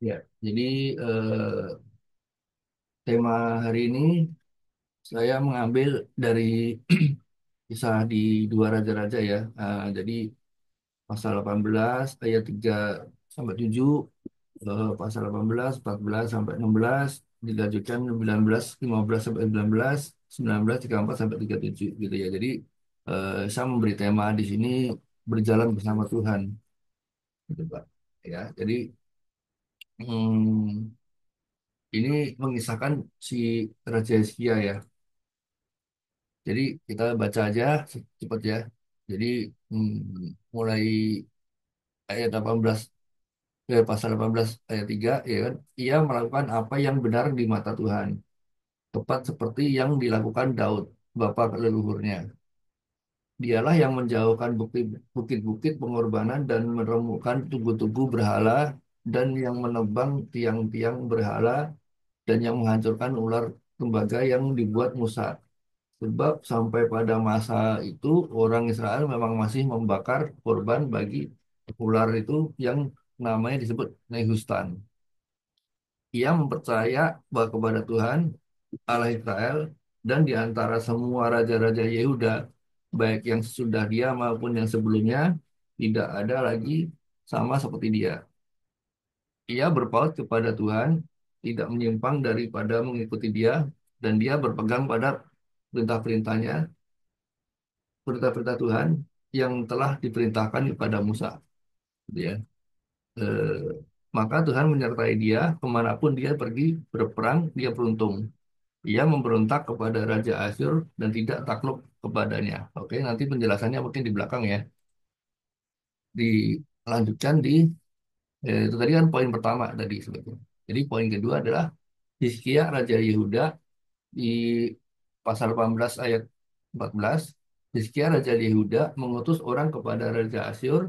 Ya, jadi tema hari ini saya mengambil dari kisah di Dua Raja-Raja ya. Jadi pasal 18 ayat 3 sampai 7, pasal 18, 14 sampai 16, dilanjutkan 19, 15 sampai 19, 19, 34 sampai 37 gitu ya. Jadi saya memberi tema di sini berjalan bersama Tuhan gitu Pak. Ya, jadi hmm, ini mengisahkan si Raja Hizkia ya. Jadi kita baca aja cepat ya. Jadi mulai ayat 18 pasal 18 ayat 3 ya kan. Ia melakukan apa yang benar di mata Tuhan, tepat seperti yang dilakukan Daud, bapa leluhurnya. Dialah yang menjauhkan bukit-bukit pengorbanan dan meremukkan tugu-tugu berhala dan yang menebang tiang-tiang berhala dan yang menghancurkan ular tembaga yang dibuat Musa. Sebab sampai pada masa itu orang Israel memang masih membakar korban bagi ular itu yang namanya disebut Nehustan. Ia mempercaya bahwa kepada Tuhan Allah Israel dan di antara semua raja-raja Yehuda, baik yang sesudah dia maupun yang sebelumnya, tidak ada lagi sama seperti dia. Ia berpaut kepada Tuhan, tidak menyimpang daripada mengikuti dia, dan dia berpegang pada perintah-perintahnya perintah-perintah Tuhan yang telah diperintahkan kepada Musa. Gitu ya. Eh, maka Tuhan menyertai dia kemanapun dia pergi berperang, dia beruntung. Ia memberontak kepada Raja Asyur dan tidak takluk kepadanya. Oke, nanti penjelasannya mungkin di belakang ya. Dilanjutkan di itu tadi kan poin pertama tadi sebetulnya. Jadi poin kedua adalah Hizkia Raja Yehuda di pasal 18 ayat 14. Hizkia Raja Yehuda mengutus orang kepada Raja Asyur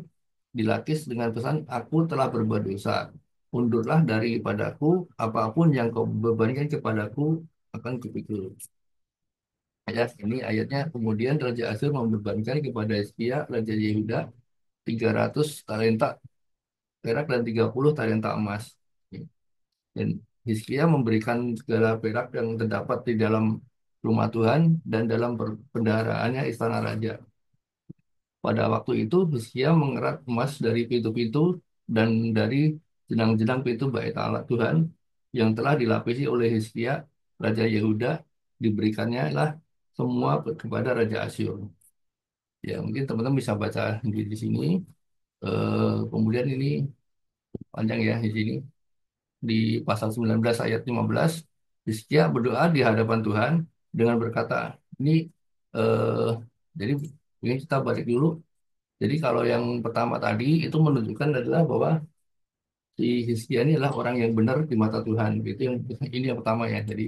di Lakis dengan pesan, aku telah berbuat dosa. Undurlah daripadaku, apapun yang kau bebankan kepadaku akan kupikul. Ya, ini ayatnya. Kemudian Raja Asyur membebankan kepada Hizkia, Raja Yehuda, 300 talenta perak dan 30 talenta emas. Dan Hizkia memberikan segala perak yang terdapat di dalam rumah Tuhan dan dalam pendaharaannya istana raja. Pada waktu itu, Hizkia mengerat emas dari pintu-pintu dan dari jenang-jenang pintu bait Allah Tuhan yang telah dilapisi oleh Hizkia, Raja Yehuda, diberikannya lah semua kepada Raja Asyur. Ya, mungkin teman-teman bisa baca di sini. Kemudian ini panjang ya di sini. Di pasal 19 ayat 15, Hizkia berdoa di hadapan Tuhan dengan berkata, ini eh, jadi ini kita balik dulu. Jadi kalau yang pertama tadi itu menunjukkan adalah bahwa si Hizkia ini adalah orang yang benar di mata Tuhan. Itu yang ini yang pertama ya. Jadi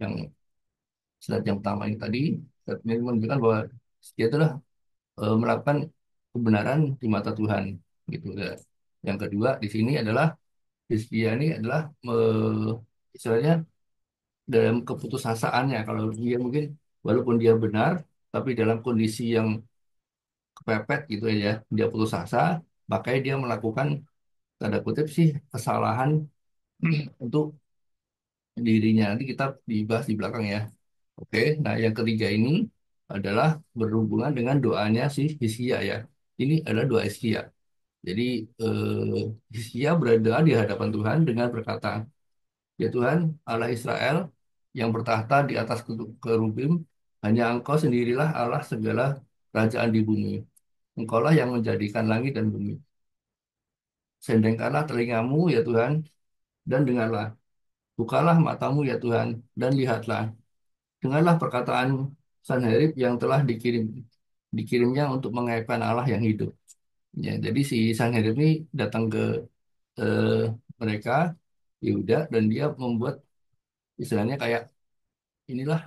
yang slide yang pertama ini tadi ini menunjukkan bahwa Hizkia itulah melakukan kebenaran di mata Tuhan gitu ya. Yang kedua di sini adalah Hizkia ini adalah istilahnya dalam keputusasaannya kalau dia mungkin walaupun dia benar tapi dalam kondisi yang kepepet gitu ya dia putus asa makanya dia melakukan tanda kutip sih kesalahan untuk dirinya nanti kita dibahas di belakang ya. Oke, nah yang ketiga ini adalah berhubungan dengan doanya si Hizkia ya. Ini adalah doa Hizkia. Jadi Hizkia berdoa di hadapan Tuhan dengan berkata, ya Tuhan, Allah Israel yang bertahta di atas kerubim, hanya Engkau sendirilah Allah segala kerajaan di bumi. Engkaulah yang menjadikan langit dan bumi. Sendengkanlah telingamu, ya Tuhan, dan dengarlah. Bukalah matamu, ya Tuhan, dan lihatlah. Dengarlah perkataan Sanherib yang telah dikirimnya untuk mengaibkan Allah yang hidup. Ya, jadi si Sanherib ini datang ke eh, mereka, Yehuda, dan dia membuat istilahnya kayak inilah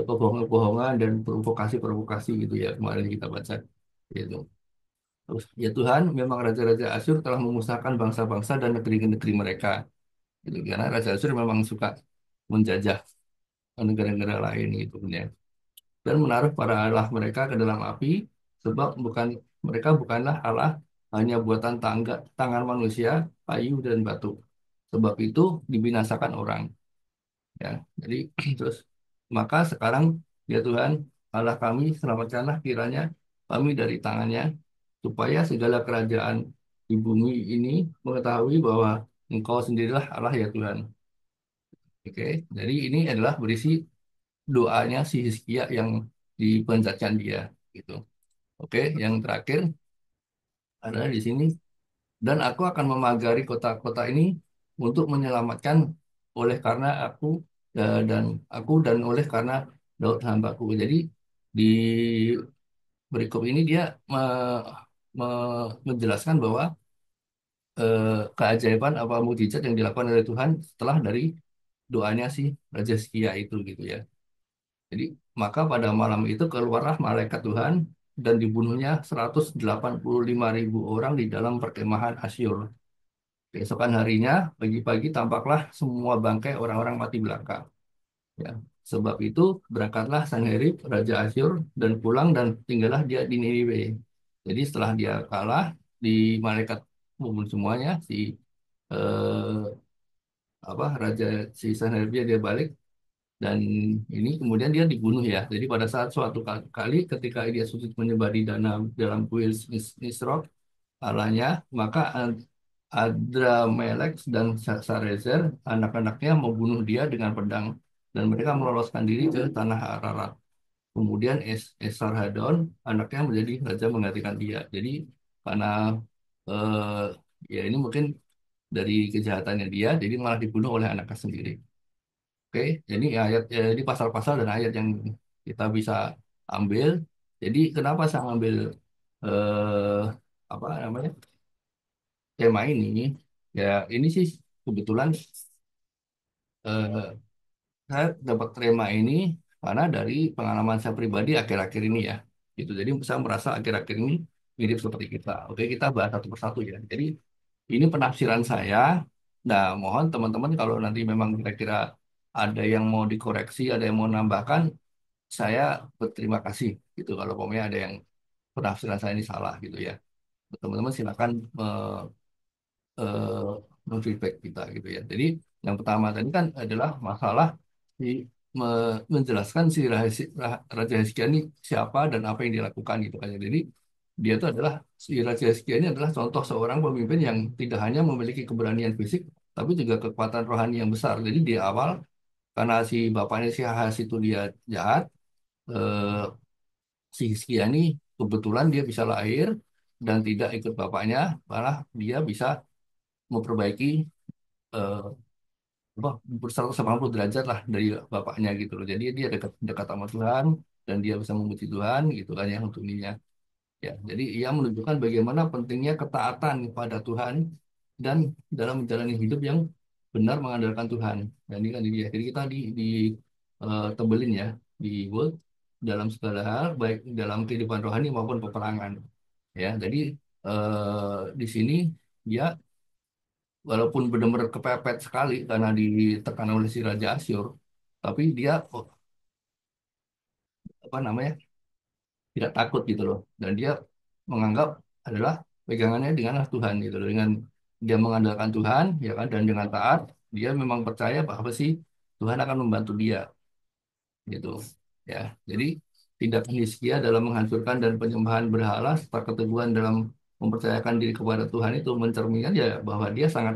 kebohongan-kebohongan dan provokasi-provokasi gitu ya kemarin kita baca gitu. Terus ya Tuhan memang raja-raja Asyur telah memusnahkan bangsa-bangsa dan negeri-negeri mereka gitu karena raja Asyur memang suka menjajah negara-negara lain gitu ya dan menaruh para Allah mereka ke dalam api sebab bukan mereka bukanlah Allah hanya buatan tangan manusia, kayu dan batu. Sebab itu dibinasakan orang. Ya, jadi terus maka sekarang ya Tuhan Allah kami selamatkanlah kiranya kami dari tangannya supaya segala kerajaan di bumi ini mengetahui bahwa Engkau sendirilah Allah ya Tuhan. Oke, jadi ini adalah berisi doanya si Hizkia yang dipanjatkan dia gitu. Oke, yang terakhir adalah di sini dan aku akan memagari kota-kota ini untuk menyelamatkan oleh karena dan dan oleh karena Daud hambaku. Jadi di berikut ini dia menjelaskan bahwa keajaiban apa mukjizat yang dilakukan oleh Tuhan setelah dari doanya si Raja Hizkia itu gitu ya. Jadi maka pada malam itu keluarlah malaikat Tuhan dan dibunuhnya 185.000 orang di dalam perkemahan Asyur. Keesokan harinya, pagi-pagi tampaklah semua bangkai orang-orang mati belaka. Ya. Sebab itu berangkatlah Sanherib, Raja Asyur, dan pulang dan tinggallah dia di Niniwe. Jadi setelah dia kalah, di malaikat membunuh semuanya, si Raja si Sanherib dia balik dan ini kemudian dia dibunuh ya. Jadi pada saat suatu kali ketika dia sujud menyembah di dalam kuil Nisrok, Allahnya, maka Adramelek dan Sarezer, anak-anaknya membunuh dia dengan pedang, dan mereka meloloskan diri ke tanah Ararat. Kemudian Esarhadon, anaknya menjadi raja menggantikan dia. Jadi karena eh, ya ini mungkin dari kejahatannya dia, jadi malah dibunuh oleh anaknya sendiri. Oke, jadi di pasal-pasal dan ayat yang kita bisa ambil. Jadi kenapa saya ambil eh, apa namanya? Tema ini ya ini sih kebetulan eh, saya dapat tema ini karena dari pengalaman saya pribadi akhir-akhir ini ya gitu jadi saya merasa akhir-akhir ini mirip seperti kita. Oke, kita bahas satu persatu ya. Jadi ini penafsiran saya. Nah, mohon teman-teman kalau nanti memang kira-kira ada yang mau dikoreksi, ada yang mau nambahkan, saya berterima kasih gitu kalau pokoknya ada yang penafsiran saya ini salah gitu ya. Teman-teman silakan eh, feedback kita gitu ya. Jadi yang pertama tadi kan adalah masalah di menjelaskan si Raja Hizkia ini siapa dan apa yang dilakukan gitu kan. Jadi dia itu adalah si Raja Hizkia ini adalah contoh seorang pemimpin yang tidak hanya memiliki keberanian fisik tapi juga kekuatan rohani yang besar. Jadi di awal karena si bapaknya si Ahaz itu dia jahat, eh, si Hizkia ini kebetulan dia bisa lahir dan tidak ikut bapaknya, malah dia bisa memperbaiki eh, apa 180 derajat lah dari bapaknya gitu loh. Jadi dia dekat dekat sama Tuhan dan dia bisa memuji Tuhan gitu kan ya untuk dirinya. Ya, jadi ia menunjukkan bagaimana pentingnya ketaatan kepada Tuhan dan dalam menjalani hidup yang benar mengandalkan Tuhan. Dan ini kan dia. Jadi kita tebelin ya di Word dalam segala hal baik dalam kehidupan rohani maupun peperangan. Ya, jadi di sini dia walaupun benar-benar kepepet sekali karena ditekan oleh si Raja Asyur, tapi dia apa namanya tidak takut gitu loh, dan dia menganggap adalah pegangannya denganlah Tuhan gitu loh, dengan dia mengandalkan Tuhan ya kan dan dengan taat dia memang percaya bahwa sih Tuhan akan membantu dia gitu ya. Jadi tindakan Hizkia dalam menghancurkan dan penyembahan berhala serta keteguhan dalam mempercayakan diri kepada Tuhan itu mencerminkan ya bahwa dia sangat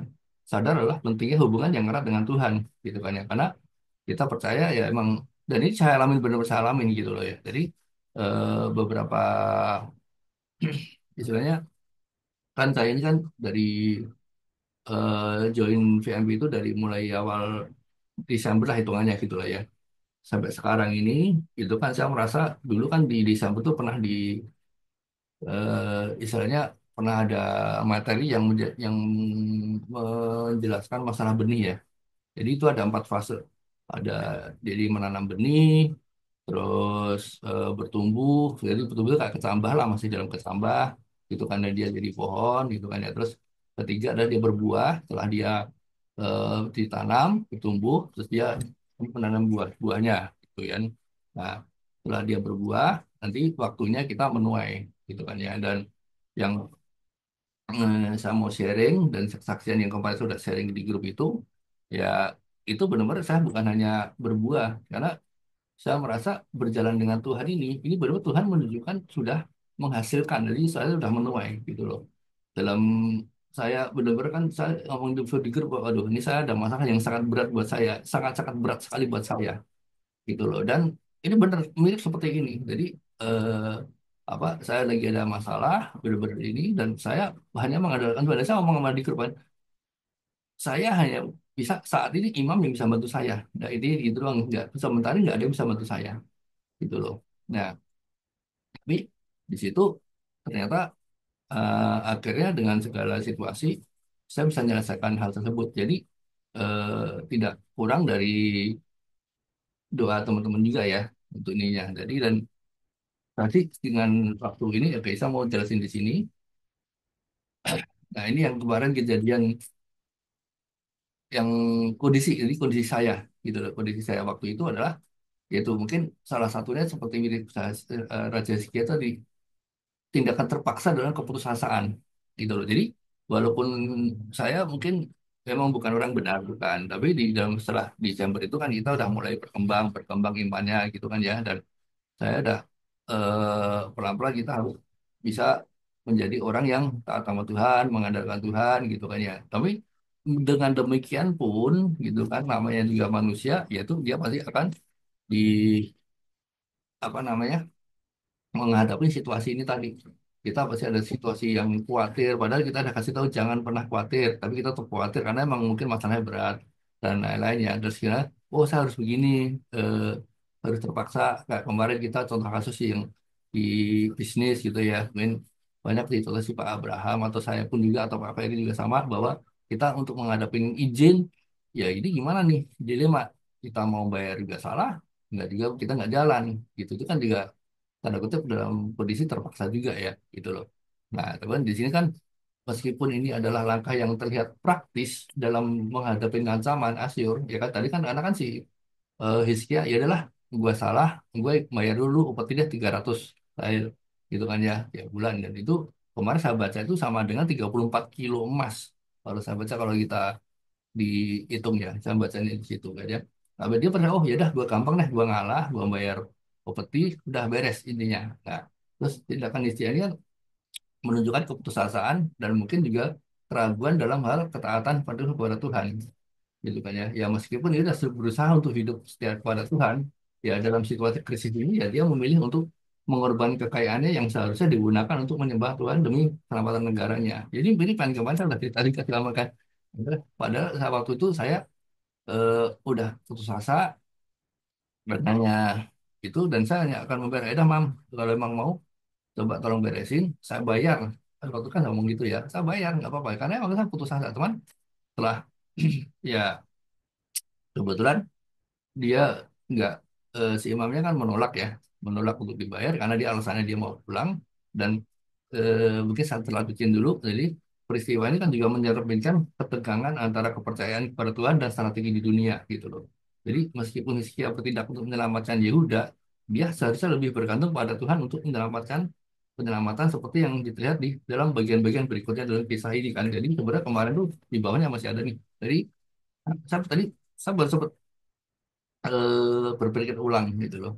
sadar adalah pentingnya hubungan yang erat dengan Tuhan gitu kan ya, karena kita percaya ya emang dan ini saya alamin benar-benar saya alamin gitu loh ya. Jadi beberapa istilahnya kan saya ini kan dari join VMB itu dari mulai awal Desember lah hitungannya gitu lah ya sampai sekarang ini. Itu kan saya merasa dulu kan di Desember tuh pernah istilahnya pernah ada materi yang menjelaskan masalah benih ya. Jadi itu ada 4 fase. Ada jadi menanam benih, terus bertumbuh. Jadi bertumbuh itu kayak kecambah lah, masih dalam kecambah. Gitu kan dan dia jadi pohon, gitu kan ya. Terus ketiga ada dia berbuah. Setelah dia ditanam, bertumbuh, terus dia menanam buahnya, gitu kan. Nah, setelah dia berbuah, nanti waktunya kita menuai, gitu kan ya. Dan yang saya mau sharing dan kesaksian yang kemarin sudah sharing di grup itu, ya itu benar-benar saya bukan hanya berbuah, karena saya merasa berjalan dengan Tuhan ini benar-benar Tuhan menunjukkan sudah menghasilkan, jadi saya sudah menuai gitu loh. Dalam saya benar-benar kan saya ngomong di grup, aduh ini saya ada masalah yang sangat berat buat saya, sangat-sangat berat sekali buat saya gitu loh. Dan ini benar mirip seperti ini. Jadi eh, saya lagi ada masalah benar-benar ini dan saya hanya mengandalkan Tuhan. Dan saya ngomong sama di grup kan, saya hanya bisa saat ini imam yang bisa bantu saya. Nah ini itu doang, nggak sementara nggak ada yang bisa bantu saya gitu loh. Nah tapi di situ ternyata akhirnya dengan segala situasi saya bisa menyelesaikan hal tersebut. Jadi tidak kurang dari doa teman-teman juga ya untuk ininya. Jadi dan nanti dengan waktu ini, oke, saya mau jelasin di sini. Nah, ini yang kemarin kejadian yang kondisi, jadi kondisi saya, gitu loh. Kondisi saya waktu itu adalah, yaitu mungkin salah satunya seperti mirip Raja Hizkia tadi, tindakan terpaksa dalam keputusasaan, gitu loh. Jadi, walaupun saya mungkin memang bukan orang benar, bukan, tapi di dalam setelah Desember itu kan kita udah mulai berkembang, berkembang imannya, gitu kan ya, dan saya udah pelan-pelan kita harus bisa menjadi orang yang taat sama Tuhan, mengandalkan Tuhan gitu kan ya. Tapi dengan demikian pun gitu kan namanya juga manusia, yaitu dia pasti akan di apa namanya menghadapi situasi ini tadi. Kita pasti ada situasi yang khawatir, padahal kita udah kasih tahu jangan pernah khawatir, tapi kita tetap khawatir karena emang mungkin masalahnya berat dan lain-lain ya. Terus kira, oh saya harus begini, eh, harus terpaksa. Kayak kemarin kita contoh kasus yang di bisnis gitu ya, mungkin banyak di contoh si Pak Abraham atau saya pun juga atau Pak Ferry juga sama bahwa kita untuk menghadapi izin, ya ini gimana nih dilema, kita mau bayar juga salah, nggak juga kita nggak jalan gitu itu kan juga tanda kutip dalam kondisi terpaksa juga ya gitu loh. Nah, teman di sini kan meskipun ini adalah langkah yang terlihat praktis dalam menghadapi ancaman Asyur, ya kan tadi kan anak kan si Hizkia, ya adalah gue salah, gue bayar dulu upeti dia 300 air gitu kan ya tiap bulan dan itu kemarin saya baca itu sama dengan 34 kilo emas. Kalau saya baca kalau kita dihitung ya, saya bacanya di situ kan ya. Nah, dia pada oh ya udah gue gampang deh, gue ngalah, gue bayar upeti, udah beres intinya. Nah, terus tindakan istilah ini kan menunjukkan keputusasaan dan mungkin juga keraguan dalam hal ketaatan pada kepada Tuhan gitu kan ya. Ya meskipun dia sudah berusaha untuk hidup setia kepada Tuhan, ya dalam situasi krisis ini ya dia memilih untuk mengorbankan kekayaannya yang seharusnya digunakan untuk menyembah Tuhan demi keselamatan negaranya. Jadi ini kan kemarin saya udah tadi keselamakan. Padahal saat waktu itu saya eh, udah putus asa dan nanya itu dan saya hanya akan membayar. Dah mam, kalau emang mau coba tolong beresin, saya bayar. Kan waktu kan ngomong gitu ya, saya bayar nggak apa-apa karena emang saya putus asa teman. Setelah ya kebetulan dia nggak si imamnya kan menolak ya, menolak untuk dibayar karena dia alasannya dia mau pulang dan mungkin saat terlanjutin dulu. Jadi peristiwa ini kan juga mencerminkan ketegangan antara kepercayaan kepada Tuhan dan strategi di dunia gitu loh. Jadi meskipun Hizkia bertindak untuk menyelamatkan Yehuda, dia seharusnya lebih bergantung pada Tuhan untuk menyelamatkan penyelamatan seperti yang dilihat di dalam bagian-bagian berikutnya dalam kisah ini kan. Jadi sebenarnya kemarin tuh di bawahnya masih ada nih. Jadi saya tadi saya baru sempat berpikir ulang gitu loh.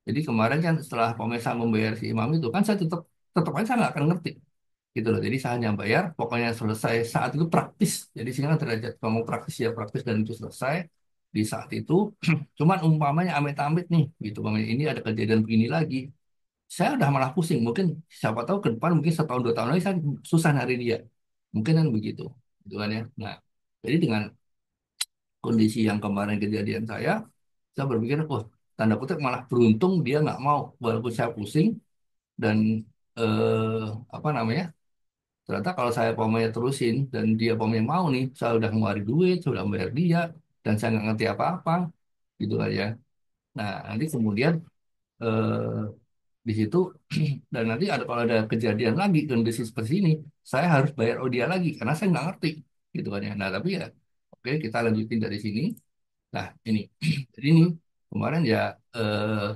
Jadi kemarin kan setelah pemirsa membayar si imam itu kan saya tetap tetap aja saya nggak akan ngerti gitu loh. Jadi saya hanya bayar, pokoknya selesai saat itu praktis. Jadi sini kan derajat kamu praktis ya praktis dan itu selesai di saat itu. Cuman umpamanya amit-amit nih gitu, umpamanya ini ada kejadian begini lagi, saya udah malah pusing. Mungkin siapa tahu ke depan mungkin setahun dua tahun lagi saya susah nyari dia. Mungkin kan begitu, gitu kan ya. Nah, jadi dengan kondisi yang kemarin kejadian saya berpikir, oh tanda kutip malah beruntung dia nggak mau, walaupun saya pusing dan apa namanya, ternyata kalau saya pokoknya terusin dan dia pokoknya mau nih, saya udah ngeluarin duit, saya udah bayar dia, dan saya nggak ngerti apa-apa, gitu aja. Nah nanti kemudian eh, di situ dan nanti ada kalau ada kejadian lagi kondisi seperti ini, saya harus bayar dia lagi karena saya nggak ngerti, gitu kan ya. Nah tapi ya, oke kita lanjutin dari sini. Nah ini, jadi ini kemarin ya. eh,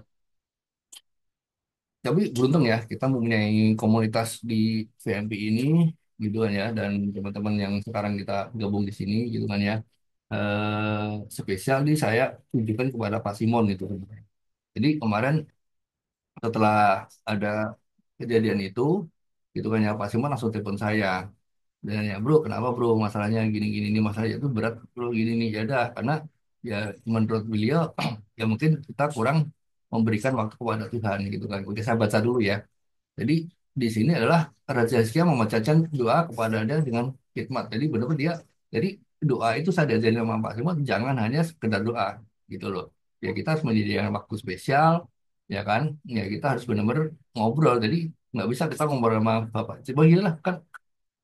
Tapi beruntung ya, kita mempunyai komunitas di VMP ini. gitu kan ya, dan teman-teman yang sekarang kita gabung di sini gitu kan ya. Spesial nih saya tujukan kepada Pak Simon itu. Jadi kemarin setelah ada kejadian itu kan ya, Pak Simon langsung telepon saya. Dan ya bro, kenapa bro, masalahnya gini-gini, ini masalahnya itu berat bro, gini nih. Ya udah, karena ya menurut beliau ya mungkin kita kurang memberikan waktu kepada Tuhan gitu kan. Oke, saya baca dulu ya. Jadi di sini adalah Raja Hizkia membacakan doa kepada dia dengan hikmat. Jadi benar-benar dia, jadi doa itu saya diajarin sama Pak Simon, jangan hanya sekedar doa gitu loh. Ya kita harus menyediakan waktu spesial, ya kan? Ya kita harus benar-benar ngobrol. Jadi nggak bisa kita ngobrol sama Bapak. Coba gila lah kan,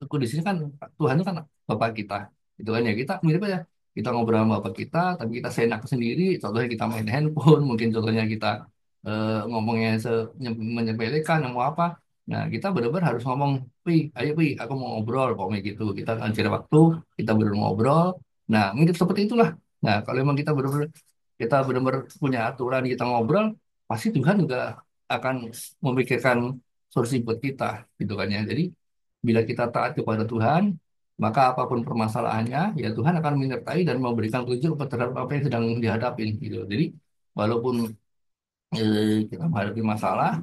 aku di sini kan Tuhan itu kan Bapak kita, itu kan ya, kita mirip aja, kita ngobrol sama Bapak kita tapi kita seenak sendiri. Contohnya kita main handphone, mungkin contohnya kita ngomongnya menyepelekan mau apa. Nah kita benar-benar harus ngomong, pi ayo pi aku mau ngobrol pokoknya gitu, kita ngajar waktu, kita benar ngobrol. Nah mirip seperti itulah. Nah kalau memang kita benar-benar punya aturan, kita ngobrol, pasti Tuhan juga akan memikirkan solusi buat kita gitu kan ya. Jadi bila kita taat kepada Tuhan, maka apapun permasalahannya, ya Tuhan akan menyertai dan memberikan petunjuk terhadap apa yang sedang dihadapin gitu. Jadi walaupun kita menghadapi masalah,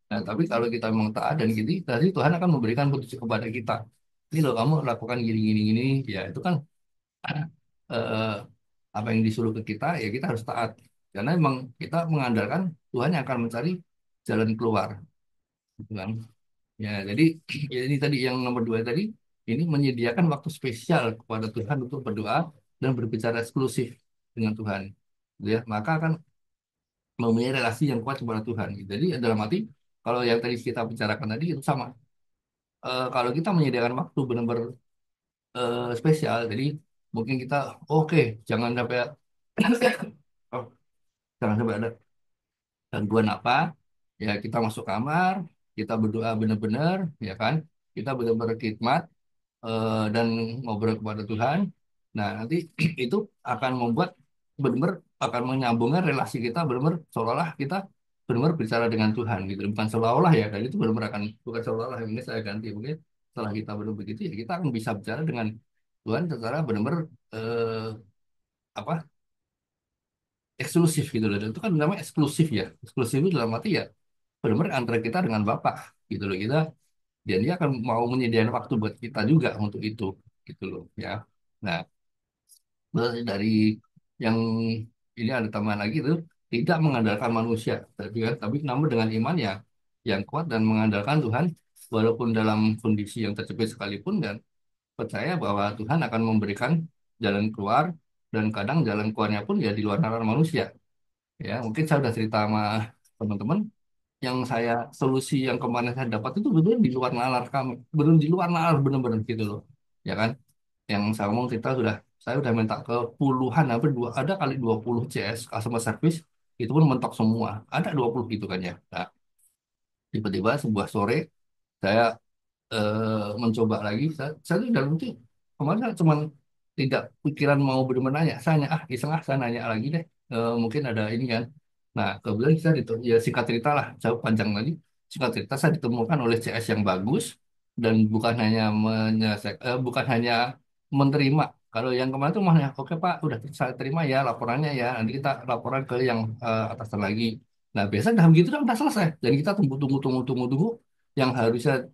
nah, tapi kalau kita memang taat dan gitu, tadi Tuhan akan memberikan petunjuk kepada kita. Ini loh kamu lakukan gini gini gini, ya itu kan eh, apa yang disuruh ke kita, ya kita harus taat. Karena memang kita mengandalkan Tuhan yang akan mencari jalan keluar, gitu kan. Ya, jadi ya ini tadi yang nomor dua tadi, ini menyediakan waktu spesial kepada Tuhan untuk berdoa dan berbicara eksklusif dengan Tuhan. Gitu ya, maka akan mempunyai relasi yang kuat kepada Tuhan. Gitu. Jadi dalam arti kalau yang tadi kita bicarakan tadi itu sama. Kalau kita menyediakan waktu benar-benar spesial, jadi mungkin kita oke, jangan sampai oh, jangan sampai ada gangguan apa, ya kita masuk kamar, kita berdoa benar-benar, ya kan, kita benar-benar khidmat dan ngobrol kepada Tuhan. Nah, nanti itu akan membuat benar-benar akan menyambungkan relasi kita benar-benar seolah-olah kita benar-benar bicara dengan Tuhan gitu. Bukan seolah-olah ya, dan itu benar-benar akan bukan seolah-olah, ini saya ganti mungkin setelah kita benar begitu ya kita akan bisa bicara dengan Tuhan secara benar-benar eh, apa eksklusif gitu loh. Dan itu kan namanya eksklusif ya. Eksklusif itu dalam arti ya benar-benar antara kita dengan Bapak gitu loh. Kita dan dia akan mau menyediakan waktu buat kita juga untuk itu gitu loh ya. Nah, terus dari yang ini ada tambahan lagi tuh, tidak mengandalkan manusia tapi namun dengan iman ya yang kuat dan mengandalkan Tuhan walaupun dalam kondisi yang terjepit sekalipun, dan percaya bahwa Tuhan akan memberikan jalan keluar, dan kadang jalan keluarnya pun ya di luar nalar manusia. Ya mungkin saya udah cerita sama teman-teman, yang saya solusi yang kemarin saya dapat itu benar di luar nalar kami, benar di luar nalar benar-benar gitu loh, ya kan. Yang saya ngomong kita sudah, saya udah minta ke puluhan, hampir dua, ada kali 20 CS customer service, itu pun mentok semua, ada 20 gitu kan ya. Nah, tiba-tiba sebuah sore saya mencoba lagi, saya tuh dalam itu kemarin saya cuman tidak pikiran mau benar-benar nanya, saya nanya iseng saya nanya lagi deh. Mungkin ada ini kan. Nah kebetulan kita ya singkat cerita lah, jauh panjang lagi, singkat cerita saya ditemukan oleh CS yang bagus, dan bukan hanya menyelesaikan, bukan hanya menerima. Kalau yang kemarin tuh mahnya oke Pak udah saya terima ya laporannya, ya nanti kita laporan ke yang atasan lagi. Nah biasanya dalam gitu udah selesai, dan kita tunggu tunggu tunggu tunggu tunggu, yang harusnya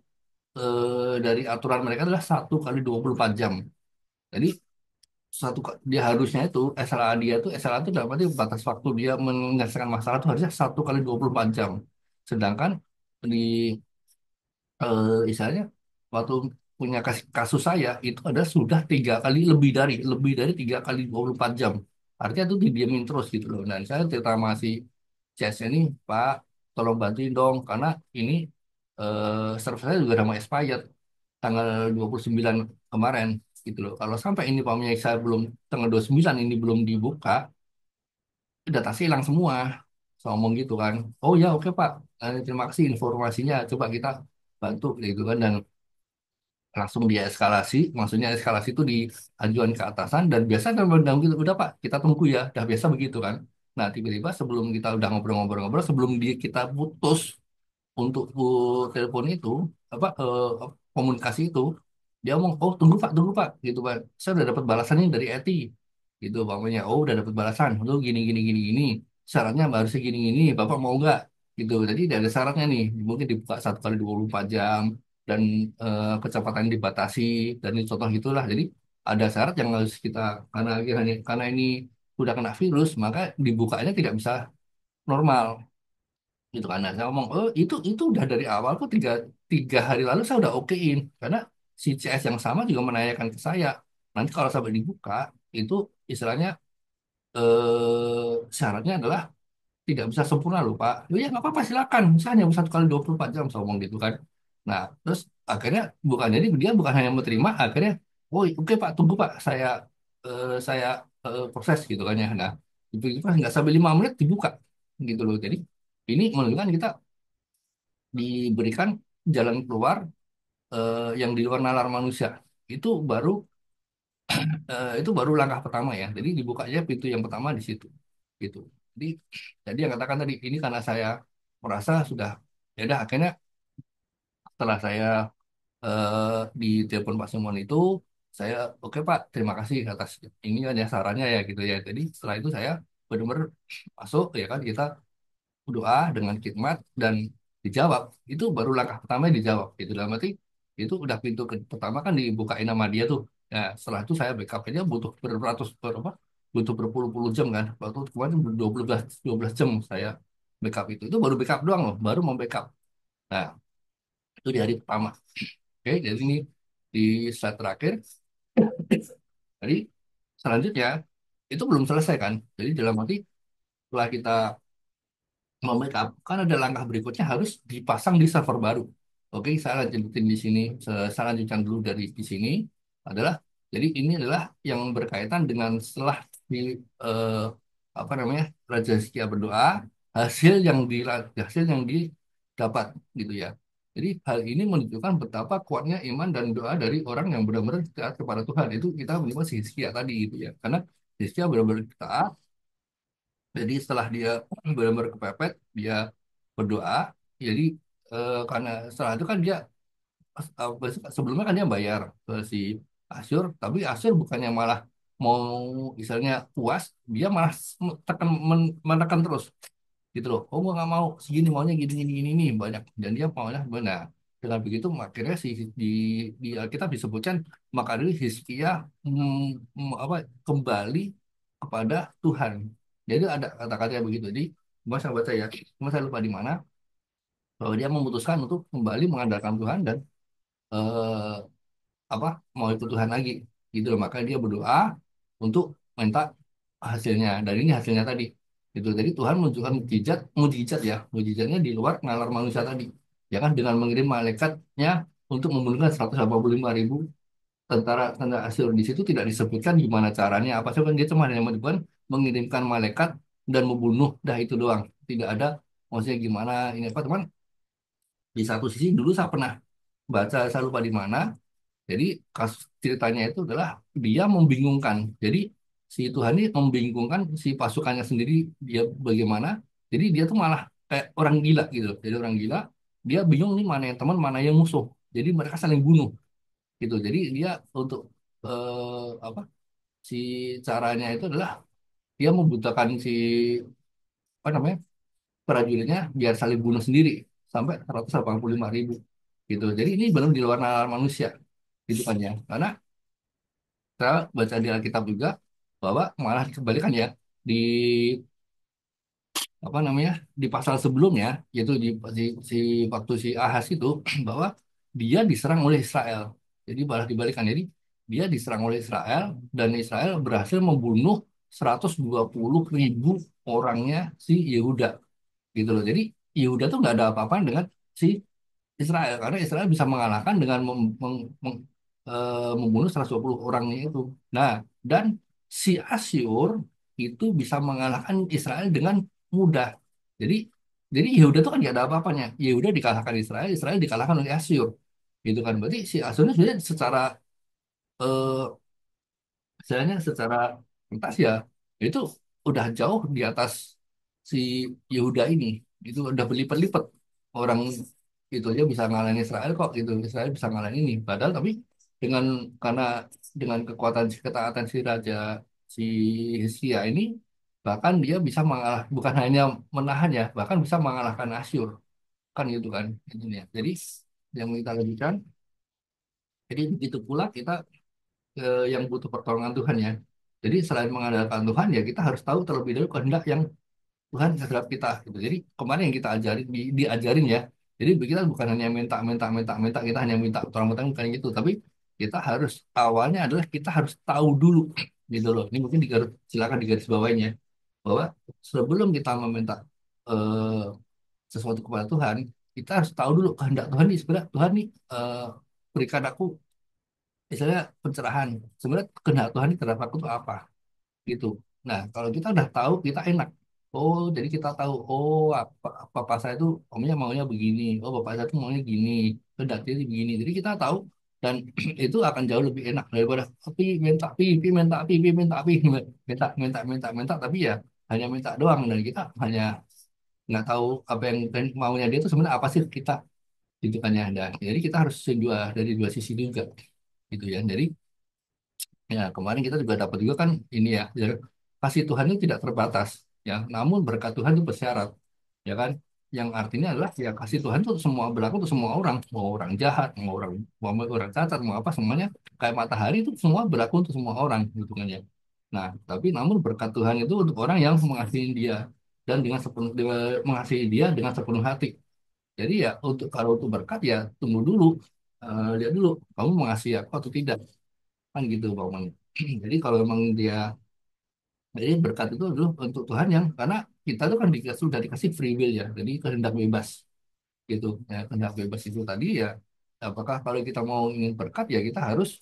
dari aturan mereka adalah 1 kali 24 jam. Jadi dia harusnya itu SLA, dia itu SLA itu dalam arti batas waktu dia menyelesaikan masalah itu harusnya 1 kali 24 jam. Sedangkan di misalnya waktu punya kasus saya itu ada sudah 3 kali, lebih dari 3 kali 24 jam. Artinya itu didiamin terus gitu loh. Dan saya cerita masih CS ini, Pak, tolong bantuin dong karena ini server saya juga udah mau expired tanggal 29 kemarin gitu loh. Kalau sampai ini Pak saya belum tanggal 29 ini belum dibuka, data saya hilang semua. Saya ngomong gitu kan. Oh ya oke Pak. Terima kasih informasinya. Coba kita bantu gitu kan, dan langsung dia eskalasi. Maksudnya eskalasi itu diajukan ke atasan, dan biasa kan bilang gitu, udah Pak kita tunggu ya. Udah biasa begitu kan. Nah tiba-tiba sebelum kita udah ngobrol-ngobrol-ngobrol, sebelum kita putus untuk telepon itu, apa komunikasi itu, dia ngomong, oh tunggu pak, gitu pak, saya udah dapat balasan ini dari Eti, gitu bapaknya, oh udah dapat balasan, lu gini gini gini gini, syaratnya harus segini gini, bapak mau nggak, gitu. Jadi ada syaratnya nih, mungkin dibuka 1 kali 24 jam dan kecepatan dibatasi dan ini contoh gitulah. Jadi ada syarat yang harus kita, karena ini udah kena virus, maka dibukanya tidak bisa normal gitu kan. Nah, saya ngomong, oh itu udah dari awal kok, tiga hari lalu saya udah okein, karena si CS yang sama juga menanyakan ke saya, nanti kalau sampai dibuka itu istilahnya syaratnya adalah tidak bisa sempurna loh Pak. Oh, ya nggak apa-apa silakan, misalnya 1 kali 24 jam saya ngomong gitu kan. Nah terus akhirnya bukan, jadi dia bukan hanya menerima, akhirnya, oh oke Pak, tunggu Pak, saya proses gitu kan ya. Nah itu kan nggak sampai 5 menit dibuka gitu loh. Jadi ini menunjukkan kita diberikan jalan keluar yang di luar nalar manusia. Itu baru itu baru langkah pertama ya. Jadi dibukanya pintu yang pertama di situ gitu. Jadi jadi yang katakan tadi ini karena saya merasa sudah, ya udah akhirnya setelah saya di telepon Pak Simon itu, saya oke Pak, terima kasih atas ini kan ya sarannya ya gitu ya. Jadi setelah itu saya benar-benar masuk ya kan, kita doa dengan khidmat dan dijawab. Itu baru langkah pertama dijawab itu, dalam arti itu udah pintu pertama kan dibukain nama dia tuh. Ya setelah itu saya backup aja butuh butuh berpuluh-puluh jam kan, waktu kemarin 12 jam saya backup. Itu baru backup doang loh, baru mau backup. Nah itu di hari pertama. Oke, jadi ini di slide terakhir. Jadi selanjutnya itu belum selesai kan, jadi dalam arti setelah kita membackup kan ada langkah berikutnya, harus dipasang di server baru. Oke, saya lanjutin di sini. Saya lanjutkan dulu dari di sini adalah, jadi ini adalah yang berkaitan dengan setelah di eh, apa namanya, Raja Hizkia berdoa, hasil yang didapat gitu ya. Jadi hal ini menunjukkan betapa kuatnya iman dan doa dari orang yang benar-benar taat kepada Tuhan. Itu kita menyebut si Hizkia tadi gitu ya, karena Hizkia benar-benar taat. Jadi setelah dia benar-benar kepepet, dia berdoa. Jadi karena setelah itu kan dia sebelumnya kan dia bayar ke si Asyur, tapi Asyur bukannya malah mau misalnya puas, dia malah menekan terus gitu loh. Oh gua nggak mau segini, maunya gini gini gini nih banyak, dan dia maunya benar. Dengan begitu akhirnya di Alkitab disebutkan, maka dari Hizkia apa, kembali kepada Tuhan. Jadi ada kata-kata yang begitu. Jadi masa baca ya, cuma saya lupa di mana, bahwa dia memutuskan untuk kembali mengandalkan Tuhan dan eh, apa, mau ikut Tuhan lagi gitu loh. Maka dia berdoa untuk minta hasilnya, dan ini hasilnya tadi gitu. Jadi Tuhan menunjukkan mukjizat, mukjizatnya di luar nalar manusia tadi, ya kan, dengan mengirim malaikatnya untuk membunuhkan 185.000 tentara Asyur. Di situ tidak disebutkan gimana caranya apa, coba dia cuma hanya menyebutkan mengirimkan malaikat dan membunuh, dah itu doang, tidak ada maksudnya gimana ini apa teman. Di satu sisi dulu saya pernah baca, saya lupa di mana. Jadi kasus ceritanya itu adalah dia membingungkan. Jadi si Tuhan ini membingungkan si pasukannya sendiri, dia bagaimana. Jadi dia tuh malah kayak orang gila gitu. Jadi orang gila, dia bingung nih mana yang teman, mana yang musuh. Jadi mereka saling bunuh gitu. Jadi dia untuk apa, si caranya itu adalah dia membutuhkan si apa namanya, prajuritnya biar saling bunuh sendiri sampai 185.000 gitu. Jadi ini belum di luar nalar manusia gitu kan ya. Karena saya baca di Alkitab juga bahwa malah dikembalikan ya, di apa namanya, di pasal sebelumnya, yaitu si waktu si Ahaz itu bahwa dia diserang oleh Israel. Jadi malah dibalikan, jadi dia diserang oleh Israel dan Israel berhasil membunuh 120.000 orangnya si Yehuda gitu loh. Jadi Yehuda tuh nggak ada apa-apa dengan si Israel, karena Israel bisa mengalahkan dengan membunuh 120 orangnya itu. Nah, dan si Asyur itu bisa mengalahkan Israel dengan mudah. Jadi Yehuda itu kan tidak ada apa-apanya. Yehuda dikalahkan Israel, Israel dikalahkan oleh Asyur. Gitu kan. Berarti si Asyur ini sebenarnya secara eh, misalnya secara pentas ya, itu udah jauh di atas si Yehuda ini. Itu udah berlipat-lipat orang, itu aja bisa ngalahin Israel kok gitu. Israel bisa ngalahin ini. Padahal tapi dengan karena dengan kekuatan ketaatan si raja si Hizkia ini, bahkan dia bisa mengalah, bukan hanya menahan ya, bahkan bisa mengalahkan Asyur, kan gitu kan intinya. Jadi yang kita lanjutkan, jadi begitu pula kita yang butuh pertolongan Tuhan ya. Jadi selain mengandalkan Tuhan ya kita harus tahu terlebih dahulu kehendak yang Tuhan terhadap kita gitu. Jadi kemarin yang kita ajarin diajarin ya. Jadi kita bukan hanya minta, kita hanya minta pertolongan bukan gitu, tapi kita harus awalnya adalah kita harus tahu dulu gitu loh. Ini mungkin silakan digaris bawahinya bahwa sebelum kita meminta eh, sesuatu kepada Tuhan, kita harus tahu dulu kehendak Tuhan nih sebenarnya Tuhan nih berikan aku misalnya pencerahan. Sebenarnya kehendak Tuhan ini terhadap aku itu apa? Gitu. Nah, kalau kita udah tahu, kita enak. Oh, jadi kita tahu, oh papa saya itu omnya maunya begini, oh bapak saya itu maunya gini, kehendaknya itu begini. Jadi kita tahu dan itu akan jauh lebih enak daripada pi, minta, tapi ya hanya minta doang dan kita hanya nggak tahu apa yang maunya dia itu sebenarnya apa sih kita gitu kan ya. Dan jadi kita harus dari dua sisi juga gitu ya. Jadi ya, kemarin kita juga dapat juga kan ini ya, kasih Tuhan itu tidak terbatas, ya. Namun berkat Tuhan itu bersyarat, ya kan? Yang artinya adalah ya kasih Tuhan itu semua berlaku untuk semua orang, mau orang jahat, mau orang cacat, mau apa semuanya kayak matahari itu semua berlaku untuk semua orang, gitu kan ya. Nah, tapi namun berkat Tuhan itu untuk orang yang mengasihi Dia dan mengasihi Dia dengan sepenuh hati. Jadi ya kalau untuk berkat ya tunggu dulu, lihat dulu kamu mengasihi aku atau tidak kan gitu Bang Mani. Jadi kalau memang dia jadi berkat itu dulu untuk Tuhan yang karena kita tuh kan sudah dikasih free will ya, jadi kehendak bebas gitu ya, kehendak bebas itu tadi ya, apakah kalau kita mau ingin berkat ya kita harus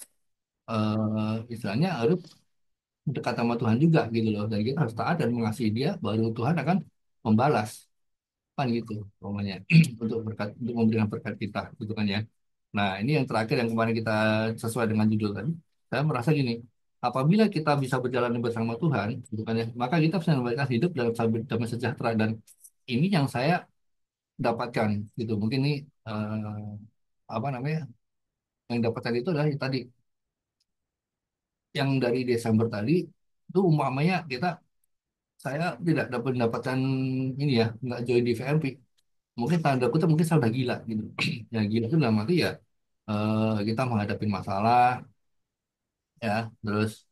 istilahnya harus dekat sama Tuhan juga gitu loh, dan kita harus taat dan mengasihi Dia baru Tuhan akan membalas kan gitu pokoknya untuk berkat untuk memberikan berkat kita gitu kan ya. Nah ini yang terakhir yang kemarin kita sesuai dengan judul tadi, saya merasa gini, apabila kita bisa berjalan bersama Tuhan gitu kan ya, maka kita bisa memberikan hidup dalam damai sejahtera, dan ini yang saya dapatkan gitu. Mungkin ini apa namanya, yang dapatkan itu adalah yang tadi yang dari Desember tadi itu umpamanya saya tidak dapat mendapatkan ini ya, nggak join di VMP, mungkin tanda kutip mungkin saya udah gila gitu. Ya gila itu dalam arti ya kita menghadapi masalah ya, terus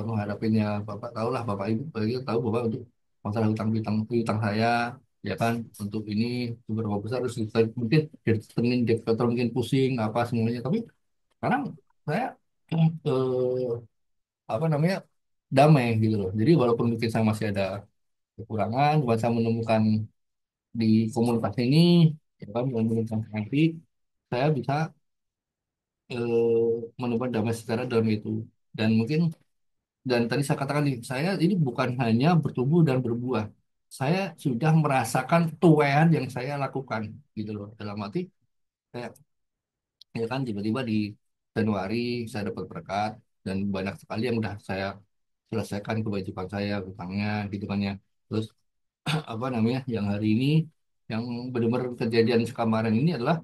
menghadapinya bapak tahu lah, bapak ibu bagi tahu bahwa untuk masalah hutang hutang hutang saya ya kan, untuk ini beberapa besar terus mungkin determin developer mungkin pusing apa semuanya, tapi sekarang saya apa namanya damai gitu loh. Jadi walaupun mungkin saya masih ada kekurangan, buat saya menemukan di komunitas ini ya kan, menemukan nanti saya bisa menemukan damai secara dalam itu. Dan mungkin dan tadi saya katakan nih, saya ini bukan hanya bertumbuh dan berbuah, saya sudah merasakan tuayan yang saya lakukan gitu loh, dalam arti kayak ya kan tiba-tiba di Januari saya dapat berkat dan banyak sekali yang udah saya selesaikan kewajiban saya utangnya gitu kan ya. Terus apa namanya yang hari ini yang benar-benar kejadian kemarin ini adalah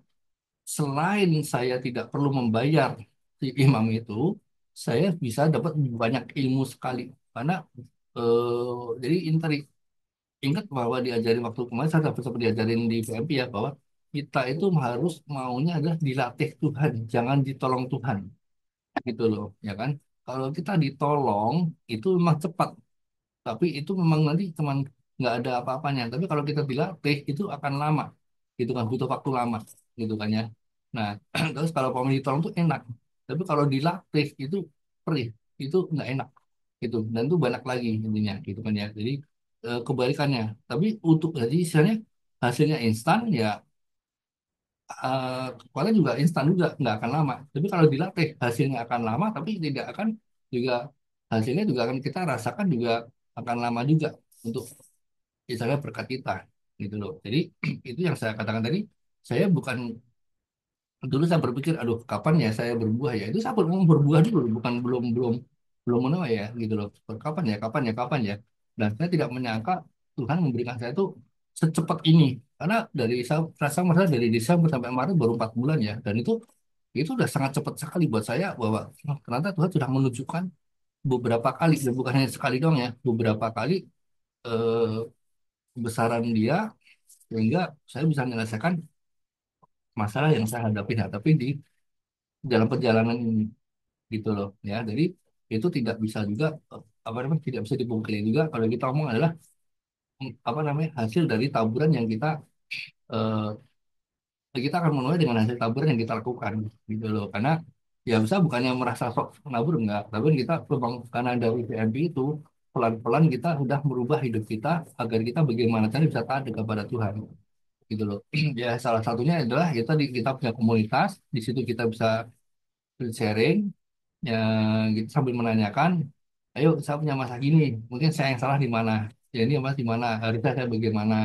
selain saya tidak perlu membayar si imam itu, saya bisa dapat banyak ilmu sekali. Karena jadi ini tadi ingat bahwa diajarin waktu kemarin saya sempat diajarin di PMP ya, bahwa kita itu harus maunya adalah dilatih Tuhan, jangan ditolong Tuhan gitu loh, ya kan? Kalau kita ditolong itu memang cepat, tapi itu memang nanti cuman nggak ada apa-apanya. Tapi kalau kita dilatih itu akan lama, gitu kan, butuh waktu lama, gitu kan ya. Nah, terus kalau mau ditolong itu enak, tapi kalau dilatih itu perih, itu nggak enak, gitu. Dan itu banyak lagi intinya, gitu kan ya. Jadi kebalikannya. Tapi untuk jadi misalnya hasilnya instan ya, eh, kepala juga instan juga nggak akan lama. Tapi kalau dilatih hasilnya akan lama, tapi tidak akan juga hasilnya juga akan kita rasakan juga akan lama juga untuk misalnya berkat kita gitu loh. Jadi itu yang saya katakan tadi, saya bukan dulu saya berpikir aduh kapan ya saya berbuah ya, itu saya mau berbuah dulu bukan belum belum belum menuai ya gitu loh. Kapan ya, dan saya tidak menyangka Tuhan memberikan saya itu secepat ini, karena dari saya rasa masa dari Desember sampai Maret baru 4 bulan ya, dan itu Itu udah sangat cepat sekali buat saya bahwa ternyata Tuhan sudah menunjukkan beberapa kali, dan bukan hanya sekali doang ya, beberapa kali eh, kebesaran dia sehingga saya bisa menyelesaikan masalah yang saya hadapi. Nah, tapi di dalam perjalanan ini gitu loh ya. Jadi itu tidak bisa juga apa namanya, tidak bisa dipungkiri juga kalau kita ngomong adalah apa namanya, hasil dari taburan yang eh, kita akan menuai dengan hasil taburan yang kita lakukan gitu loh. Karena ya bisa bukannya merasa sok nabur enggak, tapi kita memang karena dari PMP itu pelan-pelan kita sudah merubah hidup kita agar kita bagaimana caranya bisa taat kepada Tuhan gitu loh. Ya salah satunya adalah kita punya komunitas, di situ kita bisa sharing ya, gitu sambil menanyakan, ayo saya punya masalah gini, mungkin saya yang salah di mana, ya ini mas di mana, harusnya saya bagaimana.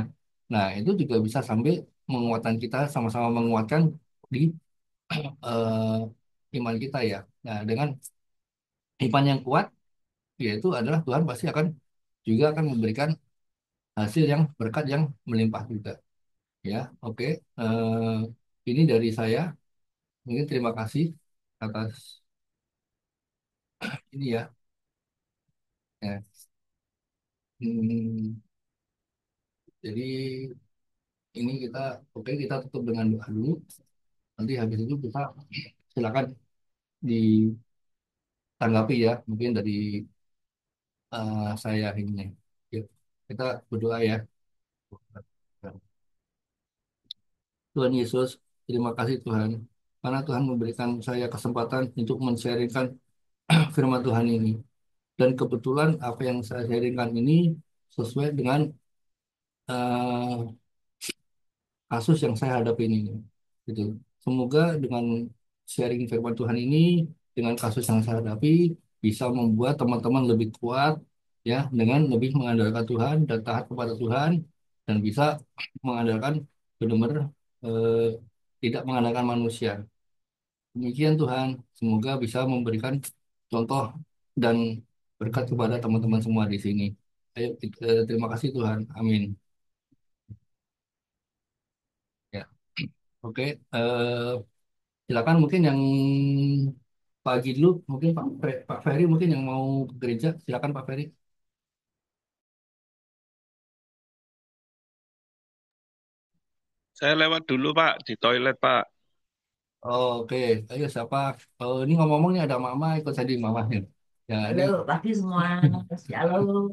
Nah itu juga bisa sambil menguatkan kita, sama-sama menguatkan di iman kita ya. Nah dengan iman yang kuat, yaitu adalah Tuhan pasti akan juga akan memberikan hasil yang berkat yang melimpah juga ya. Oke. Eh, ini dari saya, mungkin terima kasih atas ini ya. Ya. Hmm, jadi ini kita, oke, kita tutup dengan doa dulu. Nanti habis itu kita silakan ditanggapi ya, mungkin dari saya ini. Yuk, kita berdoa ya. Tuhan Yesus, terima kasih Tuhan. Karena Tuhan memberikan saya kesempatan untuk men-sharingkan firman Tuhan ini. Dan kebetulan apa yang saya sharingkan ini sesuai dengan eh, kasus yang saya hadapi ini. Gitu. Semoga dengan sharing firman Tuhan ini, dengan kasus yang saya hadapi, bisa membuat teman-teman lebih kuat, ya, dengan lebih mengandalkan Tuhan dan taat kepada Tuhan, dan bisa mengandalkan benar-benar eh, tidak mengandalkan manusia. Demikian Tuhan, semoga bisa memberikan contoh dan berkat kepada teman-teman semua di sini. Ayo, terima kasih Tuhan. Amin. Ya, oke. Silakan mungkin yang pagi dulu, mungkin Pak Ferry mungkin yang mau ke gereja, silakan Pak Ferry. Saya lewat dulu Pak, di toilet Pak. Oh, oke, ayo siapa? Oh, ini ngomong-ngomong nih ada Mama ikut tadi mamanya. Ya ini, Halo, pagi semua. Shalom.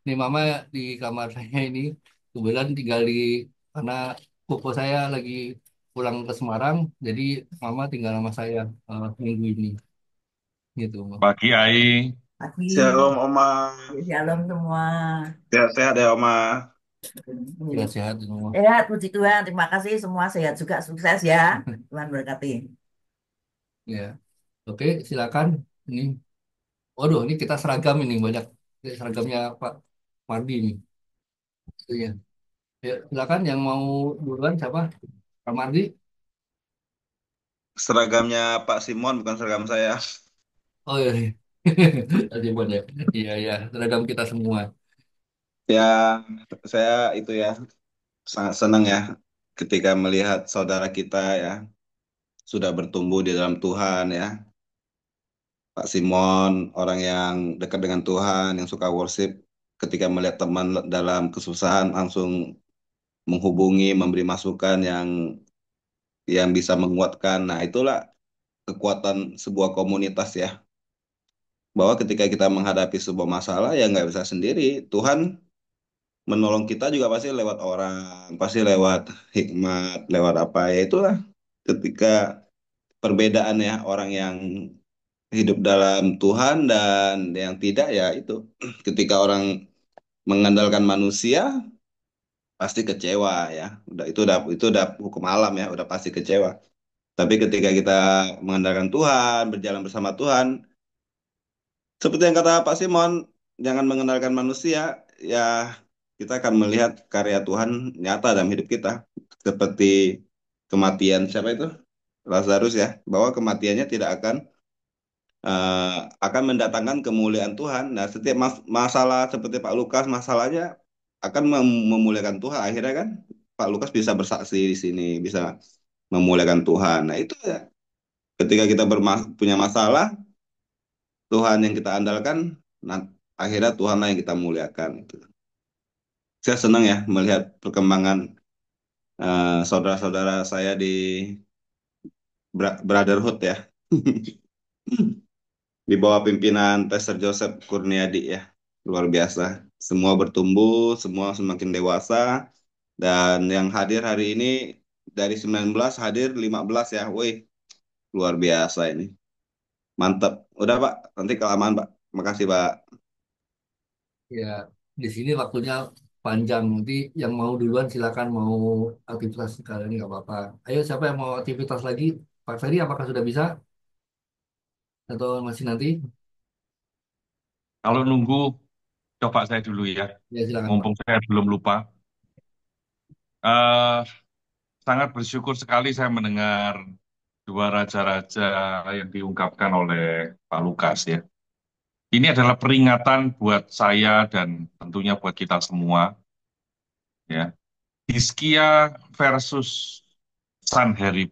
ini Mama di kamar saya ini kebetulan tinggal di, karena koko saya lagi pulang ke Semarang, jadi Mama tinggal sama saya minggu ini, gitu. Pagi Ai. Pagi. Shalom Oma, Shalom semua. sehat-sehat ya Oma. Ya sehat semua. Sehat, puji Tuhan. Terima kasih semua sehat juga. Sukses ya. Tuhan berkati. Ya, oke, silakan. Ini, waduh, ini kita seragam ini banyak. Ini seragamnya Pak Mardi nih. Iya. Ya, silakan yang mau duluan siapa? Pak Mardi. Seragamnya Pak Simon bukan seragam saya. Oh iya. Tadi buat ya. Iya iya, seragam kita semua. Ya, saya itu ya sangat senang ya ketika melihat saudara kita ya sudah bertumbuh di dalam Tuhan ya. Pak Simon orang yang dekat dengan Tuhan, yang suka worship, ketika melihat teman dalam kesusahan langsung menghubungi, memberi masukan yang bisa menguatkan. Nah, itulah kekuatan sebuah komunitas ya. Bahwa ketika kita menghadapi sebuah masalah ya nggak bisa sendiri. Tuhan menolong kita juga pasti lewat orang, pasti lewat hikmat, lewat apa ya itulah ketika perbedaan ya orang yang hidup dalam Tuhan dan yang tidak ya itu. Ketika orang mengandalkan manusia pasti kecewa ya. Udah hukum alam ya, udah pasti kecewa. Tapi ketika kita mengandalkan Tuhan, berjalan bersama Tuhan, seperti yang kata Pak Simon, jangan mengenalkan manusia, ya kita akan melihat karya Tuhan nyata dalam hidup kita. Seperti kematian siapa itu? Lazarus ya, bahwa kematiannya tidak eh, akan mendatangkan kemuliaan Tuhan. Nah, setiap masalah seperti Pak Lukas, masalahnya akan memuliakan Tuhan. Akhirnya kan Pak Lukas bisa bersaksi di sini, bisa memuliakan Tuhan. Nah, itu ya. Ketika kita punya masalah, Tuhan yang kita andalkan, nah, akhirnya Tuhanlah yang kita muliakan. Gitu. Saya senang ya melihat perkembangan saudara-saudara saya di Brotherhood ya, di bawah pimpinan Pastor Joseph Kurniadi ya. Luar biasa. Semua bertumbuh, semua semakin dewasa, dan yang hadir hari ini dari 19 hadir 15 ya. Woi, luar biasa ini. Mantap. Udah Pak, nanti kelamaan Pak. Makasih Pak. Ya, di sini waktunya panjang. Nanti yang mau duluan silakan, mau aktivitas kali ini nggak apa-apa. Ayo, siapa yang mau aktivitas lagi? Pak Ferry, apakah sudah bisa atau masih nanti? Kalau nunggu, coba saya dulu ya. Ya, silakan Pak. Mumpung saya belum lupa. Eh, Sangat bersyukur sekali saya mendengar dua raja-raja yang diungkapkan oleh Pak Lukas ya. Ini adalah peringatan buat saya dan tentunya buat kita semua ya. Hizkia versus Sanherib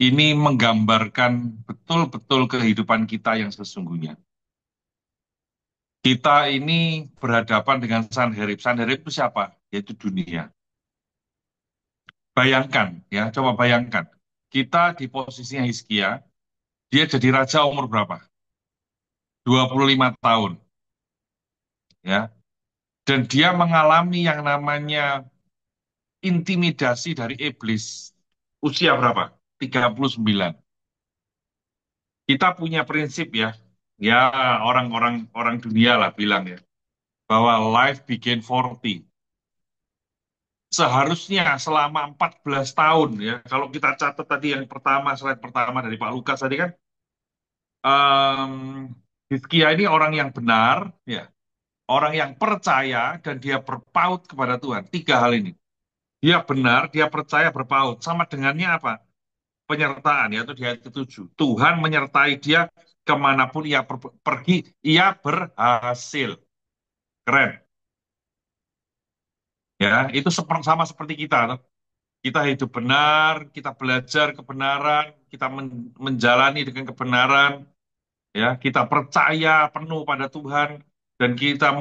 ini menggambarkan betul-betul kehidupan kita yang sesungguhnya. Kita ini berhadapan dengan Sanherib. Sanherib itu siapa? Yaitu dunia. Bayangkan, ya, coba bayangkan. Kita di posisinya Hizkia, dia jadi raja umur berapa? 25 tahun, ya. Dan dia mengalami yang namanya intimidasi dari iblis. Usia berapa? 39. Kita punya prinsip ya, ya orang-orang orang dunia lah bilang ya, bahwa life begin 40. Seharusnya selama 14 tahun ya, kalau kita catat tadi yang pertama, slide pertama dari Pak Lukas tadi kan, um, Hizkia ini orang yang benar, ya, orang yang percaya dan dia berpaut kepada Tuhan. Tiga hal ini. Dia benar, dia percaya, berpaut. Sama dengannya apa? Penyertaan, yaitu di ayat ke-7. Tuhan menyertai dia kemanapun ia pergi, ia berhasil. Keren. Ya, itu sama seperti kita. Toh. Kita hidup benar, kita belajar kebenaran, kita menjalani dengan kebenaran, ya, kita percaya penuh pada Tuhan dan kita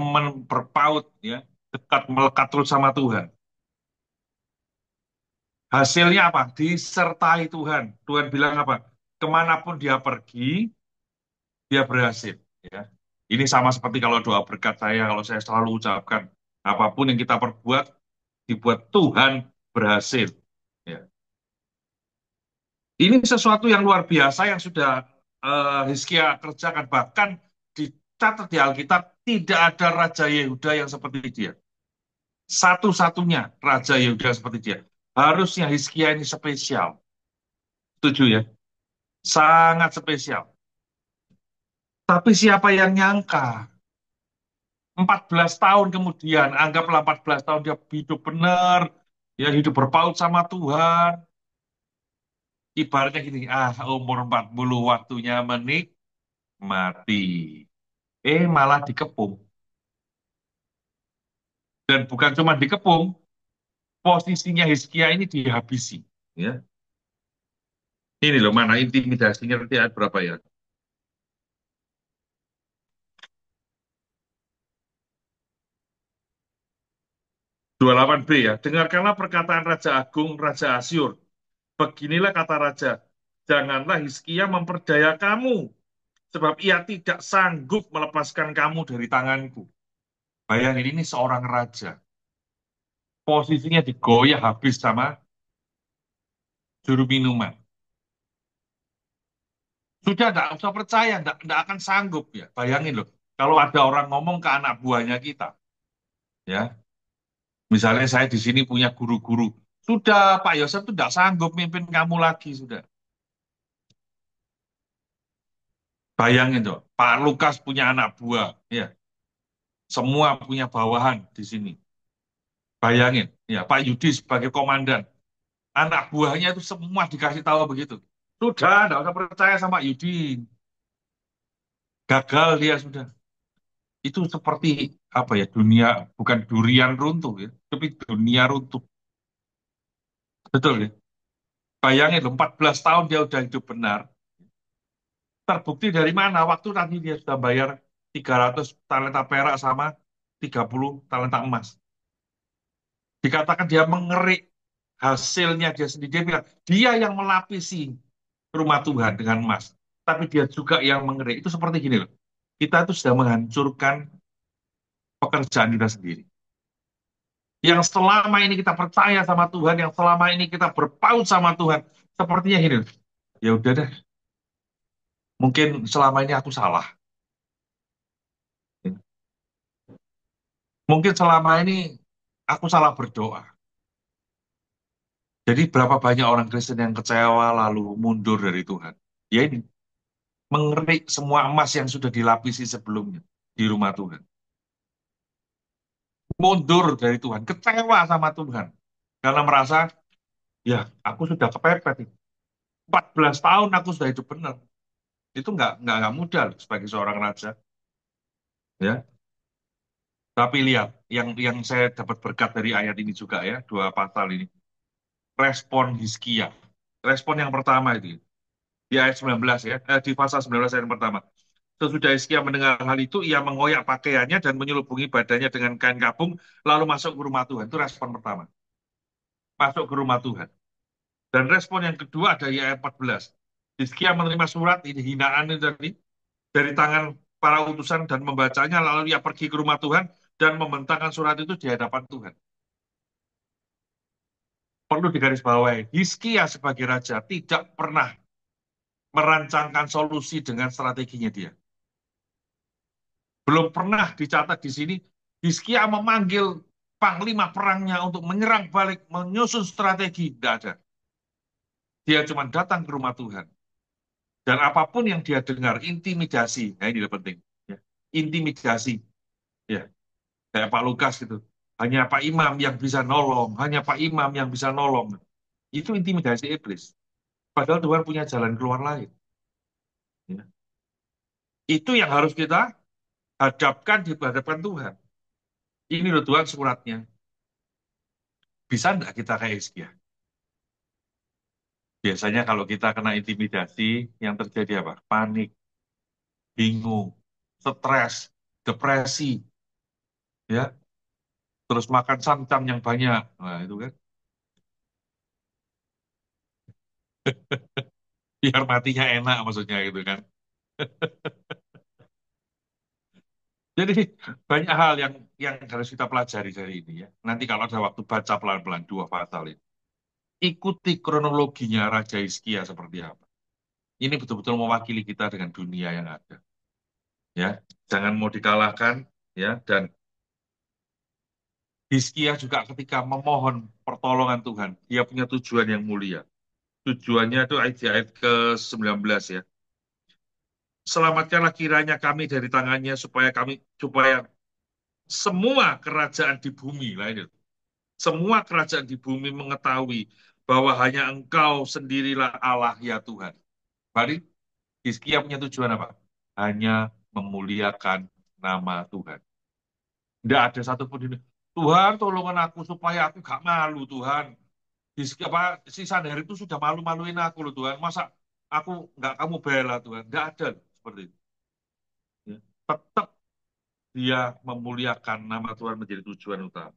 berpaut, ya, dekat melekat terus sama Tuhan. Hasilnya apa? Disertai Tuhan. Tuhan bilang apa? Kemanapun dia pergi, dia berhasil. Ya. Ini sama seperti kalau doa berkat saya, kalau saya selalu ucapkan, apapun yang kita perbuat, dibuat Tuhan berhasil. Ya. Ini sesuatu yang luar biasa yang sudah Hizkia kerjakan. Bahkan dicatat di Alkitab, tidak ada Raja Yehuda yang seperti dia. Satu-satunya Raja Yehuda seperti dia. Harusnya Hizkia ini spesial. Setuju ya? Sangat spesial. Tapi siapa yang nyangka? 14 tahun kemudian, anggaplah 14 tahun dia hidup benar, ya hidup berpaut sama Tuhan. Ibaratnya gini, umur 40 waktunya menikmati. Malah dikepung. Dan bukan cuma dikepung, posisinya Hizkia ini dihabisi. Ya. Ini loh, mana intimidasinya nanti ayat berapa ya? 28b ya. Dengarkanlah perkataan Raja Agung, Raja Asyur. Beginilah kata Raja, janganlah Hizkia memperdaya kamu, sebab ia tidak sanggup melepaskan kamu dari tanganku. Bayangin, ini seorang raja. Posisinya digoyah habis sama juru minuman. Sudah tidak usah percaya, tidak akan sanggup ya. Bayangin loh, kalau ada orang ngomong ke anak buahnya kita, ya, misalnya saya di sini punya guru-guru, sudah Pak Yosef itu tidak sanggup mimpin kamu lagi, sudah. Bayangin tuh, Pak Lukas punya anak buah, ya, semua punya bawahan di sini. Bayangin, ya, Pak Yudi sebagai komandan, anak buahnya itu semua dikasih tahu begitu. Sudah, tidak usah percaya sama Yudi. Gagal dia sudah. Itu seperti apa ya, dunia, bukan durian runtuh ya, tapi dunia runtuh. Betul ya? Bayangin loh, 14 tahun dia udah hidup benar. Terbukti dari mana? Waktu tadi dia sudah bayar 300 talenta perak sama 30 talenta emas. Dikatakan dia mengerik hasilnya dia sendiri. Dia bilang, dia yang melapisi rumah Tuhan dengan emas. Tapi dia juga yang mengerik. Itu seperti gini loh. Kita itu sudah menghancurkan pekerjaan kita sendiri. Yang selama ini kita percaya sama Tuhan, yang selama ini kita berpaut sama Tuhan, sepertinya gini loh. Ya udah deh, mungkin selama ini aku salah. Mungkin selama ini aku salah berdoa. Jadi berapa banyak orang Kristen yang kecewa lalu mundur dari Tuhan. Ya ini, mengerik semua emas yang sudah dilapisi sebelumnya di rumah Tuhan. Mundur dari Tuhan, kecewa sama Tuhan. Karena merasa, ya aku sudah kepepet. 14 tahun aku sudah hidup benar. Itu nggak mudah loh sebagai seorang raja. Ya, tapi lihat, yang saya dapat berkat dari ayat ini juga ya, dua pasal ini. Respon Hizkia. Respon yang pertama itu. Di ayat 19 ya, di pasal 19 ayat yang pertama. Sesudah Hizkia mendengar hal itu, ia mengoyak pakaiannya dan menyelubungi badannya dengan kain kapung, lalu masuk ke rumah Tuhan. Itu respon pertama. Masuk ke rumah Tuhan. Dan respon yang kedua ada di ayat 14. Hizkia menerima surat ini hinaan itu tadi dari tangan para utusan dan membacanya, lalu ia pergi ke rumah Tuhan dan membentangkan surat itu di hadapan Tuhan. Perlu digarisbawahi, Hizkia sebagai raja tidak pernah merancangkan solusi dengan strateginya dia. Belum pernah dicatat di sini, Hizkia memanggil panglima perangnya untuk menyerang balik, menyusun strategi. Tidak ada. Dia cuma datang ke rumah Tuhan. Dan apapun yang dia dengar, intimidasi. Nah ini penting. Ya. Intimidasi. Ya. Kayak Pak Lukas gitu. Hanya Pak Imam yang bisa nolong. Hanya Pak Imam yang bisa nolong. Itu intimidasi iblis. Padahal Tuhan punya jalan keluar lain. Ya. Itu yang harus kita hadapkan di hadapan Tuhan. Ini loh Tuhan suratnya. Bisa enggak kita kayak Hizkia? Biasanya kalau kita kena intimidasi, yang terjadi apa? Panik, bingung, stres, depresi, ya, terus makan santan yang banyak. Nah, itu kan, biar matinya enak maksudnya gitu kan. Jadi banyak hal yang harus kita pelajari dari ini ya. Nanti kalau ada waktu baca pelan-pelan dua pasal ini. Ikuti kronologinya Raja Hizkia seperti apa. Ini betul-betul mewakili kita dengan dunia yang ada. Ya, jangan mau dikalahkan ya. Dan Hizkia juga ketika memohon pertolongan Tuhan, dia punya tujuan yang mulia. Tujuannya itu ayat ke-19 ya. Selamatkanlah kiranya kami dari tangannya supaya semua kerajaan di bumi lah ini. Semua kerajaan di bumi mengetahui bahwa hanya Engkau sendirilah Allah ya Tuhan. Berarti Hizkia punya tujuan apa? Hanya memuliakan nama Tuhan. Tidak ada satupun ini. Tuhan tolongan aku supaya aku gak malu Tuhan. Si Sandher itu sudah malu-maluin aku loh Tuhan. Masa aku nggak kamu bela Tuhan? Nggak ada loh, seperti itu. Ya. Tetap dia memuliakan nama Tuhan menjadi tujuan utama.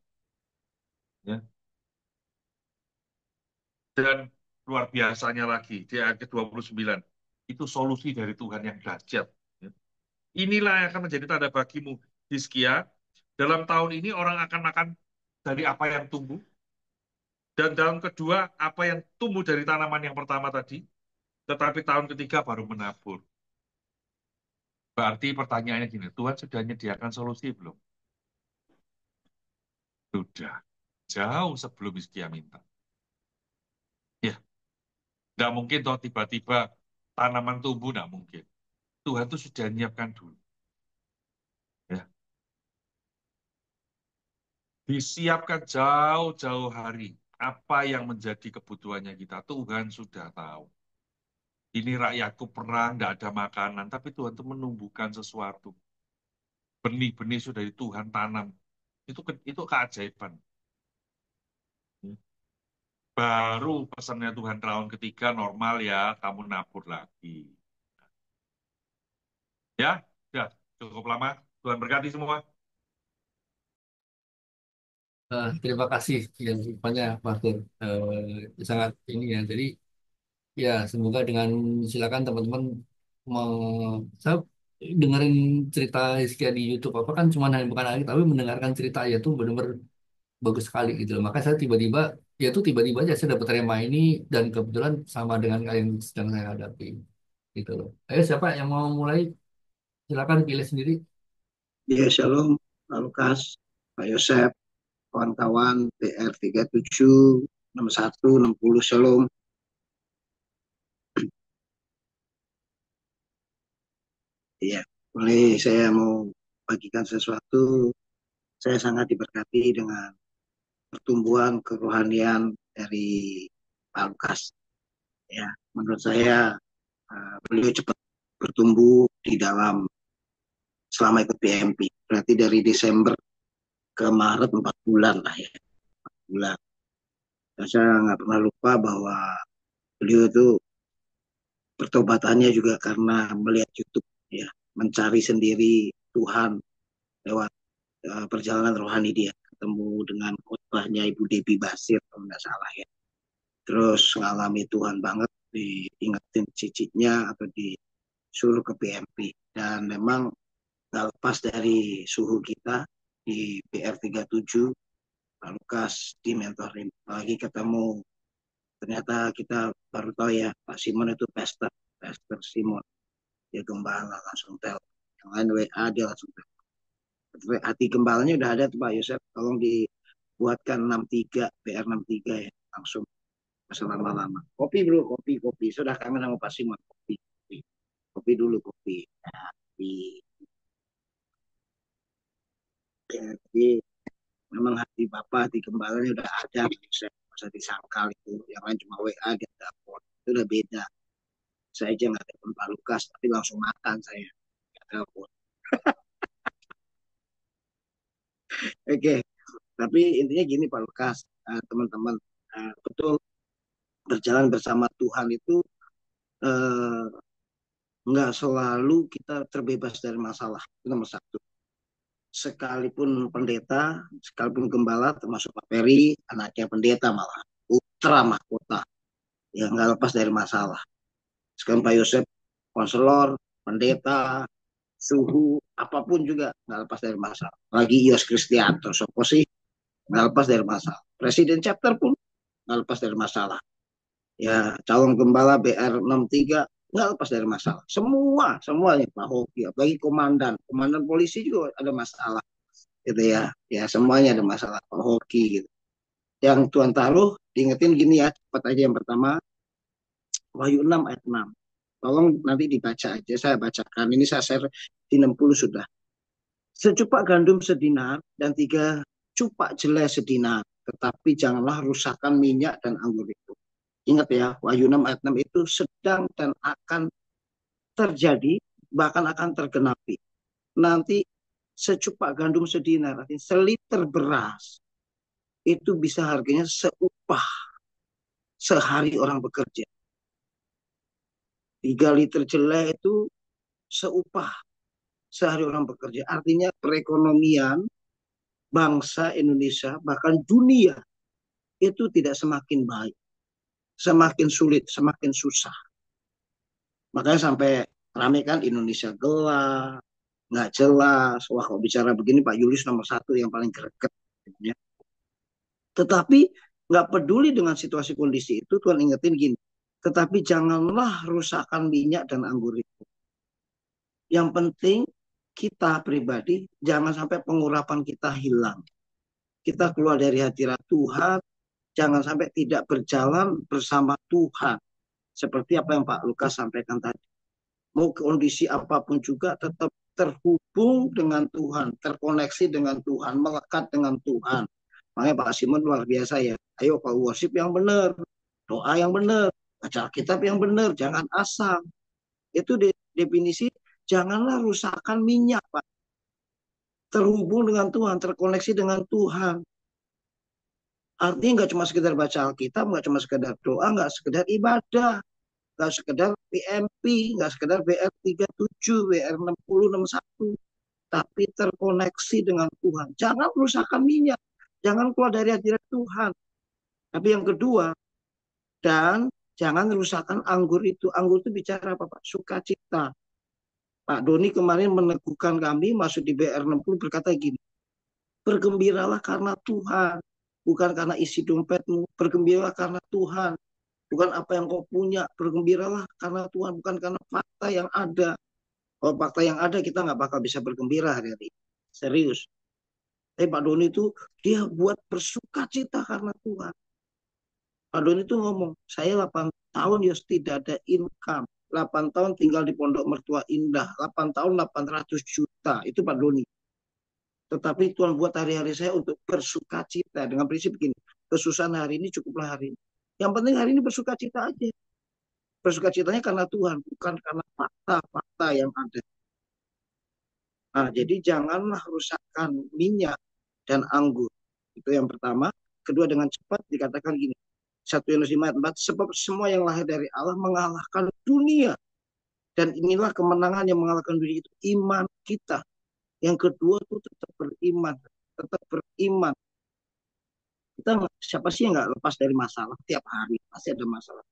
Ya. Dan luar biasanya lagi, di ayat ke-29, itu solusi dari Tuhan yang dahsyat. Ya. Inilah yang akan menjadi tanda bagimu, Hizkia. Dalam tahun ini orang akan makan dari apa yang tumbuh, dan dalam kedua, apa yang tumbuh dari tanaman yang pertama tadi, tetapi tahun ketiga baru menabur. Berarti pertanyaannya gini, Tuhan sudah menyediakan solusi belum? Sudah. Jauh sebelum Hizkia minta. Ya, nggak mungkin toh tiba-tiba tanaman tumbuh, nggak mungkin. Tuhan tuh sudah menyiapkan dulu. Ya, disiapkan jauh-jauh hari. Apa yang menjadi kebutuhannya kita, Tuhan sudah tahu. Ini rakyatku perang, nggak ada makanan, tapi Tuhan tuh menumbuhkan sesuatu. Benih-benih sudah di Tuhan tanam. Itu keajaiban. Baru pesannya Tuhan tahun ketiga normal ya, kamu nabur lagi. Ya, ya cukup lama. Tuhan berkati semua. Terima kasih yang banyak Mas Pur. Sangat ini ya. Jadi ya semoga dengan silakan teman-teman saya dengerin cerita Hizkia di YouTube apa kan cuma hanya bukan lagi tapi mendengarkan cerita ya tuh benar-benar bagus sekali gitu loh. Maka saya tiba-tiba ya tuh tiba-tiba aja saya dapat tema ini dan kebetulan sama dengan yang sedang saya hadapi gitu loh. Ayo siapa yang mau mulai? Silakan pilih sendiri. Ya, Shalom, Pak Lukas, Pak Yosef, kawan-kawan PR 37, 61, 60, Shalom. Ya, boleh saya mau bagikan sesuatu. Saya sangat diberkati dengan pertumbuhan kerohanian dari Pak Lukas. Ya, menurut saya beliau cepat bertumbuh di dalam selama ikut PMP. Berarti dari Desember ke Maret 4 bulan lah ya. 4 bulan. Dan saya nggak pernah lupa bahwa beliau itu pertobatannya juga karena melihat YouTube ya, mencari sendiri Tuhan lewat perjalanan rohani dia, ketemu dengan khotbahnya Ibu Debbie Basir kalau nggak salah ya, terus ngalami Tuhan banget, diingetin cicitnya atau disuruh ke PMP, dan memang nggak lepas dari suhu kita di PR 37 Pak Lukas di mentoring, apalagi ketemu ternyata kita baru tahu ya Pak Simon itu pastor Simon, dia gembala langsung tel, yang lain WA dia langsung tel. Hati gembalanya udah ada tuh Pak Yosef, tolong dibuatkan 63 PR 63 ya, langsung selama-lama. Kopi bro, kopi sudah kangen sama Pak Simon, kopi dulu, kopi ya, di ya, jadi memang hati Bapak, hati gembalanya udah ada Pak Yosef, masa disangkal itu, yang lain cuma WA dia telepon, itu udah beda. Saya aja nggak telepon Pak Lukas tapi langsung makan saya, nggak telepon. Oke, tapi intinya gini Pak Lukas, teman-teman, betul, berjalan bersama Tuhan itu eh, nggak selalu kita terbebas dari masalah. Itu nomor satu. Sekalipun pendeta, sekalipun gembala, termasuk Pak Peri, anaknya pendeta malah, putra mahkota, ya nggak lepas dari masalah. Sekarang Pak Yosef, konselor, pendeta, suhu, apapun juga nggak lepas dari masalah. Lagi Yos Kristianto, sopo sih, nggak lepas dari masalah. Presiden chapter pun nggak lepas dari masalah. Ya calon gembala BR 63 nggak lepas dari masalah. Semuanya Pak Hoki, apalagi komandan polisi juga ada masalah, gitu ya. Ya semuanya ada masalah Pak Hoki gitu. Yang Tuhan taruh, diingetin gini ya, cepat aja yang pertama, Wahyu 6 ayat 6. Tolong nanti dibaca aja, saya bacakan. Ini saya share di 60 sudah. Secupak gandum sedinar dan 3 cupak jelai sedinar, tetapi janganlah rusakkan minyak dan anggur itu. Ingat ya, Wahyu 6 ayat 6 itu sedang dan akan terjadi, bahkan akan tergenapi. Nanti secupak gandum sedinar, artinya seliter beras, itu bisa harganya seupah sehari orang bekerja. 3 liter jelai itu seupah sehari orang bekerja. Artinya perekonomian bangsa Indonesia, bahkan dunia, itu tidak semakin baik. Semakin sulit, semakin susah. Makanya sampai rame kan Indonesia gelap, nggak jelas. Wah, kalau bicara begini Pak Julius nomor 1 yang paling greget. Ya. Tetapi nggak peduli dengan situasi kondisi itu, Tuhan ingetin gini. Tetapi janganlah rusakkan minyak dan anggur itu. Yang penting kita pribadi jangan sampai pengurapan kita hilang. Kita keluar dari hadirat Tuhan, jangan sampai tidak berjalan bersama Tuhan. Seperti apa yang Pak Lukas sampaikan tadi. Mau kondisi apapun juga tetap terhubung dengan Tuhan, terkoneksi dengan Tuhan, melekat dengan Tuhan. Makanya Pak Simon luar biasa ya. Ayo kalau worship yang benar, doa yang benar, baca Alkitab yang benar, jangan asal. Itu definisi, janganlah rusakkan minyak, Pak. Terhubung dengan Tuhan, terkoneksi dengan Tuhan. Artinya nggak cuma sekedar baca Alkitab, nggak cuma sekedar doa, nggak sekedar ibadah, nggak sekedar PMP, nggak sekedar BR37, BR6061, tapi terkoneksi dengan Tuhan. Jangan merusakkan minyak, jangan keluar dari hadirat Tuhan. Tapi yang kedua, dan jangan merusakkan anggur itu. Anggur itu bicara apa, Pak? Sukacita. Pak Doni kemarin meneguhkan kami masuk di BR60 berkata gini, bergembiralah karena Tuhan, bukan karena isi dompetmu. Bergembiralah karena Tuhan, bukan apa yang kau punya. Bergembiralah karena Tuhan, bukan karena fakta yang ada. Kalau fakta yang ada kita nggak bakal bisa bergembira hari-hari. Serius. Tapi Pak Doni itu dia buat bersuka cita karena Tuhan. Pak Doni itu ngomong, saya 8 tahun ya tidak ada income. 8 tahun tinggal di Pondok Mertua Indah. 8 tahun 800 juta. Itu Pak Doni. Tetapi Tuhan buat hari-hari saya untuk bersuka cita. Dengan prinsip begini, kesusahan hari ini cukuplah hari ini. Yang penting hari ini bersuka cita aja. Bersuka citanya karena Tuhan, bukan karena fakta-fakta yang ada. Nah, jadi janganlah rusakkan minyak dan anggur. Itu yang pertama. Kedua, dengan cepat dikatakan gini. 1 Yohanes 5 ayat 4, sebab semua yang lahir dari Allah mengalahkan dunia. Dan inilah kemenangan yang mengalahkan dunia itu iman kita. Yang kedua itu tetap beriman. Tetap beriman. Siapa sih yang nggak lepas dari masalah? Tiap hari pasti ada masalah.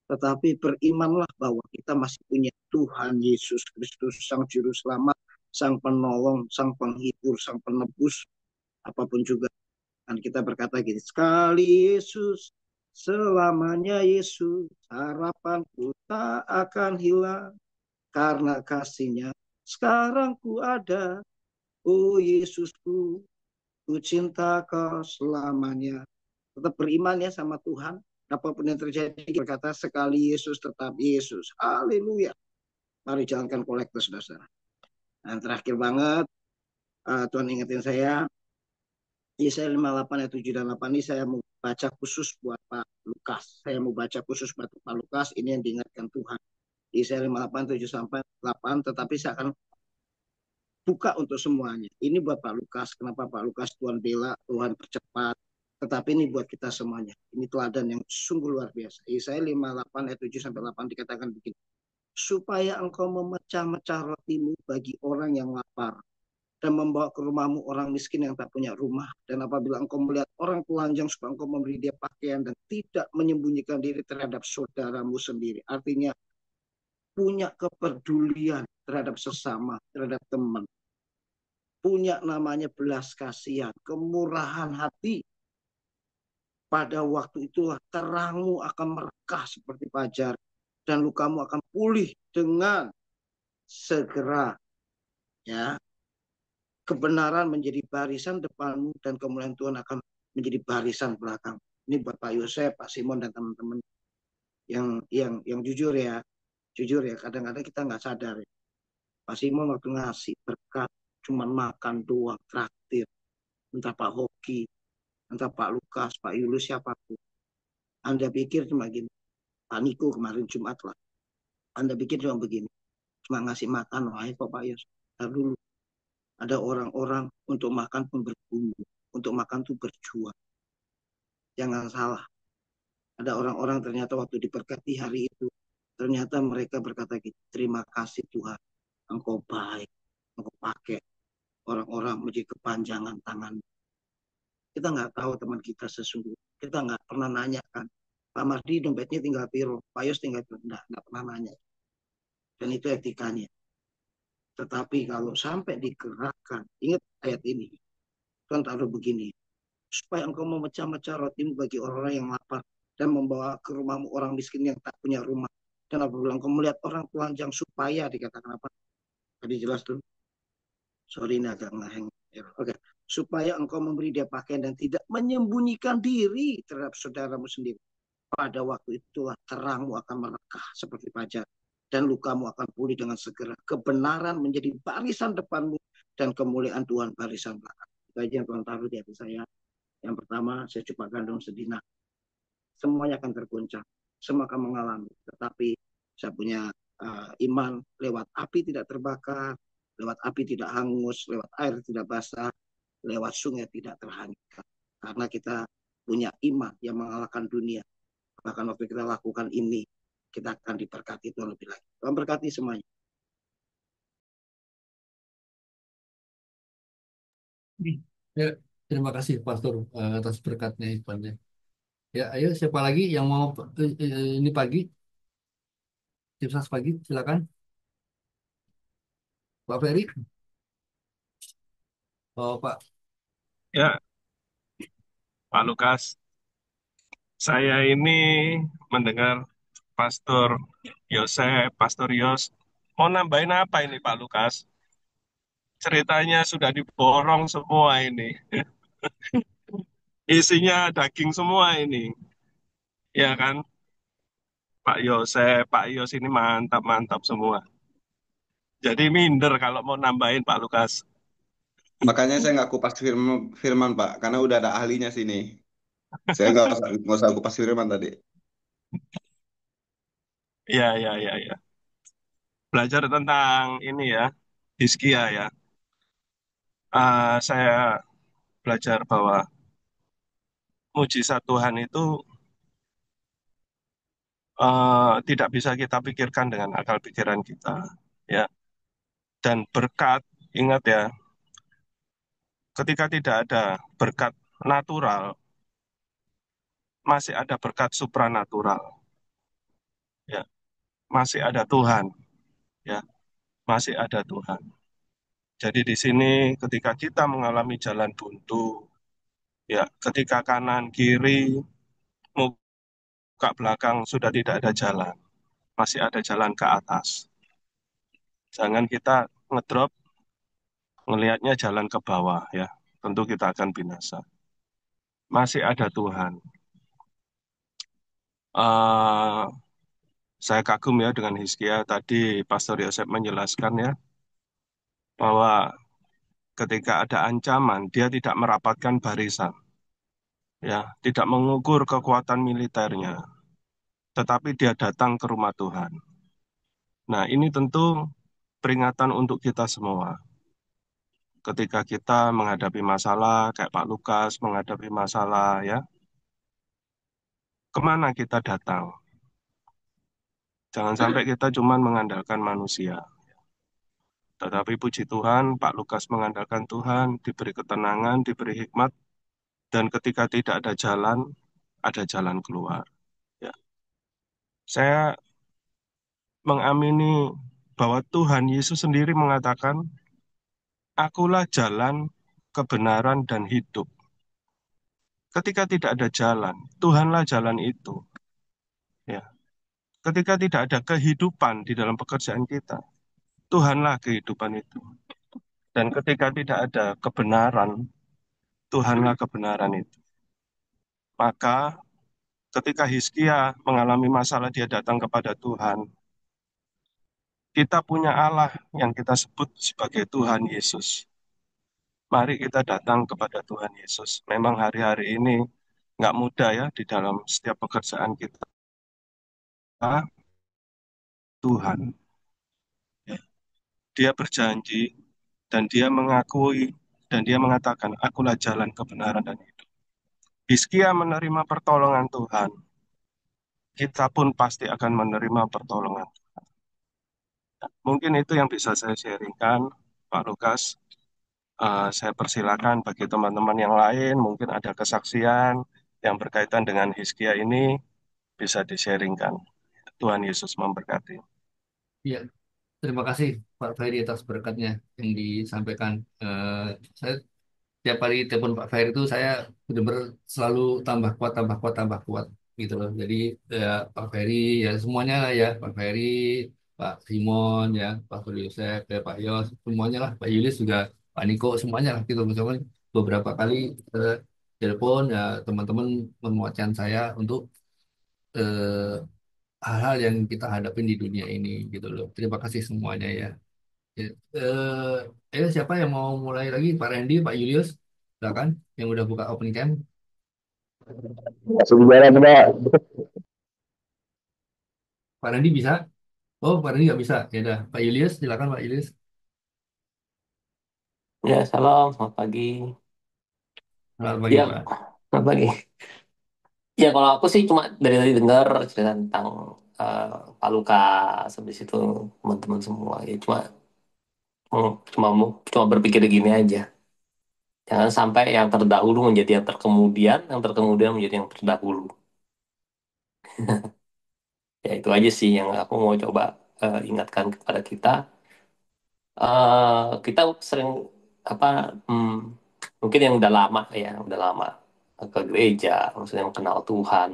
Tetapi berimanlah bahwa kita masih punya Tuhan Yesus Kristus, Sang Juru Selamat, Sang Penolong, Sang Penghibur, Sang Penebus, apapun juga. Dan kita berkata gini, sekali Yesus, selamanya Yesus, harapanku tak akan hilang, karena kasih-Nya sekarang ku ada, oh Yesusku, ku cinta kau selamanya. Tetap beriman ya sama Tuhan. Apapun yang terjadi, berkata sekali Yesus tetap Yesus. Haleluya. Mari jalankan kolektor, saudara. Dan terakhir banget, Tuhan ingetin saya, Yesaya 58 ayat 7 dan 8 ini saya mau baca khusus buat Pak Lukas. Saya mau baca khusus buat Pak Lukas, ini yang diingatkan Tuhan. Yesaya 58, 7 sampai 8, tetapi saya akan buka untuk semuanya. Ini buat Pak Lukas. Kenapa Pak Lukas Tuhan bela, Tuhan percepat. Tetapi ini buat kita semuanya. Ini teladan yang sungguh luar biasa. Yesaya 58 ayat 7 sampai 8 dikatakan begini. Supaya engkau memecah-mecah rotimu bagi orang yang lapar dan membawa ke rumahmu orang miskin yang tak punya rumah. Dan apabila engkau melihat orang telanjang, supaya engkau memberi dia pakaian dan tidak menyembunyikan diri terhadap saudaramu sendiri. Artinya punya kepedulian terhadap sesama, terhadap teman. Punya namanya belas kasihan, kemurahan hati. Pada waktu itulah terangmu akan merekah seperti fajar dan lukamu akan pulih dengan segera. Ya, kebenaran menjadi barisan depanmu dan kemuliaan Tuhan akan menjadi barisan belakang. Ini buat Pak Yosef, Pak Simon dan teman-teman yang jujur ya. Jujur ya, kadang-kadang kita nggak sadar ya. Pak Simon waktu ngasih berkat cuman makan doang, traktir. Entah Pak Hoki, entah Pak Lukas, Pak Yulus, siapapun. Anda pikir cuma gini, Pak Niko kemarin Jumat lah. Anda pikir cuma begini, cuma ngasih makan, wah kok Pak Yos. Dulu ada orang-orang untuk makan pun berbumbu, untuk makan tuh berjuang. Jangan salah. Ada orang-orang ternyata waktu diberkati hari itu, ternyata mereka berkata gitu, terima kasih Tuhan, Engkau baik, Engkau pakai orang-orang menjadi kepanjangan tangan. Kita nggak tahu teman kita sesungguhnya. Kita nggak pernah nanyakan. Pak Mardi dompetnya tinggal piro, Pak Yos tinggal piro. Nggak pernah nanya. Dan itu etikanya. Tetapi kalau sampai digerakkan, ingat ayat ini. Tuhan taruh begini. Supaya engkau memecah-mecah rotimu bagi orang-orang yang lapar. Dan membawa ke rumahmu orang miskin yang tak punya rumah. Dan apabila engkau melihat orang telanjang, supaya dikatakan apa? Tadi jelas tuh. Sorry ini agak ngeheng. Oke. Supaya engkau memberi dia pakaian dan tidak menyembunyikan diri terhadap saudaramu sendiri. Pada waktu itulah terangmu akan merekah seperti fajar. Dan lukamu akan pulih dengan segera. Kebenaran menjadi barisan depanmu. Dan kemuliaan Tuhan barisan belakang. Itu aja yang Tuhan taruh di hati saya. Yang pertama, saya coba gandum sejenak. Semuanya akan tergoncang. Semua akan mengalami. Tetapi saya punya iman lewat api tidak terbakar. Lewat api tidak hangus. Lewat air tidak basah. Lewat sungai tidak terhanyutkan. Karena kita punya iman yang mengalahkan dunia. Bahkan waktu kita lakukan ini, kita akan diberkati itu lebih lagi. Tuhan berkati semuanya. Ya, terima kasih Pastor atas berkatnya Ikhwannya. Ya, ayo siapa lagi yang mau ini pagi, Tipsas pagi, silakan. Pak Ferry. Oh, Pak. Ya, Pak Lukas, saya ini mendengar Pastor Yosef, Pastor Yos, mau nambahin apa ini Pak Lukas? Ceritanya sudah diborong semua ini. Isinya daging semua ini. Ya kan, Pak Yosef, Pak Yos ini mantap-mantap semua. Jadi minder kalau mau nambahin Pak Lukas. Makanya saya nggak kupas firman, Pak, karena udah ada ahlinya sini. Saya nggak usah kupas firman tadi. Ya, ya, ya, ya. Belajar tentang ini ya, Hizkia ya. Saya belajar bahwa mujizat Tuhan itu tidak bisa kita pikirkan dengan akal pikiran kita, ya. Dan berkat, ingat ya, ketika tidak ada berkat natural, masih ada berkat supranatural, ya. Masih ada Tuhan, ya. Masih ada Tuhan. Jadi di sini ketika kita mengalami jalan buntu, ya, ketika kanan kiri, muka belakang sudah tidak ada jalan, masih ada jalan ke atas. Jangan kita ngedrop ngelihatnya jalan ke bawah ya, tentu kita akan binasa. Masih ada Tuhan. Eh saya kagum ya dengan Hizkia tadi Pastor Yosef menjelaskan ya bahwa ketika ada ancaman dia tidak merapatkan barisan ya, tidak mengukur kekuatan militernya, tetapi dia datang ke rumah Tuhan. Nah, ini tentu peringatan untuk kita semua. Ketika kita menghadapi masalah kayak Pak Lukas menghadapi masalah ya, kemana kita datang? Jangan sampai kita cuma mengandalkan manusia. Tetapi puji Tuhan, Pak Lukas mengandalkan Tuhan, diberi ketenangan, diberi hikmat, dan ketika tidak ada jalan keluar. Ya. Saya mengamini bahwa Tuhan Yesus sendiri mengatakan, Akulah jalan, kebenaran, dan hidup. Ketika tidak ada jalan, Tuhanlah jalan itu. Ya. Ketika tidak ada kehidupan di dalam pekerjaan kita, Tuhanlah kehidupan itu. Dan ketika tidak ada kebenaran, Tuhanlah kebenaran itu. Maka ketika Hizkia mengalami masalah dia datang kepada Tuhan, kita punya Allah yang kita sebut sebagai Tuhan Yesus. Mari kita datang kepada Tuhan Yesus. Memang hari-hari ini nggak mudah ya di dalam setiap pekerjaan kita. Tuhan, dia berjanji dan dia mengakui dan dia mengatakan, akulah jalan kebenaran dan hidup. Hizkia menerima pertolongan Tuhan, kita pun pasti akan menerima pertolongan. Mungkin itu yang bisa saya sharingkan, Pak Lukas. Saya persilakan bagi teman-teman yang lain, mungkin ada kesaksian yang berkaitan dengan Hizkia ini, bisa di-sharingkan. Tuhan Yesus memberkati. Ya, terima kasih Pak Ferry atas berkatnya yang disampaikan. Saya tiap kali telepon Pak Ferry itu saya benar-benar selalu tambah kuat, tambah kuat, tambah kuat gitu loh. Jadi ya, Pak Ferry ya semuanya lah ya, Pak Ferry, Pak Simon ya, Pak Yosef, ya, Pak Yos, semuanya lah, Pak Yulis juga, Pak Niko, semuanya lah gitu. Misalnya beberapa kali telepon ya teman-teman menguatkan saya untuk eh, hal-hal yang kita hadapin di dunia ini gitu loh. Terima kasih semuanya ya. Ya, siapa yang mau mulai lagi? Pak Randy, Pak Julius, silakan. Yang udah buka open cam. Sebenarnya Mbak. Pak Randy bisa? Oh, Pak Randy nggak bisa. Ya udah, Pak Julius, silakan Pak Julius. Ya, salam, selamat pagi. Selamat pagi Ya, Pak. Apa lagi? Ya kalau aku sih cuma dari tadi dengar cerita tentang eh, Pak Lukas, habis itu teman-teman semua. Ya cuma berpikir gini aja. Jangan sampai yang terdahulu menjadi yang terkemudian menjadi yang terdahulu. Ya itu aja sih yang aku mau coba ingatkan kepada kita. Kita sering apa hmm, mungkin yang udah lama ya, udah lama ke gereja, maksudnya kenal Tuhan,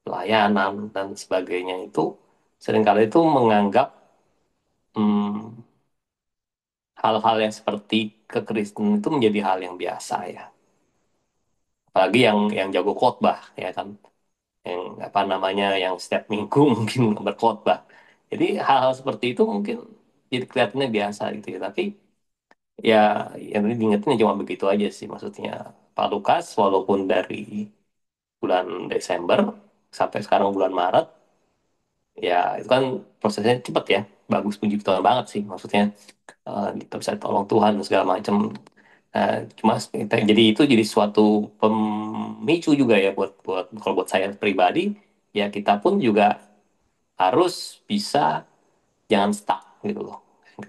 pelayanan dan sebagainya itu seringkali itu menganggap hmm, hal-hal yang seperti kekristenan itu menjadi hal yang biasa ya. Apalagi yang jago khotbah ya kan, yang apa namanya yang setiap minggu mungkin berkhotbah. Jadi hal-hal seperti itu mungkin jadi kelihatannya biasa gitu ya. Tapi ya yang ini diingetin cuma begitu aja sih maksudnya. Pak Lukas walaupun dari bulan Desember sampai sekarang bulan Maret ya itu kan prosesnya cepet ya. Bagus puji Tuhan banget sih maksudnya kita bisa tolong Tuhan dan segala macam. Cuma jadi itu jadi suatu pemicu juga ya buat buat kalau buat saya pribadi ya kita pun juga harus bisa jangan stuck gitu loh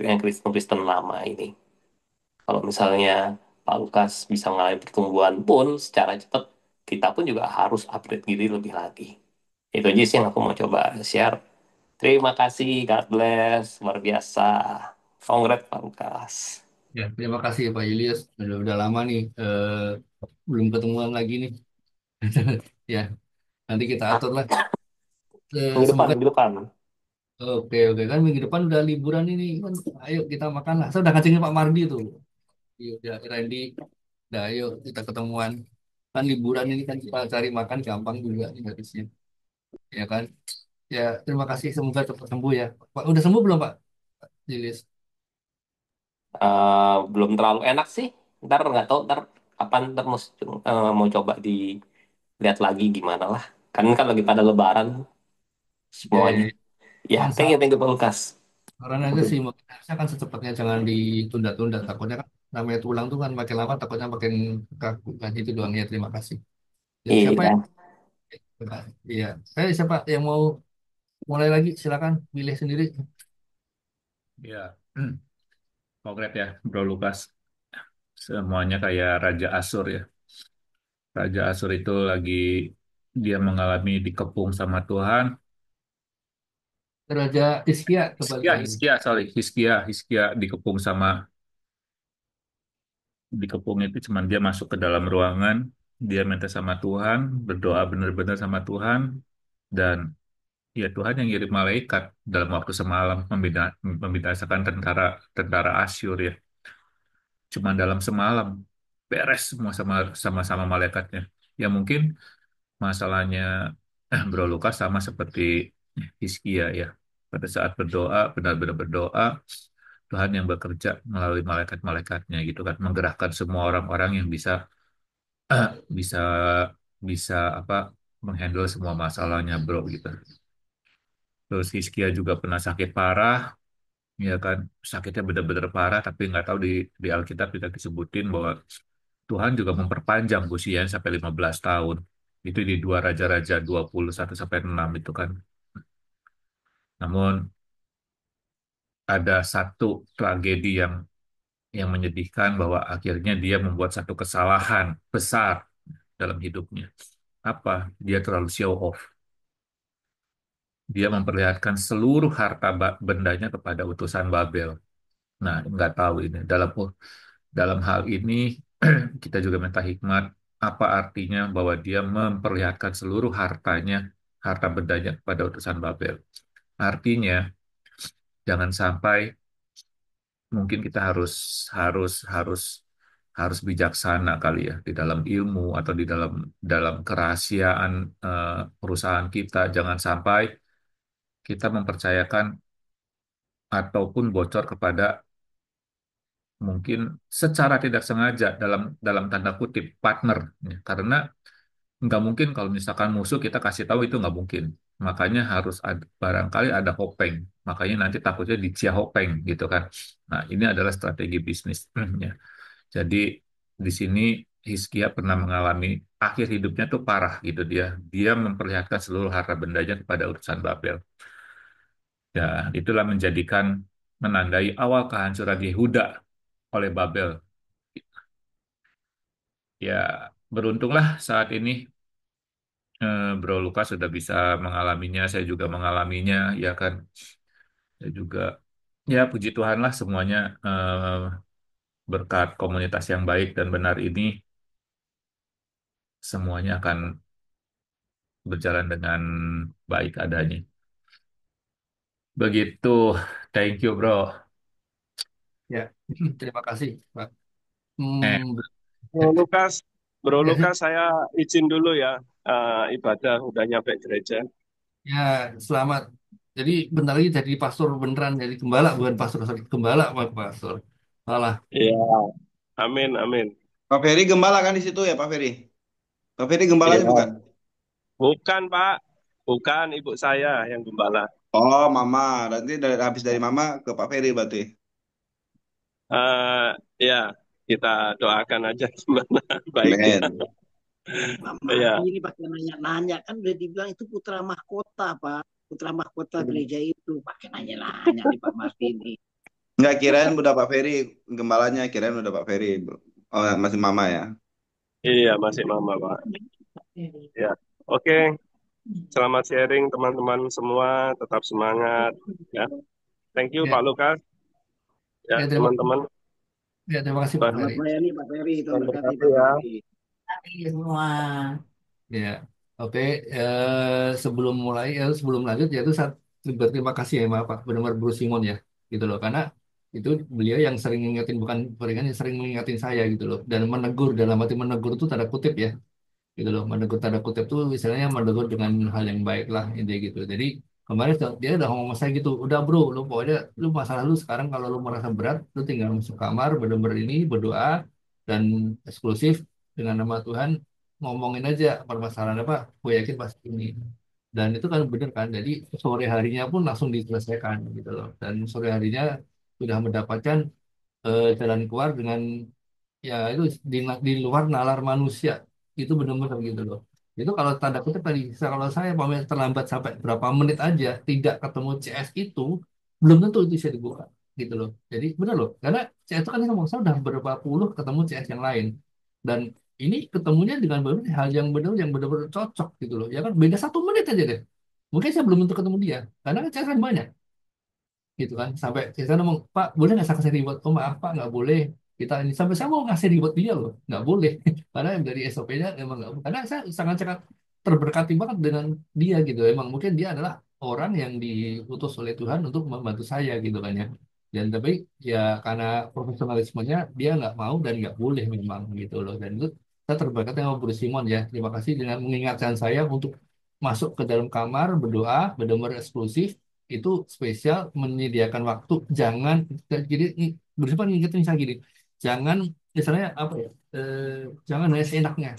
yang Kristen-Kristen lama ini. Kalau misalnya Pak Lukas bisa mengalami pertumbuhan pun secara cepat, kita pun juga harus upgrade diri lebih lagi. Itu aja sih yang aku mau coba share. Terima kasih, God bless, luar biasa. Congrats Pak Lukas. Ya, terima kasih Pak Julius. Udah lama nih belum ketemuan lagi nih. Ya, nanti kita atur lah. Semoga Minggu depan. oke kan minggu depan udah liburan ini kan. Ayo kita makan lah. Saya udah ngacengin Pak Mardi tuh. Iya, udah Randy. Udah ayo kita ketemuan. Kan liburan ini kan kita cari makan gampang juga nih habisnya. Ya kan? Ya, terima kasih. Semoga cepat sembuh ya. Pak, udah sembuh belum Pak Julius? Belum terlalu enak sih. Ntar nggak tahu ntar kapan ntar mau coba dilihat lagi gimana lah. Kan lagi pada lebaran Ya, semuanya. ya, ya. Ya, Cuman thank you Pak Lukas. saran aja sih, mungkin harusnya kan secepatnya jangan ditunda-tunda. Takutnya kan namanya tulang tuh kan makin lama takutnya makin kaku kan itu doang ya. Terima kasih. Ya, siapa Iya. yang iya, siapa yang mau mulai lagi silakan pilih sendiri. Ya, konkret ya, Bro Lukas. Semuanya kayak Raja Asur ya. Raja Asur itu lagi dia mengalami dikepung sama Tuhan. Raja Hizkia kebalik Hiskia, lagi. Hiskia, sorry, Hiskia dikepung dikepung itu cuman dia masuk ke dalam ruangan, dia minta sama Tuhan, berdoa benar-benar sama Tuhan, dan ya Tuhan yang ngirim malaikat dalam waktu semalam membinasakan tentara tentara Asyur ya. Cuma dalam semalam beres semua sama malaikatnya. Ya mungkin masalahnya Bro Lukas sama seperti Hizkia ya. Pada saat berdoa, benar-benar berdoa, Tuhan yang bekerja melalui malaikat-malaikatnya gitu kan, menggerakkan semua orang-orang yang bisa bisa bisa apa menghandle semua masalahnya Bro gitu. Terus Hizkia juga pernah sakit parah, ya kan, sakitnya benar-benar parah, tapi nggak tahu di Alkitab tidak disebutin bahwa Tuhan juga memperpanjang usianya sampai 15 tahun. Itu di dua Raja-Raja 21 sampai 6 itu kan. Namun ada satu tragedi yang menyedihkan bahwa akhirnya dia membuat satu kesalahan besar dalam hidupnya. Apa? Dia terlalu show off. Dia memperlihatkan seluruh harta bendanya kepada utusan Babel. Nah, nggak tahu ini. Dalam hal ini kita juga minta hikmat. Apa artinya bahwa dia memperlihatkan seluruh hartanya, harta bendanya kepada utusan Babel. Artinya jangan sampai mungkin kita harus harus harus harus bijaksana kali ya di dalam ilmu atau di dalam dalam kerahasiaan perusahaan kita. Jangan sampai kita mempercayakan ataupun bocor kepada mungkin secara tidak sengaja dalam dalam tanda kutip partner ya. Karena nggak mungkin kalau misalkan musuh kita kasih tahu itu nggak mungkin. Makanya harus ada, barangkali ada hopeng. Makanya nanti takutnya dicia hopeng gitu kan. Nah, ini adalah strategi bisnis. Ya. Jadi di sini Hizkia pernah mengalami akhir hidupnya tuh parah gitu dia memperlihatkan seluruh harta bendanya kepada utusan Babel. Ya, itulah menandai awal kehancuran Yehuda oleh Babel. Ya, beruntunglah saat ini Bro Lukas sudah bisa mengalaminya, saya juga mengalaminya, ya kan. Saya juga, ya puji Tuhan lah semuanya berkat komunitas yang baik dan benar ini, semuanya akan berjalan dengan baik adanya. Begitu, thank you bro. Ya, terima kasih, Pak. Eh, Bro Lukas, Bro Ya sih, Lukas, saya izin dulu ya. Ibadah udah nyampe gereja. ya selamat. Jadi bentar lagi jadi pastor beneran, jadi gembala bukan pastor, sorry, gembala Pak pastor. Salah. Iya, amin, amin. Pak Ferry gembala kan di situ ya Pak Ferry? Pak Ferry gembalanya Iya, bukan? bukan Pak, bukan ibu saya yang gembala. Oh, Mama. Nanti habis dari Mama ke Pak Ferry berarti. eh ya, kita doakan aja gimana baiknya. Amin. Mama Iya, ini pakai nanya-nanya kan udah dibilang itu putra mahkota Pak, putra mahkota gereja itu pakai nanya-nanya nih Pak Martini. Nggak kirain udah Pak Ferry gembalanya, kirain udah Pak Ferry. Oh, masih Mama ya. iya masih mama Pak. Ya, oke. Selamat sharing teman-teman semua, tetap semangat. Ya, thank you Pak Ya, Lukas. Ya, ya teman-teman. terima kasih Pak Tuhan Ferry. Pak Ferry, Tuhan Tuhan berkati berkati Pak ya. Ferry. Tapi semua. Ya, oke. Sebelum lanjut, yaitu saya berterima kasih ya Pak, benar-benar Bruce Simon ya, gitu loh. Karena itu beliau yang sering mengingatin, bukan berikan, yang sering mengingatin saya gitu loh. Dan menegur, dalam arti menegur itu tanda kutip ya, gitu loh. Menegur tanda kutip tuh misalnya menegur dengan hal yang baik lah intinya gitu. Jadi kemarin dia udah ngomong sama saya gitu, udah bro, lu pokoknya lu masalah lu sekarang kalau lu merasa berat, lu tinggal masuk kamar, bener-bener ini berdoa dan eksklusif dengan nama Tuhan, ngomongin aja permasalahan apa, gue yakin pasti ini. Dan itu kan bener kan, jadi sore harinya pun langsung diselesaikan gitu loh. Dan sore harinya sudah mendapatkan jalan keluar dengan, ya itu di luar nalar manusia, itu benar-benar gitu loh. Itu kalau tanda kutip tadi, kalau saya pamit terlambat sampai berapa menit aja tidak ketemu CS itu, belum tentu itu bisa dibuka gitu loh. Jadi benar loh, karena CS itu kan ngomong saya udah berapa puluh ketemu CS yang lain, dan ini ketemunya dengan benar hal yang benar-benar cocok gitu loh, ya kan beda 1 menit aja deh, mungkin saya belum tentu ketemu dia karena kan CS kan banyak gitu kan. Sampai saya ngomong, Pak boleh nggak saya kasih reward? Oh maaf Pak, nggak boleh kita ini, sampai saya mau ngasih reward dia loh, nggak boleh. Karena yang dari SOP-nya emang nggak boleh. Karena saya sangat sangat terberkati banget dengan dia gitu, emang mungkin dia adalah orang yang diutus oleh Tuhan untuk membantu saya gitu kan ya. Dan tapi ya karena profesionalismenya dia nggak mau dan nggak boleh memang gitu loh. Dan itu saya terberkati sama Bro Simon ya, terima kasih dengan mengingatkan saya untuk masuk ke dalam kamar berdoa benar-benar eksklusif, itu spesial menyediakan waktu. Jangan jadi bersifat ngingetin saya gini, jangan misalnya apa ya, jangan hanya seenaknya.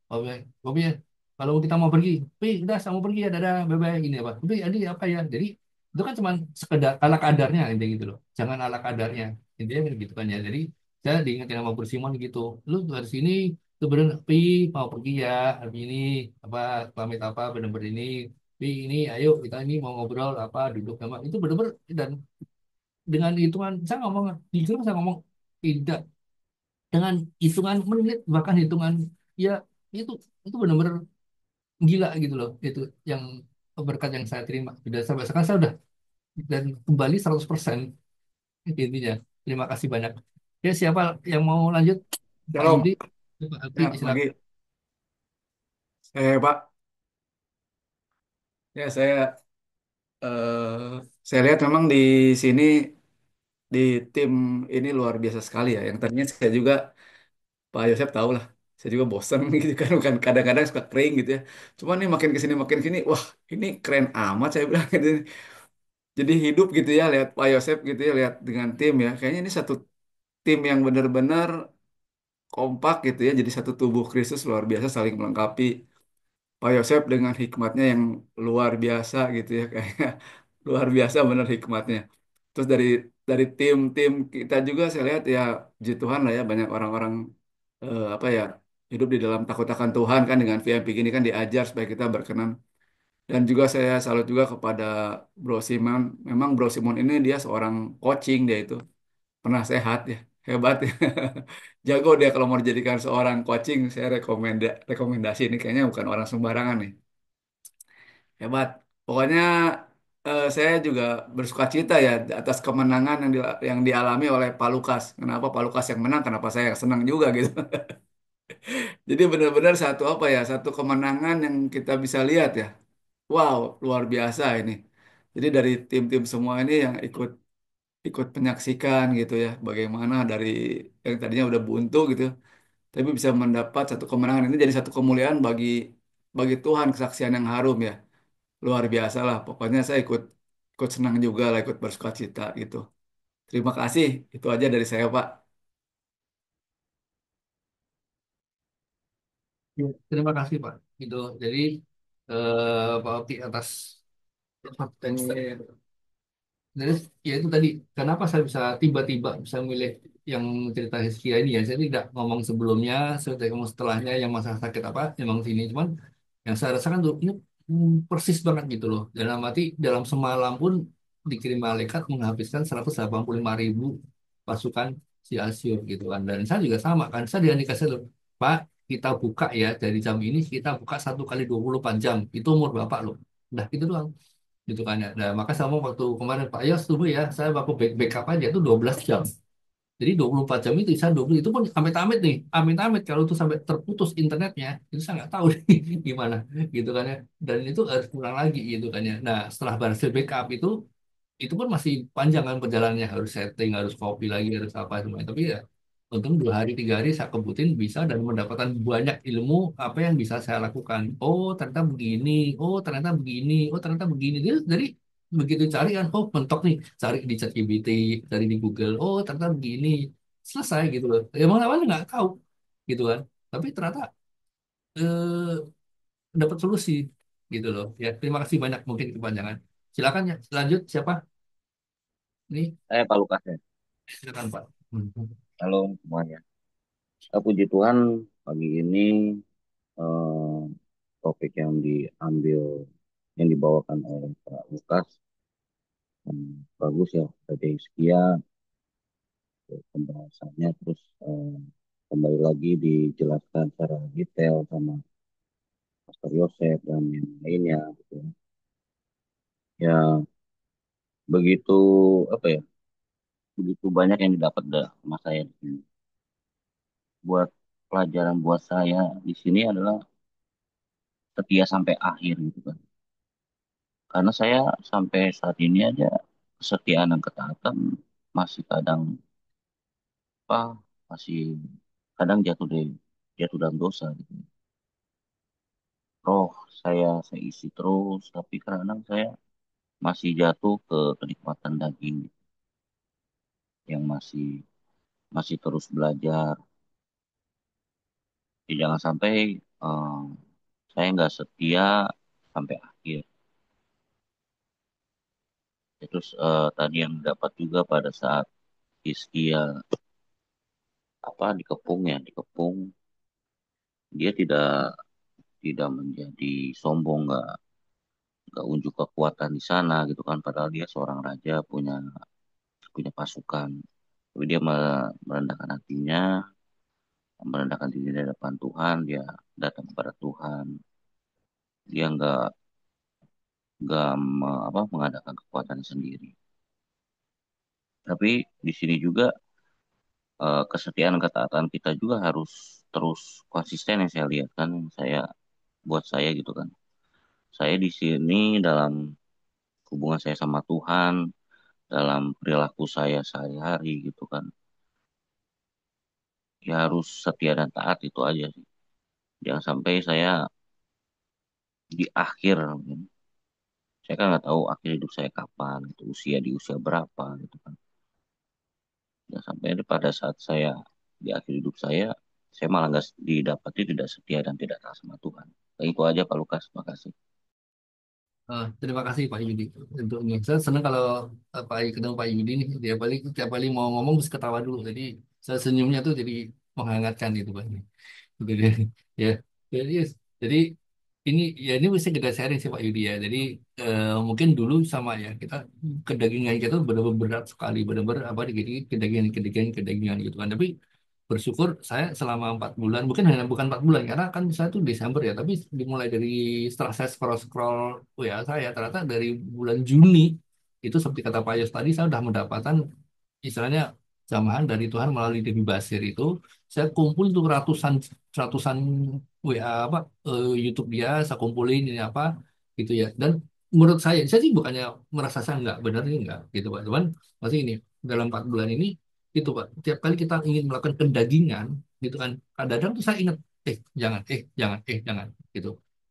Oke, oke ya, kalau kita mau pergi, udah saya mau pergi ya, dadah bye bye ini apa, tapi ini apa ya, jadi itu kan cuma sekedar ala kadarnya intinya gitu loh, jangan ala kadarnya intinya kan gitu kan ya. Jadi saya diingetin sama Persimon gitu, lu dari sini tuh bener pi mau pergi ya hari ini, apa pamit apa bener-bener ini pi ini, ayo kita ini mau ngobrol apa, duduk sama itu bener-bener. Dan dengan hitungan, saya ngomong jujur, saya ngomong tidak dengan hitungan menit, bahkan hitungan, ya itu itu benar-benar gila gitu loh, itu yang berkat yang saya terima. Sudah sampai sekarang saya udah dan kembali 100% intinya. Terima kasih banyak. Ya siapa yang mau lanjut? Pak Yudi, Shalom. Pak Alfi, Ya, silakan. pagi. Pak. Ya, saya lihat memang di sini di tim ini luar biasa sekali ya. Yang tadinya saya juga Pak Yosep tahu lah. Saya juga bosen gitu kan, bukan kadang-kadang suka kering gitu ya. Cuma nih makin kesini, wah ini keren amat saya bilang gitu. Jadi hidup gitu ya, lihat Pak Yosep gitu ya, lihat dengan tim ya. Kayaknya ini satu tim yang benar-benar kompak gitu ya. Jadi satu tubuh Kristus luar biasa saling melengkapi. Pak Yosef dengan hikmatnya yang luar biasa gitu ya, kayak luar biasa benar hikmatnya. Terus dari tim-tim kita juga saya lihat ya, puji Tuhan lah ya, banyak orang-orang apa ya, hidup di dalam takut akan Tuhan kan dengan VIP ini kan diajar supaya kita berkenan. Dan juga saya salut juga kepada Bro Simon. Memang Bro Simon ini dia seorang coaching dia itu. Pernah sehat ya. Hebat ya. Jago dia kalau mau dijadikan seorang coaching. Saya rekomendasi ini kayaknya bukan orang sembarangan nih. Hebat. Pokoknya saya juga bersuka cita ya atas kemenangan yang dialami oleh Pak Lukas. Kenapa Pak Lukas yang menang? Kenapa saya senang juga gitu. Jadi benar-benar satu apa ya, satu kemenangan yang kita bisa lihat ya. Wow, luar biasa ini. Jadi dari tim-tim semua ini yang ikut ikut menyaksikan gitu ya, bagaimana dari yang tadinya udah buntu gitu, tapi bisa mendapat satu kemenangan ini jadi satu kemuliaan bagi bagi Tuhan, kesaksian yang harum ya. Luar biasa lah. Pokoknya saya ikut ikut senang juga lah, ikut bersukacita gitu. Terima kasih. Itu aja dari saya, Pak. Ya, terima kasih Pak. Itu jadi Pak Oki atas fakta jadi ya itu tadi kenapa saya bisa tiba-tiba bisa milih yang cerita Hizkia ini ya. Saya tidak ngomong sebelumnya, saya tidak ngomong setelahnya yang masalah sakit apa, emang sini cuman yang saya rasakan tuh ini persis banget gitu loh. Dalam arti dalam semalam pun dikirim malaikat menghabiskan 185.000 pasukan si Asyur gitu kan. Dan saya juga sama kan. Saya dia dikasih loh, Pak kita buka ya dari jam ini kita buka 1 kali 24 jam. Itu umur Bapak loh. Udah gitu doang gitu kan ya. Nah, maka sama waktu kemarin Pak Yos tuh ya, saya waktu backup aja tuh 12 jam. Jadi 24 jam itu saya 20 itu pun amit-amit nih, amit-amit kalau itu sampai terputus internetnya, itu saya nggak tahu nih gimana gitu kan ya. Dan itu harus pulang lagi gitu kan ya. Nah, setelah berhasil backup itu pun masih panjang kan perjalanannya harus setting harus copy lagi harus apa semua tapi ya untung 2 hari 3 hari saya kebutin bisa dan mendapatkan banyak ilmu apa yang bisa saya lakukan oh ternyata begini oh ternyata begini oh ternyata begini jadi begitu cari kan oh mentok nih cari di ChatGPT cari di Google oh ternyata begini selesai gitu loh emang awalnya nggak tahu gitu kan tapi ternyata eh, dapat solusi gitu loh ya terima kasih banyak mungkin kepanjangan silakan ya lanjut siapa ini Pak Lukas ya. silakan Pak. Hmm. Halo semuanya. Puji Tuhan pagi ini eh, topik yang diambil yang dibawakan oleh Pak Lukas bagus ya. Tadi sekia pembahasannya terus kembali lagi dijelaskan secara detail sama Pastor Yosef dan yang lainnya gitu. Ya begitu apa ya? Begitu banyak yang didapat sama saya di sini. Buat pelajaran buat saya di sini adalah setia sampai akhir gitu kan. Karena saya sampai saat ini aja kesetiaan dan ketaatan masih kadang apa masih kadang jatuh dalam dosa gitu. Roh saya isi terus tapi kadang saya masih jatuh ke kenikmatan daging yang masih masih terus belajar. Jadi jangan sampai saya nggak setia sampai akhir. Terus tadi yang dapat juga pada saat Hizkia apa dikepung dia tidak tidak menjadi sombong nggak unjuk kekuatan di sana gitu kan padahal dia seorang raja punya punya pasukan tapi dia merendahkan hatinya merendahkan diri di hadapan Tuhan dia datang kepada Tuhan dia nggak mengadakan kekuatan sendiri tapi di sini juga kesetiaan dan ketaatan kita juga harus terus konsisten yang saya lihat kan saya buat saya gitu kan saya di sini dalam hubungan saya sama Tuhan dalam perilaku saya sehari-hari gitu kan. Ya harus setia dan taat itu aja sih. Jangan sampai saya di akhir, mungkin. Saya kan nggak tahu akhir hidup saya kapan, gitu, usia di usia berapa gitu kan. Jangan sampai pada saat saya di akhir hidup saya malah nggak didapati tidak setia dan tidak taat sama Tuhan. Nah, itu aja Pak Lukas, makasih. Terima kasih Pak Yudi untuk ini. Saya senang kalau Pak ketemu Pak Yudi nih. Dia tiap kali mau ngomong harus ketawa dulu. Jadi saya senyumnya tuh jadi menghangatkan itu Pak. Jadi ya, jadi jadi ini ya ini mesti kita sharing sih Pak Yudi ya. Jadi mungkin dulu sama ya kita kedagingan kita benar-benar berat sekali, benar-benar apa dikit kedagingan gitu kan. Tapi bersyukur saya selama 4 bulan, mungkin hanya bukan 4 bulan karena kan saya tuh Desember ya, tapi dimulai dari setelah saya scroll WA saya ternyata dari bulan Juni itu seperti kata Pak Yos tadi saya udah mendapatkan istilahnya jamahan dari Tuhan melalui Dewi Basir itu saya kumpul tuh ratusan ratusan WA apa YouTube dia saya kumpulin ini apa gitu ya dan menurut saya sih bukannya merasa saya nggak benar ini nggak gitu Pak cuman masih ini dalam 4 bulan ini gitu Pak tiap kali kita ingin melakukan pendagingan gitu kan kadang-kadang tuh saya ingat jangan gitu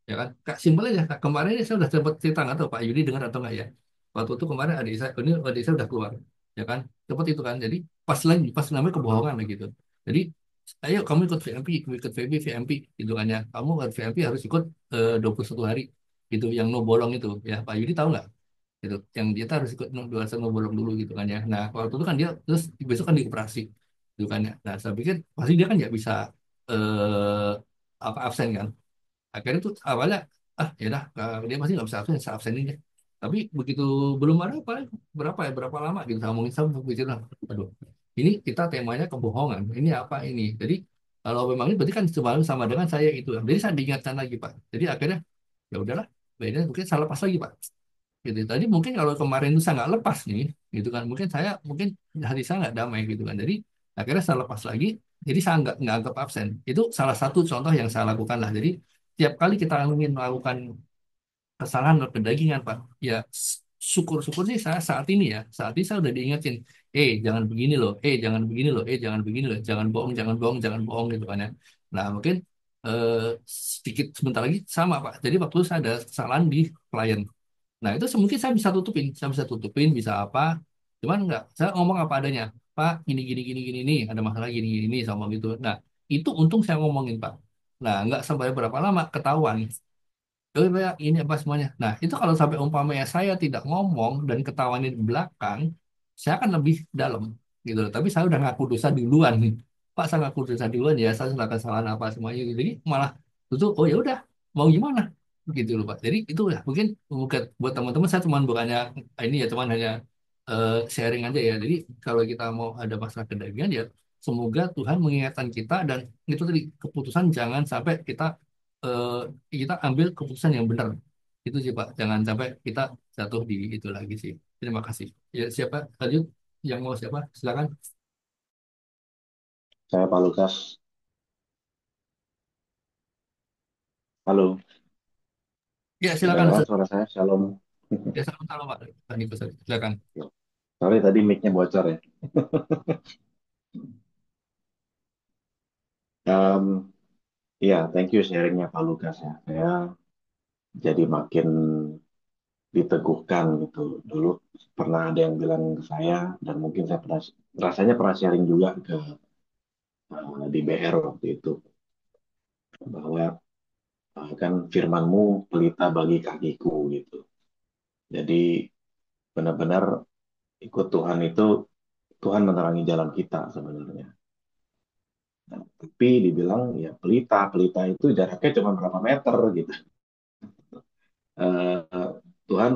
ya kan Kak simpel aja Kak. Kemarin ini saya udah sempat cerita nggak tahu Pak Yudi dengar atau enggak ya waktu itu kemarin adik saya udah keluar ya kan seperti itu kan jadi pas namanya kebohongan lah gitu jadi ayo kamu ikut VMP ikut VMP gitu kan ya kamu ikut VMP harus ikut 21 hari gitu yang no bolong itu ya Pak Yudi tahu nggak gitu yang dia tuh harus ikut no, 21 no bolong dulu gitu kan ya nah waktu itu kan dia terus besok kan dioperasi gitu kan ya nah saya pikir pasti dia kan nggak bisa eh apa absen kan akhirnya tuh awalnya ya udah dia pasti nggak bisa absen saya absenin deh tapi begitu belum ada apa berapa lama gitu saya ngomongin sama pikir aduh ini kita temanya kebohongan ini apa ini jadi kalau memang ini berarti kan sama dengan saya itu jadi saya diingatkan lagi Pak jadi akhirnya ya udahlah beda mungkin salah pas lagi Pak gitu. Tadi mungkin kalau kemarin itu saya nggak lepas nih, gitu kan, mungkin hati saya nggak damai gitu kan. Jadi akhirnya saya lepas lagi, jadi saya nggak anggap absen. Itu salah satu contoh yang saya lakukan lah. Jadi tiap kali kita ingin melakukan kesalahan atau kedagingan Pak, ya syukur-syukur sih saya saat ini saya udah diingetin, jangan begini loh, jangan begini loh, jangan begini loh, jangan bohong gitu kan ya. Nah mungkin eh, sedikit sebentar lagi sama Pak. Jadi waktu saya ada kesalahan di klien. Nah, itu mungkin saya bisa tutupin, bisa apa. Cuman enggak, saya ngomong apa adanya. Pak, gini, nih, ada masalah gini, sama gitu. Nah, itu untung saya ngomongin, Pak. Nah, enggak sampai berapa lama ketahuan. Oh ya, ini apa semuanya. Nah, itu kalau sampai umpamanya saya tidak ngomong dan ketahuan di belakang, saya akan lebih dalam gitu loh. Tapi saya udah ngaku dosa duluan. Pak, saya ngaku dosa duluan ya, saya sudah kesalahan apa semuanya. Gitu. Jadi malah itu, oh ya udah, mau gimana? Gitu loh, Pak. Jadi itu ya, mungkin buat teman-teman saya cuma bukannya ini ya, cuman hanya sharing aja ya. Jadi kalau kita mau ada masalah kedagingan ya, semoga Tuhan mengingatkan kita dan itu tadi keputusan jangan sampai eh, kita ambil keputusan yang benar. Itu sih Pak, jangan sampai kita jatuh di itu lagi sih. Terima kasih. Ya siapa? Lanjut, yang mau siapa? Silakan. Saya Pak Lukas. Halo, Ya silakan. kedengaran suara saya? Shalom. Ya salam salam Pak. Tadi pesan. Silakan. Sorry tadi mic-nya bocor ya. Em, Iya, thank you sharingnya Pak Lukas ya. Saya jadi makin diteguhkan gitu. Dulu pernah ada yang bilang ke saya dan mungkin saya pernah rasanya pernah sharing juga ke di BR waktu itu bahwa kan firmanmu pelita bagi kakiku gitu. Jadi benar-benar ikut Tuhan itu Tuhan menerangi jalan kita sebenarnya. Nah, tapi dibilang ya pelita, pelita itu jaraknya cuma berapa meter gitu. Eh, Tuhan,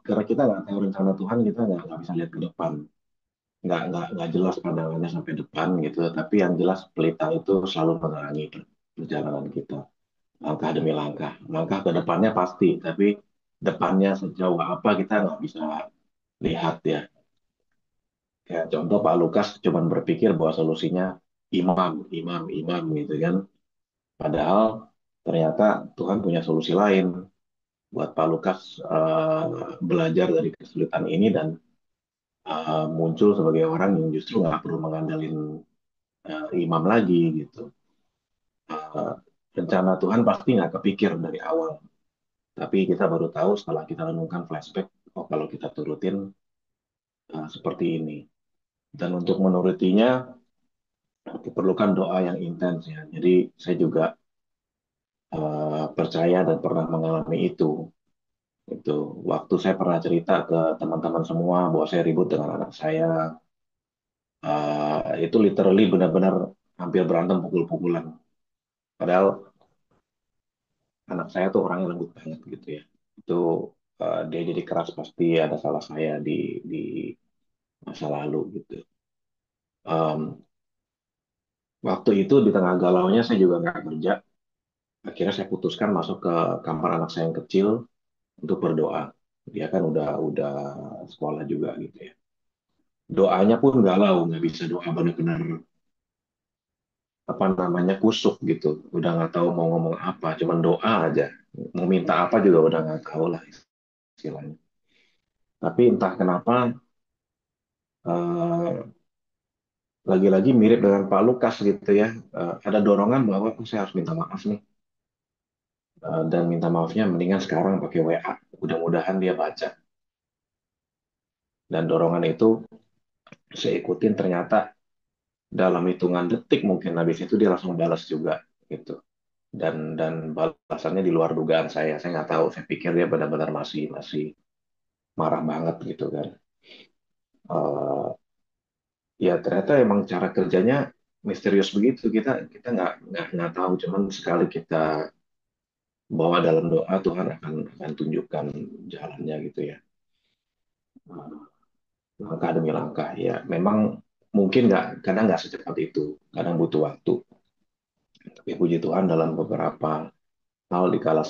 karena kita nggak tahu rencana Tuhan, kita nggak bisa lihat ke depan. Nggak jelas pandangannya sampai depan gitu. Tapi yang jelas pelita itu selalu menerangi perjalanan kita. Langkah demi langkah. Langkah ke depannya pasti, tapi depannya sejauh apa kita nggak bisa lihat ya. Kayak contoh Pak Lukas cuma berpikir bahwa solusinya imam, imam, imam gitu kan. Padahal ternyata Tuhan punya solusi lain buat Pak Lukas belajar dari kesulitan ini dan muncul sebagai orang yang justru nggak perlu mengandalkan imam lagi gitu. Uh, Rencana Tuhan pasti nggak kepikir dari awal, tapi kita baru tahu setelah kita renungkan flashback, oh kalau kita turutin seperti ini. Dan untuk menurutinya diperlukan doa yang intens ya. Jadi saya juga percaya dan pernah mengalami itu. Itu waktu saya pernah cerita ke teman-teman semua bahwa saya ribut dengan anak saya, itu literally benar-benar hampir berantem pukul-pukulan. Padahal anak saya tuh orangnya lembut banget gitu ya. Itu dia jadi keras pasti ada salah saya di masa lalu gitu. Em, Waktu itu di tengah galaunya saya juga nggak kerja. Akhirnya saya putuskan masuk ke kamar anak saya yang kecil untuk berdoa. Dia kan udah sekolah juga gitu ya. Doanya pun galau, nggak bisa doa benar-benar apa namanya kusuk gitu. Udah nggak tahu mau ngomong apa, cuman doa aja. Mau minta apa juga udah nggak tahu lah istilahnya. Tapi entah kenapa eh, lagi-lagi mirip dengan Pak Lukas gitu ya. Ada dorongan bahwa "Oh, saya harus minta maaf nih. Dan minta maafnya mendingan sekarang pakai WA. Mudah-mudahan dia baca. Dan dorongan itu saya ikutin ternyata dalam hitungan detik mungkin habis itu dia langsung balas juga gitu. Dan balasannya di luar dugaan saya. Saya nggak tahu. Saya pikir dia benar-benar masih masih marah banget gitu kan. Eh, Ya ternyata emang cara kerjanya misterius begitu. Kita nggak tahu. Cuman sekali kita bawa dalam doa Tuhan akan tunjukkan jalannya gitu ya. Langkah demi langkah ya. Memang mungkin nggak kadang nggak secepat itu. Kadang butuh waktu. Tapi puji Tuhan dalam beberapa hal di kala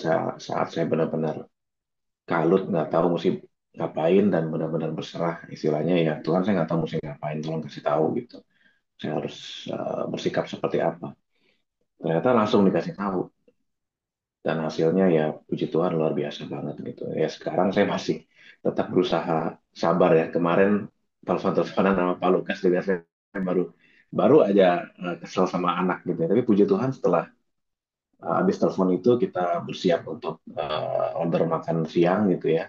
saat saya benar-benar kalut nggak tahu mesti ngapain dan benar-benar berserah istilahnya ya Tuhan saya nggak tahu mesti ngapain tolong kasih tahu gitu saya harus bersikap seperti apa ternyata langsung dikasih tahu dan hasilnya ya puji Tuhan luar biasa banget gitu ya sekarang saya masih tetap berusaha sabar ya kemarin telepon-teleponan sama Pak Lukas juga saya baru baru aja kesel sama anak gitu ya. Tapi puji Tuhan setelah habis telepon itu kita bersiap untuk order makan siang gitu ya.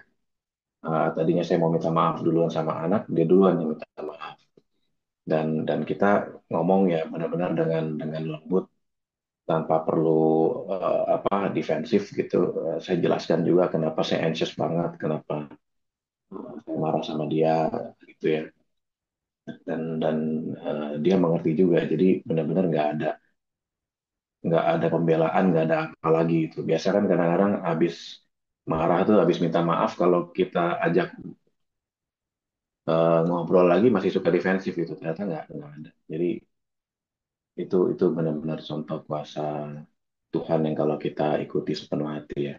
Tadinya saya mau minta maaf duluan sama anak, dia duluan yang minta maaf. Dan kita ngomong ya benar-benar dengan lembut tanpa perlu apa defensif gitu. Saya jelaskan juga kenapa saya anxious banget, kenapa saya marah sama dia gitu ya. Dan dia mengerti juga. Jadi benar-benar nggak ada pembelaan, nggak ada apa lagi itu. Biasa kan kadang-kadang habis marah tuh habis minta maaf kalau kita ajak ngobrol lagi masih suka defensif itu ternyata nggak ada jadi itu benar-benar contoh kuasa Tuhan yang kalau kita ikuti sepenuh hati ya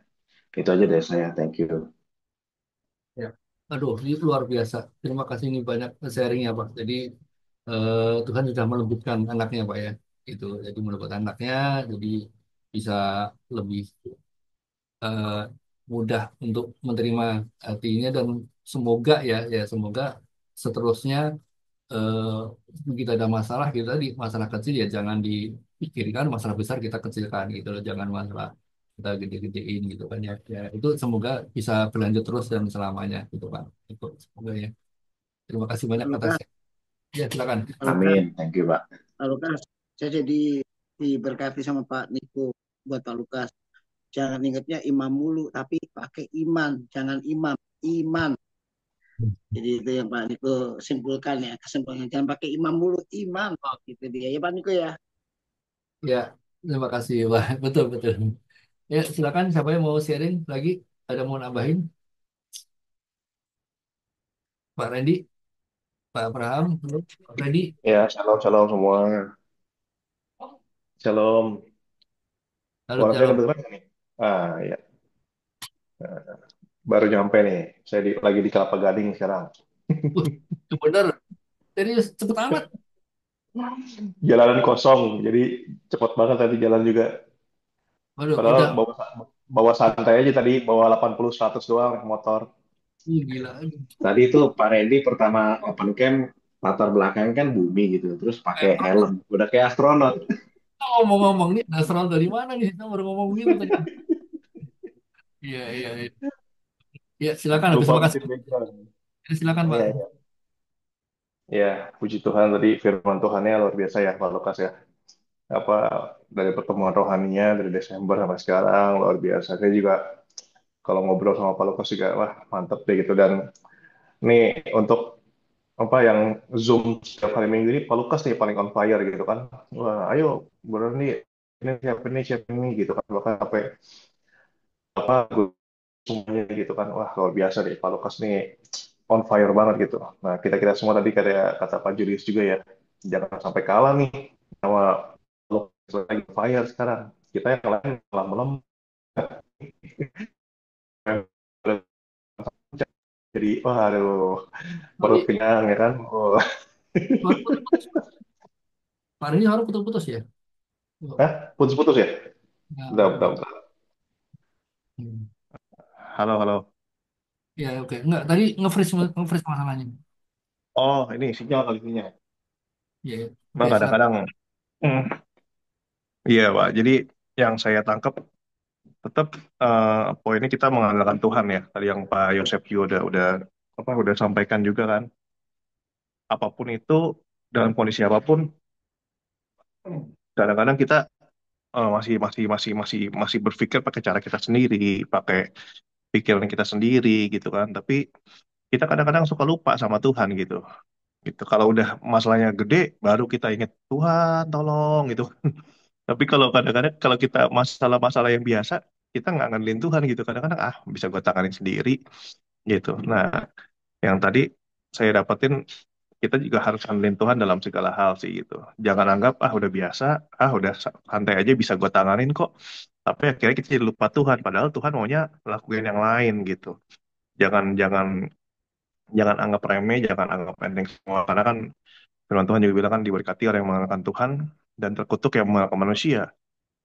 itu aja dari saya thank you. Ya. Aduh, ini luar biasa. Terima kasih ini banyak sharingnya, Pak. Jadi Tuhan sudah melembutkan anaknya, Pak ya. Itu, jadi melembutkan anaknya, jadi bisa lebih eh, mudah untuk menerima artinya dan semoga ya semoga seterusnya kita ada masalah gitu tadi masalah kecil ya jangan dipikirkan masalah besar kita kecilkan gitu loh jangan masalah kita gede-gedein gitu kan ya itu semoga bisa berlanjut terus dan selamanya gitu kan itu semoga ya terima kasih banyak Pak atas Lukas, ya silakan. Pak Lukas, Amin thank you Pak. Pak Lukas, saya jadi diberkati sama Pak Niko buat Pak Lukas. Jangan ingatnya imam mulu, tapi pakai iman, jangan imam, iman. Jadi itu yang Pak Niko simpulkan ya, kesimpulannya jangan pakai imam mulu, iman. Oh, gitu dia ya Pak Niko ya. Ya terima kasih Wah betul betul ya silakan siapa yang mau sharing lagi ada mau nambahin Pak Randy Pak Abraham halo, Pak Randy Ya shalom shalom semua shalom halo suara saya shalom. kedengeran nggak nih ya baru nyampe nih saya lagi di Kelapa Gading sekarang. Itu bener serius cepet amat. Jalanan kosong jadi cepet banget tadi jalan juga Waduh, padahal udah bawa santai aja tadi bawa 80-100 doang naik motor. gila. Tadi itu Pak Randy pertama open camp latar belakang kan bumi gitu, terus pakai Emang helm, udah kayak astronot. kita ngomong-ngomong nih, Nasral dari mana nih? Kita baru ngomong gitu tadi. Iya, iya, iya. Ya, silakan habis Lupa makasih. bikin background. Ya, silakan, Pak. Iya, iya. Ya, puji Tuhan tadi firman Tuhannya luar biasa ya Pak Lukas ya. Apa dari pertemuan rohaninya dari Desember sampai sekarang luar biasa. Saya juga kalau ngobrol sama Pak Lukas juga wah mantep deh gitu dan nih untuk apa yang Zoom setiap hari Minggu ini Pak Lukas nih paling on fire gitu kan. Wah, ayo bener nih siapa ini gitu kan, bahkan sampai apa semuanya gitu kan, wah luar biasa deh Pak Lukas nih, on fire banget gitu. Nah, kita semua tadi kayak kata Pak Julius juga ya, jangan sampai kalah nih sama Lukas lagi on fire sekarang. Kita yang lain malah melemah. Jadi, wah aduh, perut Tapi kenyang ya kan. Oh. suara putus-putus. Pak Rendy suara putus-putus ya? Oh, Hah? Putus-putus ya? ya, Bentar, bentar, bentar. hmm. Halo, halo. Ya, oke. Enggak, tadi nge-freeze masalahnya. Oh, ini sinyal kali ini. Ya, ya. Nah, Oke, silakan. kadang-kadang, hmm, iya, Pak. Jadi yang saya tangkap tetap poinnya kita mengandalkan Tuhan ya. Tadi yang Pak Yosef juga udah sampaikan juga kan. Apapun itu dalam kondisi apapun, kadang-kadang kita masih berpikir pakai cara kita sendiri, pakai pikiran kita sendiri gitu kan. Tapi kita kadang-kadang suka lupa sama Tuhan gitu. Gitu. Kalau udah masalahnya gede, baru kita ingat Tuhan tolong gitu. Tapi kalau kadang-kadang kalau kita masalah-masalah yang biasa, kita nggak ngandelin Tuhan gitu. Kadang-kadang bisa gue tanganin sendiri gitu. Nah, yang tadi saya dapetin kita juga harus ngandelin Tuhan dalam segala hal sih gitu. Jangan anggap udah biasa, udah santai aja bisa gue tanganin kok. Tapi akhirnya kita jadi lupa Tuhan. Padahal Tuhan maunya lakuin yang lain gitu. Jangan jangan jangan anggap remeh, jangan anggap enteng semua. Karena kan firman Tuhan juga bilang kan diberkati orang yang mengandalkan Tuhan dan terkutuk yang mengandalkan manusia.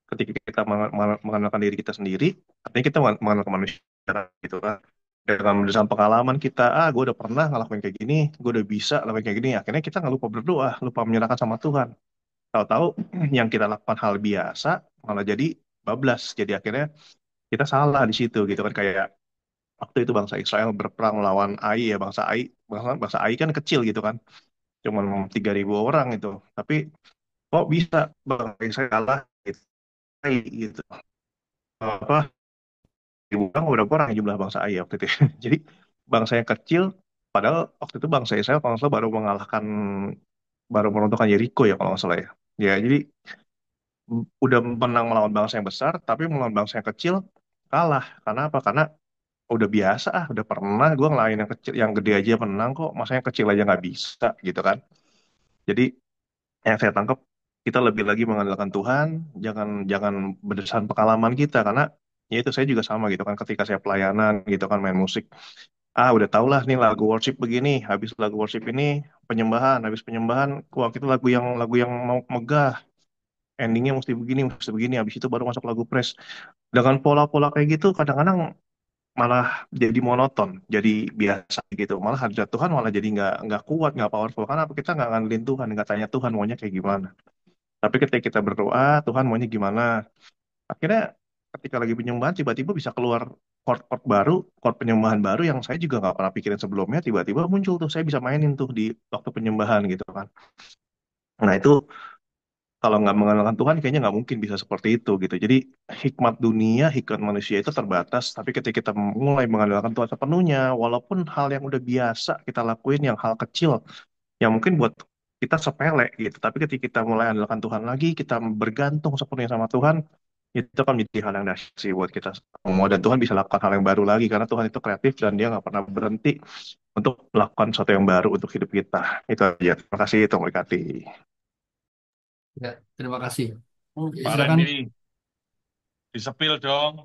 Ketika kita mengandalkan diri kita sendiri, artinya kita mengandalkan manusia gitu kan. Dengan berdasarkan pengalaman kita, gue udah pernah ngelakuin kayak gini, gue udah bisa ngelakuin kayak gini. Akhirnya kita nggak lupa berdoa, lupa menyerahkan sama Tuhan. Tahu-tahu yang kita lakukan hal biasa malah jadi bablas. Jadi akhirnya kita salah di situ gitu kan, kayak waktu itu bangsa Israel berperang melawan Ai ya, bangsa Ai kan kecil gitu kan, cuma 3.000 orang itu. Tapi kok bisa bangsa Israel kalah gitu, Ai gitu. Apa dibuang berapa orang jumlah bangsa Ai waktu itu. Jadi bangsa yang kecil, padahal waktu itu bangsa Israel kalau nggak salah baru meruntuhkan Yeriko ya kalau nggak salah ya. Ya jadi udah menang melawan bangsa yang besar, tapi melawan bangsa yang kecil kalah. Karena apa? Karena udah biasa udah pernah gue ngelain yang kecil, yang gede aja menang kok, masa yang kecil aja nggak bisa gitu kan. Jadi yang saya tangkap kita lebih lagi mengandalkan Tuhan, jangan jangan berdasarkan pengalaman kita karena ya itu saya juga sama gitu kan ketika saya pelayanan gitu kan main musik. Udah tau lah nih lagu worship begini, habis lagu worship ini penyembahan, habis penyembahan wah itu lagu yang mau megah, endingnya mesti begini, habis itu baru masuk lagu praise. Dengan pola-pola kayak gitu kadang-kadang malah jadi monoton, jadi biasa gitu. Malah hadirat Tuhan malah jadi nggak kuat, nggak powerful. Karena apa? Kita nggak ngandelin Tuhan, nggak tanya Tuhan maunya kayak gimana. Tapi ketika kita berdoa, Tuhan maunya gimana? Akhirnya ketika lagi penyembahan, tiba-tiba bisa keluar chord-chord baru, chord penyembahan baru yang saya juga nggak pernah pikirin sebelumnya. Tiba-tiba muncul tuh, saya bisa mainin tuh di waktu penyembahan gitu kan. Nah itu kalau nggak mengandalkan Tuhan kayaknya nggak mungkin bisa seperti itu gitu. Jadi hikmat dunia, hikmat manusia itu terbatas. Tapi ketika kita mulai mengandalkan Tuhan sepenuhnya, walaupun hal yang udah biasa kita lakuin, yang hal kecil, yang mungkin buat kita sepele gitu. Tapi ketika kita mulai andalkan Tuhan lagi, kita bergantung sepenuhnya sama Tuhan, itu akan menjadi hal yang dahsyat sih buat kita semua. Dan Tuhan bisa lakukan hal yang baru lagi karena Tuhan itu kreatif dan Dia nggak pernah berhenti untuk melakukan sesuatu yang baru untuk hidup kita. Itu aja. Terima kasih, Tuhan berkati. Ya, terima kasih. Ya, Pak silakan. Randy, disepil dong,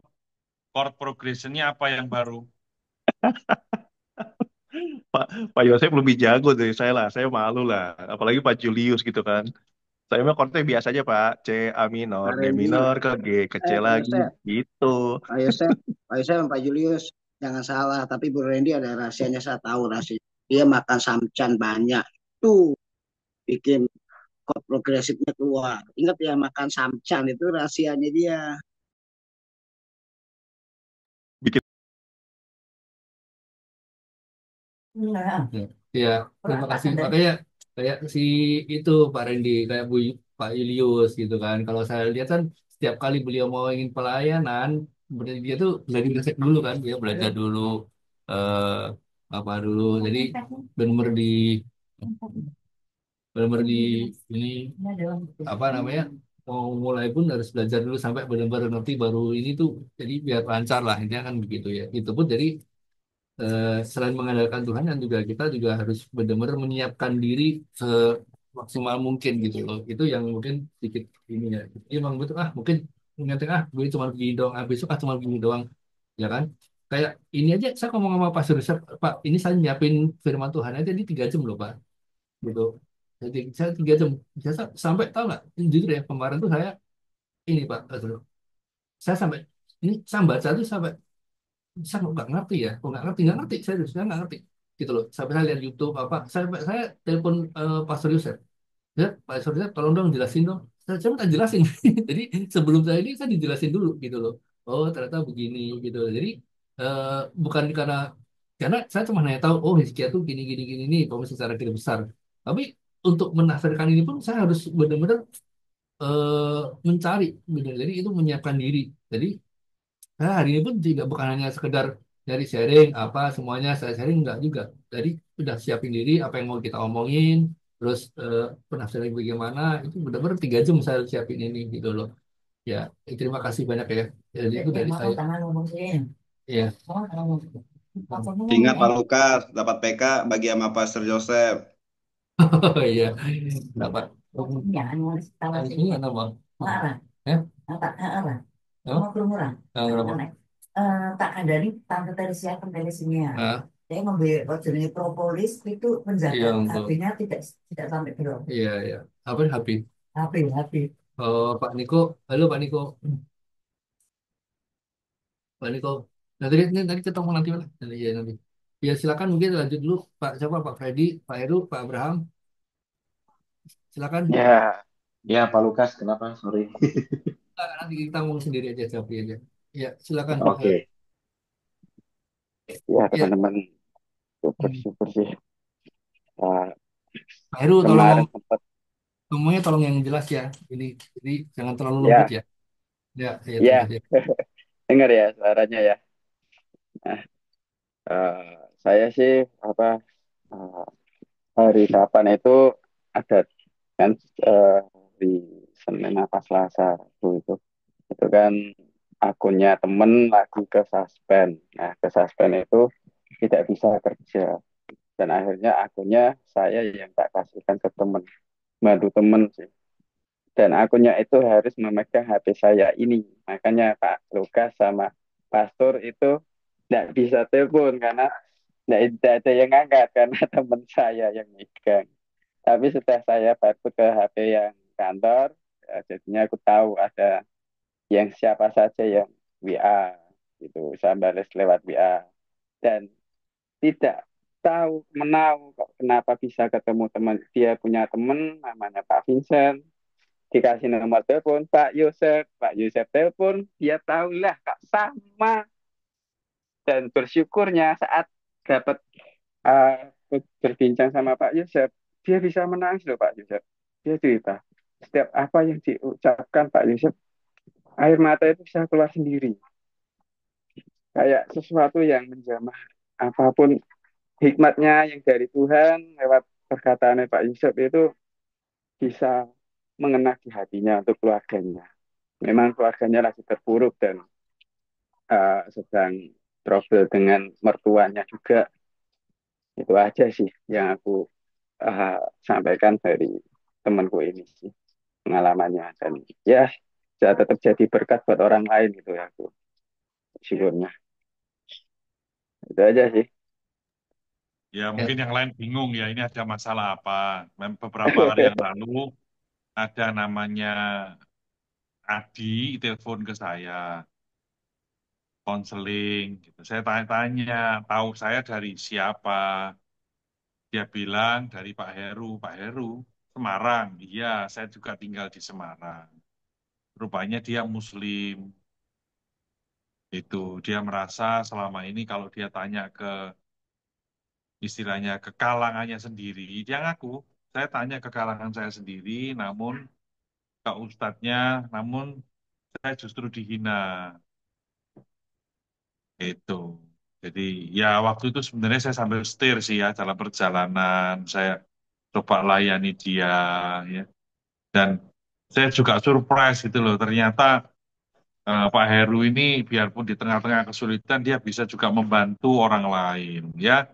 chord progressionnya apa yang baru? Pak Pak Yosef lebih jago dari saya lah. Saya malu lah. Apalagi Pak Julius gitu kan. Saya mah chordnya biasa aja Pak. C, A minor, Pak D Randy, minor ke G, ke C Pak lagi. Yosef, Gitu. Pak Yosef, Pak Yosef dan Pak Julius, jangan salah. Tapi Bu Randy ada rahasianya, saya tahu rahasianya. Dia makan samcan banyak. Itu bikin kok progresifnya keluar. Ingat ya, makan samcan itu rahasianya dia. Bikin Iya. Oke. Ya, terima kasih. Perasaan dari Makanya kayak si itu Pak Randy, kayak Pak Julius gitu kan. Kalau saya lihat kan setiap kali beliau mau ingin pelayanan, dia tuh lagi riset dulu kan, dia belajar dulu eh apa dulu. Jadi benar benar di ini apa namanya mau mulai pun harus belajar dulu sampai benar-benar ngerti baru ini tuh, jadi biar lancar lah intinya kan begitu ya. Itu pun jadi selain mengandalkan Tuhan kan juga kita juga harus benar-benar menyiapkan diri semaksimal mungkin gitu loh. Itu yang mungkin sedikit ini ya. Jadi emang betul mungkin ingatnya gue cuma begini doang, besok cuma begini doang, ya kan? Kayak ini aja saya ngomong sama Pak Surisep, Pak ini saya nyiapin firman Tuhan aja di 3 jam loh Pak, gitu. Jadi saya 3 jam, sampai tahu nggak? Jujur ya kemarin tuh saya ini Pak, saya sampai ini saya baca tuh sampai saya nggak ngerti ya, kok nggak ngerti, saya nggak ngerti gitu loh. Sampai saya lihat YouTube apa, saya telepon Pastor Yusuf, ya Pastor Yusuf tolong dong jelasin dong. Saya minta jelasin. Jadi sebelum saya ini saya dijelasin dulu gitu loh. Oh ternyata begini gitu. Jadi eh, bukan karena saya cuma hanya tahu oh Hizkia tuh gini gini gini nih, kalau secara garis besar. Tapi untuk menafsirkan ini pun saya harus benar-benar mencari, benar. Jadi itu menyiapkan diri. Jadi nah, hari ini pun juga bukan hanya sekedar dari sharing apa semuanya saya sharing enggak juga. Jadi udah siapin diri apa yang mau kita omongin, terus penafsiran bagaimana itu benar-benar 3 jam saya siapin ini gitu loh. Ya, terima kasih banyak ya. Jadi itu dari Makan saya. tangan ngomong sih. Iya. Ingat Pak Lukas, dapat PK bagi sama Pastor Joseph. Oh iya. Dapat. Jangan nulis tawa sih. Ini apa? Marah. Ya? Tak apa. Oh, Mau kerumunan. berapa? Tak kandani tante Teresia Teresina. Ah, Dia ngambil jenis propolis itu iya menjaga untuk. HP-nya tidak sampai drop. Iya, iya. Apa HP? HP. Oh, Pak Niko. Halo Pak Niko. Pak Niko. Nanti ketemu nanti lah. Nanti, ya, nanti. Ya silakan mungkin lanjut dulu Pak siapa Pak Freddy, Pak Heru, Pak Abraham. Silakan. Ya, ya Pak Lukas, kenapa? Sorry. Nanti kita ngomong sendiri aja jawab aja. Ya silakan Pak Heru. Oke, ya Ya teman-teman, syukur sih. Uh, Pak Heru tolong Kemarin sempat, ngomongnya tolong yang jelas ya. Jadi jangan terlalu lembut ya, ya. Ya ya terima ya, kasih. dengar ya suaranya ya. Nah, saya sih apa uh, hari kapan itu ada kan di Senin apa Selasa itu kan akunnya temen lagi ke suspend. Nah, ke suspend itu tidak bisa kerja dan akhirnya akunnya saya yang tak kasihkan ke temen, bantu temen sih. Dan akunnya itu harus memegang HP saya ini. Makanya Pak Lukas sama Pastor itu tidak bisa telepon karena tidak ada yang ngangkat karena teman saya yang megang. Tapi setelah saya bantu ke HP yang kantor, ya, jadinya aku tahu ada yang siapa saja yang WA itu saya balas lewat WA dan tidak tahu menahu kok kenapa bisa ketemu teman dia punya teman namanya Pak Vincent dikasih nomor telepon Pak Yusuf telepon dia tahu lah kak sama dan bersyukurnya saat dapat uh, berbincang sama Pak Yusuf dia bisa menangis loh Pak Yusuf dia cerita setiap apa yang diucapkan Pak Yusuf air mata itu bisa keluar sendiri kayak sesuatu yang menjamah apapun hikmatnya yang dari Tuhan lewat perkataan Pak Yusuf itu bisa mengena di hatinya untuk keluarganya. Memang keluarganya lagi terpuruk dan sedang trouble dengan mertuanya juga. Itu aja sih yang aku sampaikan dari temanku ini sih pengalamannya dan ya bisa tetap jadi berkat buat orang lain gitu ya aku syukurnya. Itu aja sih. Ya, Ya. mungkin yang lain bingung ya, ini ada masalah apa. Beberapa hari yang lalu ada namanya Adi telepon ke saya, konseling. Gitu. Saya tanya-tanya, tahu saya dari siapa? Dia bilang dari Pak Heru. Pak Heru, Semarang. Iya, saya juga tinggal di Semarang. Rupanya dia Muslim. Itu dia merasa selama ini kalau dia tanya ke istilahnya ke kalangannya sendiri, dia ngaku. Saya tanya ke kalangan saya sendiri, namun ke ustadznya, namun saya justru dihina. Itu. Jadi ya waktu itu sebenarnya saya sambil setir sih ya dalam perjalanan saya coba layani dia ya. Dan saya juga surprise gitu loh. Ternyata Pak Heru ini biarpun di tengah-tengah kesulitan dia bisa juga membantu orang lain. Ya,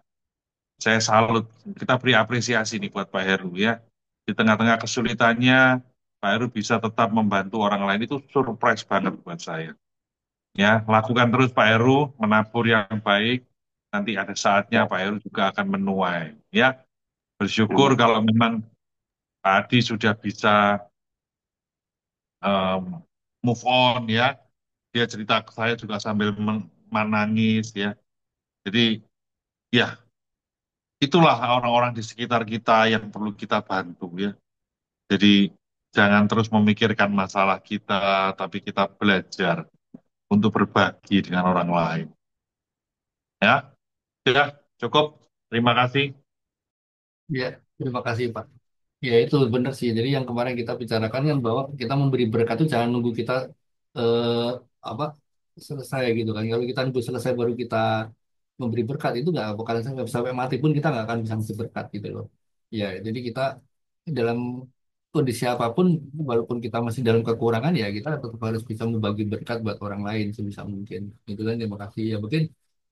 saya salut. Kita beri apresiasi nih buat Pak Heru ya. Di tengah-tengah kesulitannya, Pak Heru bisa tetap membantu orang lain itu surprise banget buat saya. Ya, lakukan terus Pak Heru, menabur yang baik. Nanti ada saatnya Ya. Pak Heru juga akan menuai. Ya, bersyukur kalau memang tadi sudah bisa um, move on ya. Dia cerita ke saya juga sambil menangis ya. Jadi ya itulah orang-orang di sekitar kita yang perlu kita bantu ya. Jadi jangan terus memikirkan masalah kita, tapi kita belajar untuk berbagi dengan orang lain. Ya, sudah cukup. Terima kasih. Ya, terima kasih Pak. Ya itu benar sih. Jadi yang kemarin kita bicarakan kan bahwa kita memberi berkat itu jangan nunggu kita eh, apa selesai gitu kan. Kalau kita nunggu selesai baru kita memberi berkat itu nggak bakalan sampai mati pun kita nggak akan bisa ngasih berkat gitu loh. Ya, jadi kita dalam kondisi apapun, walaupun kita masih dalam kekurangan ya kita tetap harus bisa membagi berkat buat orang lain sebisa mungkin. Itu kan terima kasih ya. Mungkin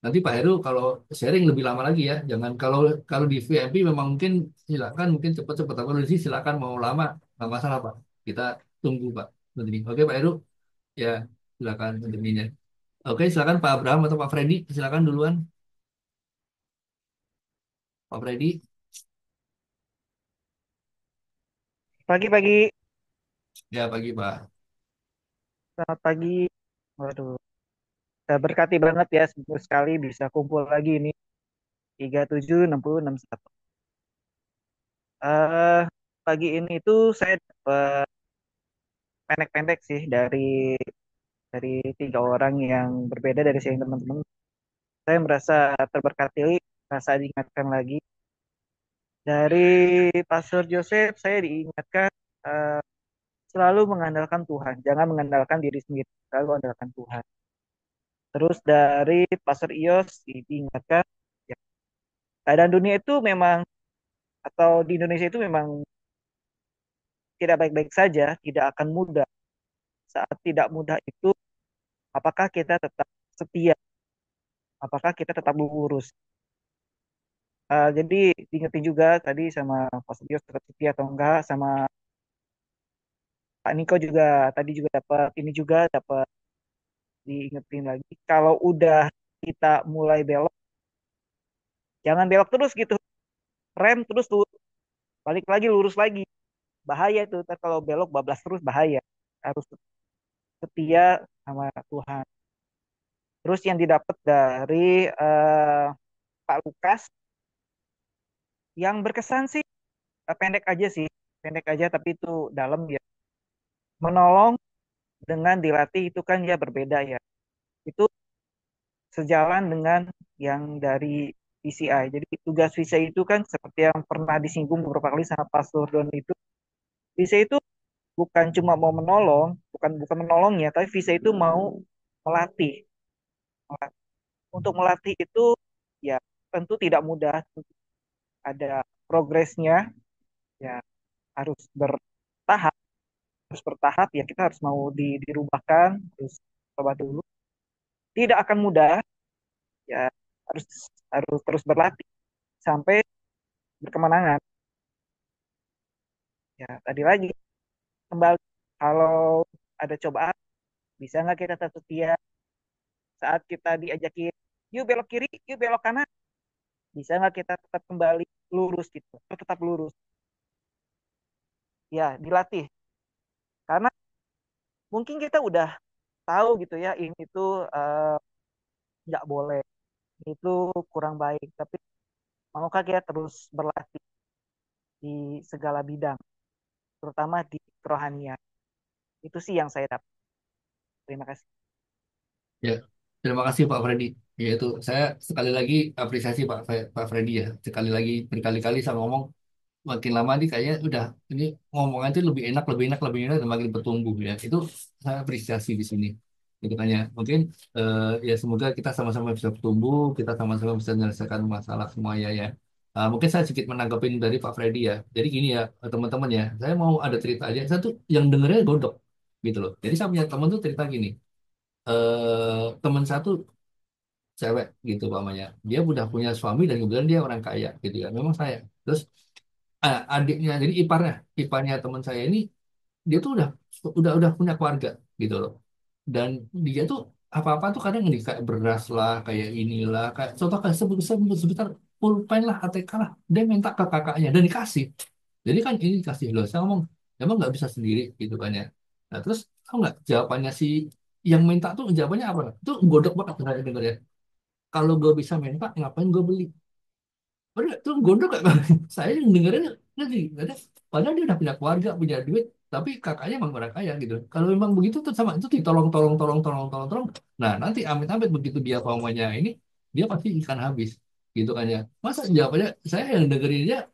nanti Pak Heru kalau sharing lebih lama lagi ya. Jangan kalau kalau di VIP memang mungkin silakan mungkin cepat-cepat. Kalau di sini silakan mau lama nggak masalah Pak. Kita tunggu Pak. Nanti. Oke Pak Heru ya silakan untuk ininya. Oke silakan Pak Abraham atau Pak Freddy silakan duluan. Pak Freddy Pagi-pagi, ya pagi Pak. selamat pagi. Waduh, saya berkati banget ya seminggu sekali bisa kumpul lagi ini 376061. Eh pagi ini tuh saya dapat pendek-pendek sih dari tiga orang yang berbeda dari saya teman-teman. Saya merasa terberkati, merasa diingatkan lagi dari Pastor Joseph. Saya diingatkan eh, selalu mengandalkan Tuhan, jangan mengandalkan diri sendiri, selalu andalkan Tuhan. Terus dari Pastor Ios diingatkan ya, keadaan dunia itu memang atau di Indonesia itu memang tidak baik-baik saja, tidak akan mudah. Saat tidak mudah itu, apakah kita tetap setia? Apakah kita tetap lurus? Jadi diingetin juga tadi sama Pastor Ios tetap setia atau enggak, sama Pak Niko juga tadi juga dapat ini juga dapat diingetin lagi. Kalau udah kita mulai belok, jangan belok terus gitu, rem terus tuh, balik lagi lurus lagi. Bahaya itu, ntar kalau belok bablas terus bahaya. Harus setia sama Tuhan. Terus yang didapat dari Pak Lukas, yang berkesan sih pendek aja sih, pendek aja tapi itu dalam ya. Menolong dengan dilatih itu kan ya berbeda ya. Itu sejalan dengan yang dari PCI. Jadi tugas PCI itu kan seperti yang pernah disinggung beberapa kali sama Pastor Don itu, PCI itu bukan cuma mau menolong, bukan bukan menolongnya, tapi PCI itu mau melatih. Untuk melatih itu ya tentu tidak mudah, ada progresnya, ya harus bertahap, ya kita harus mau dirubahkan, terus coba dulu. Tidak akan mudah, ya harus harus terus berlatih sampai berkemenangan. Ya tadi lagi kembali, kalau ada cobaan bisa nggak kita tetap setia saat kita diajakin yuk belok kiri, yuk belok kanan, bisa nggak kita tetap kembali lurus gitu, tetap lurus. Ya dilatih karena mungkin kita udah tahu gitu ya ini tuh nggak boleh, itu kurang baik, tapi maukah kita terus berlatih di segala bidang, terutama di kerohanian. Itu sih yang saya dapat. Terima kasih. Ya, terima kasih Pak Freddy. Ya itu saya sekali lagi apresiasi Pak Freddy ya. Sekali lagi berkali-kali saya ngomong makin lama nih kayaknya udah ini ngomongan itu lebih enak dan makin bertumbuh ya. Itu saya apresiasi di sini. Gitu kan ya. Mungkin ya semoga kita sama-sama bisa bertumbuh, kita sama-sama bisa menyelesaikan masalah semuanya ya. Mungkin saya sedikit menanggapin dari Pak Freddy ya. Jadi gini ya, teman-teman ya, saya mau ada cerita aja. Saya tuh yang dengernya godok gitu loh. Jadi saya punya teman tuh cerita gini. Teman saya tuh cewek gitu pamannya. Dia udah punya suami dan kemudian dia orang kaya gitu ya. Memang saya. Terus adiknya, jadi iparnya teman saya ini dia tuh udah punya keluarga gitu loh. Dan dia tuh apa-apa tuh kadang nih kayak beras lah, kayak inilah, kayak contoh kayak sebentar pulpen lah, ATK lah, dia minta ke kakaknya dan dikasih. Jadi kan ini dikasih loh. Saya ngomong, emang nggak bisa sendiri gitu kan ya. Nah terus tahu nggak jawabannya si yang minta tuh jawabannya apa? Itu godok banget saya denger ya. Kalau gue bisa minta, ngapain gue beli? Udah, tuh gondok gak? Saya yang dengerin lagi. Padahal dia udah punya keluarga, punya duit, tapi kakaknya emang orang kaya gitu. Kalau memang begitu tuh sama itu ditolong, tolong, tolong, tolong, tolong, tolong. Nah nanti amit-amit begitu dia pamannya ini, dia pasti ikan habis, gitu kan ya. Masa jawabannya saya yang dengerinnya,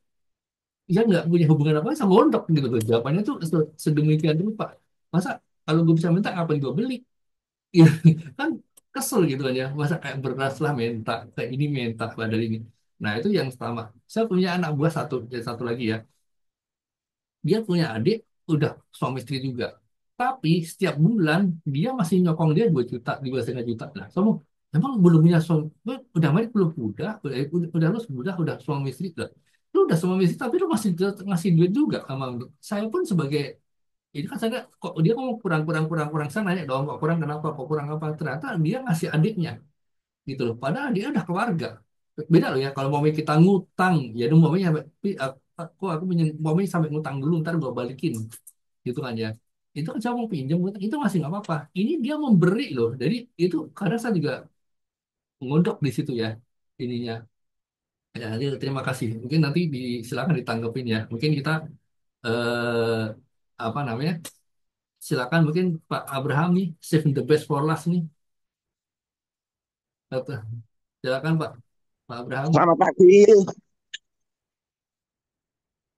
ya nggak punya hubungan apa sama gondok gitu loh. Jawabannya tuh sedemikian rupa. Masa kalau gue bisa minta, ngapain gue beli? Iya, kan kesel gitu kan ya. Masa kayak beras lah minta, kayak ini minta padahal ini. Nah, itu yang pertama. Saya punya anak buah satu, dan satu lagi ya. Dia punya adik, udah suami istri juga. Tapi setiap bulan dia masih nyokong dia 2 juta, 2,5 juta. Nah, kamu emang belum punya suami, udah married belum? Udah lu udah suami istri udah. Lu udah suami istri tapi lu masih ngasih duit juga sama saya pun sebagai ini kan saya kok dia ngomong kurang kurang kurang kurang, saya nanya dong kok kurang kenapa, kok kurang apa, ternyata dia ngasih adiknya gitu loh, padahal dia udah keluarga. Beda loh ya kalau mau kita ngutang ya dong, mau sampai aku mau sampai ngutang dulu ntar gua balikin gitu kan ya. Itu kan saya mau pinjam ngutang, itu masih nggak apa-apa, ini dia memberi loh. Jadi itu kadang saya juga ngodok di situ ya ininya. Ya, jadi terima kasih, mungkin nanti silakan ditanggapin ya, mungkin kita eh, apa namanya, silakan mungkin Pak Abraham nih, save the best for last nih. Silakan Pak, Pak Abraham. Selamat pagi.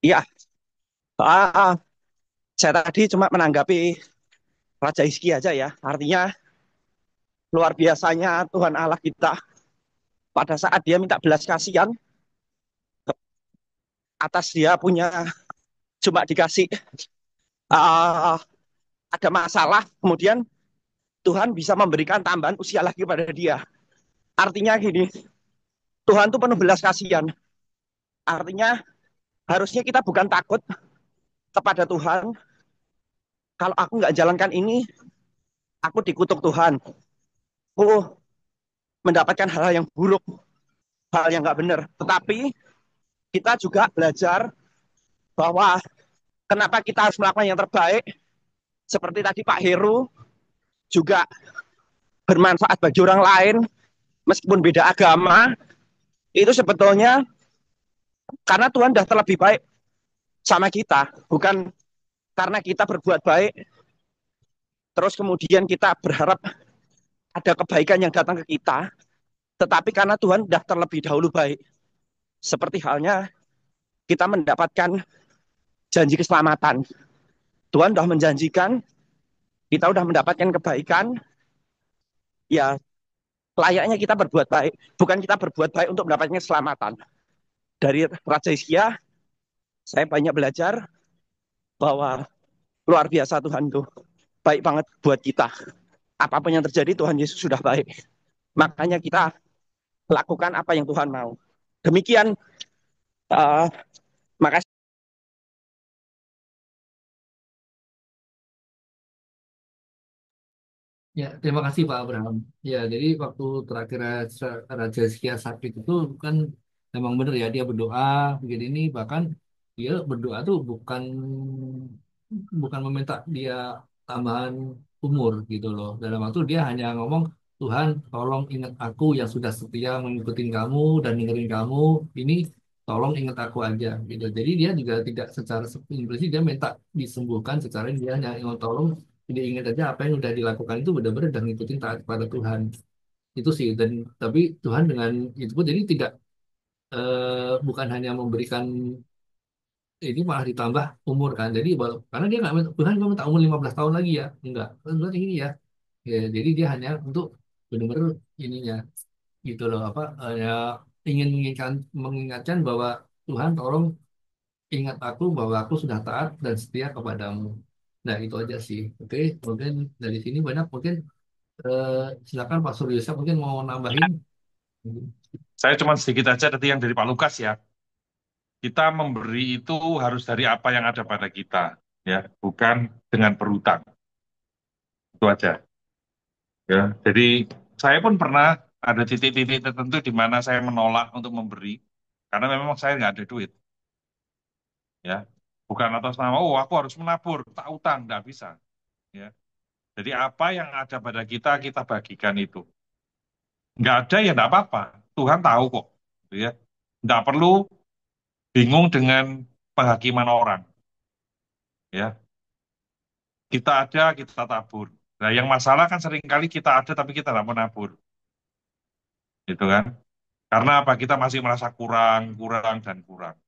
Iya, ah, saya tadi cuma menanggapi Raja Hizki aja ya. Artinya luar biasanya Tuhan Allah kita pada saat dia minta belas kasihan atas dia punya cuma dikasih ah, ada masalah, kemudian Tuhan bisa memberikan tambahan usia lagi pada dia. Artinya gini, Tuhan tuh penuh belas kasihan. Artinya harusnya kita bukan takut kepada Tuhan. Kalau aku nggak jalankan ini, aku dikutuk Tuhan. Aku mendapatkan hal yang buruk, hal yang nggak benar. Tetapi kita juga belajar bahwa kenapa kita harus melakukan yang terbaik. Seperti tadi Pak Heru juga bermanfaat bagi orang lain, meskipun beda agama. Itu sebetulnya karena Tuhan sudah terlebih baik sama kita, bukan karena kita berbuat baik, terus kemudian kita berharap ada kebaikan yang datang ke kita, tetapi karena Tuhan sudah terlebih dahulu baik. Seperti halnya kita mendapatkan janji keselamatan. Tuhan sudah menjanjikan, kita sudah mendapatkan kebaikan, ya layaknya kita berbuat baik. Bukan kita berbuat baik untuk mendapatkan keselamatan. Dari Raja Hizkia, saya banyak belajar bahwa luar biasa Tuhan itu baik banget buat kita. Apapun yang terjadi, Tuhan Yesus sudah baik. Makanya kita lakukan apa yang Tuhan mau. Demikian, makasih. Ya, terima kasih Pak Abraham. Ya, jadi waktu terakhir Raja Hizkia sakit itu kan memang benar ya, dia berdoa begini ini, bahkan dia berdoa tuh bukan bukan meminta dia tambahan umur gitu loh. Dalam waktu dia hanya ngomong, Tuhan tolong ingat aku yang sudah setia mengikuti kamu dan dengerin kamu, ini tolong ingat aku aja gitu. Jadi dia juga tidak secara implisit dia minta disembuhkan, secara dia hanya ingin tolong dia ingat aja apa yang udah dilakukan itu benar-benar udah ngikutin taat pada Tuhan. Itu sih, dan tapi Tuhan dengan itu pun jadi tidak bukan hanya memberikan ini, malah ditambah umur kan. Jadi karena dia nggak Tuhan nggak minta umur 15 tahun lagi ya, enggak. Tuhan ini ya. Ya, jadi dia hanya untuk benar-benar ininya gitu loh apa ya, ingin mengingatkan bahwa Tuhan tolong ingat aku bahwa aku sudah taat dan setia kepadamu. Nah, itu aja sih. Oke, mungkin dari sini banyak mungkin eh, silakan Pak Surya mungkin mau nambahin. Saya cuma sedikit aja tadi yang dari Pak Lukas ya. Kita memberi itu harus dari apa yang ada pada kita, ya, bukan dengan berhutang. Itu aja. Ya, jadi saya pun pernah ada titik-titik tertentu di mana saya menolak untuk memberi karena memang saya nggak ada duit, ya. Bukan atas nama, oh aku harus menabur, tak utang, nggak bisa, ya. Jadi apa yang ada pada kita, kita bagikan itu. Nggak ada ya nggak apa-apa. Tuhan tahu kok, gitu ya. Nggak perlu bingung dengan penghakiman orang, ya. Kita ada, kita tabur. Nah, yang masalah kan seringkali kita ada tapi kita nggak menabur, gitu kan? Karena apa? Kita masih merasa kurang, kurang, dan kurang.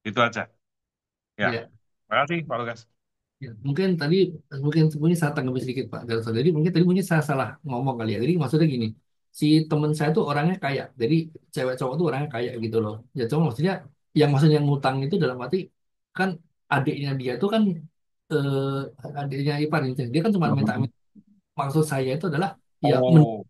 Itu aja. Ya, Ya, terima kasih Pak Lukas. ya. Mungkin saya tanggapi sedikit Pak Gatot. Jadi mungkin saya salah ngomong kali ya. Jadi maksudnya gini, si teman saya tuh orangnya kaya. Jadi cewek cowok tuh orangnya kaya gitu loh. Ya cuma maksudnya ngutang itu dalam arti kan adiknya dia tuh kan adiknya ipar gitu. Dia kan cuma minta, maksud saya itu adalah ya Oh,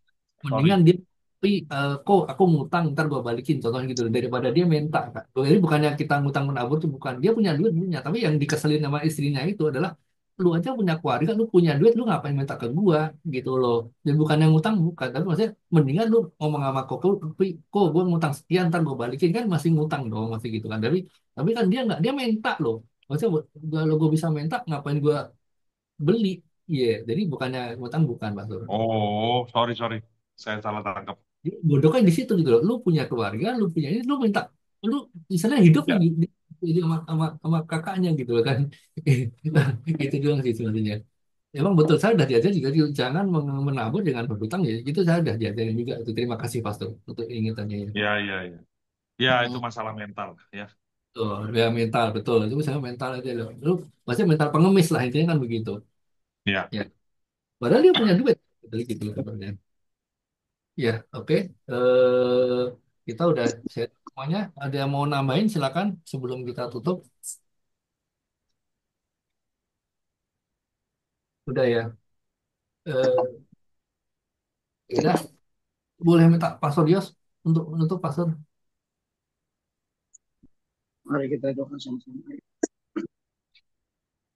mendingan sorry. dia tapi kok aku ngutang ntar gue balikin contohnya gitu daripada dia minta Kak. Jadi bukannya kita ngutang menabur tuh bukan, dia punya duit punya, tapi yang dikeselin sama istrinya itu adalah lu aja punya keluarga, lu punya duit, lu ngapain minta ke gua gitu loh. Dan bukan yang ngutang bukan, tapi maksudnya mendingan lu ngomong sama koko, tapi kok gua ngutang sekian ntar gua balikin, kan masih ngutang dong masih gitu kan. Tapi kan dia nggak, dia minta loh. Maksudnya kalau gua bisa minta ngapain gua beli. Iya, jadi bukannya ngutang bukan Pak Sur. Oh, sorry, sorry. Saya salah tangkap. Bodoh kan di situ gitu loh. Lu punya keluarga, lu punya ini, lu minta, lu misalnya hidup nih Ya, sama kakaknya gitu loh kan. Itu doang sih sebenarnya. Emang betul saya udah diajar juga jangan menabur dengan berhutang ya. Itu saya udah diajarin juga. Itu terima kasih Pastor untuk ingatannya ya. ya, ya, ya. Ya, itu Hmm, masalah mental, ya. Tuh, ya mental betul. Itu misalnya mental aja loh. Lu maksudnya mental pengemis lah intinya kan begitu. Ya, Ya. Padahal dia punya duit. Gitu sebenarnya. Ya, oke. Kita udah share semuanya. Ada yang mau nambahin silakan sebelum kita tutup. Udah ya. Eh, ya udah. Boleh minta password Yos untuk password. Mari kita doakan sama-sama.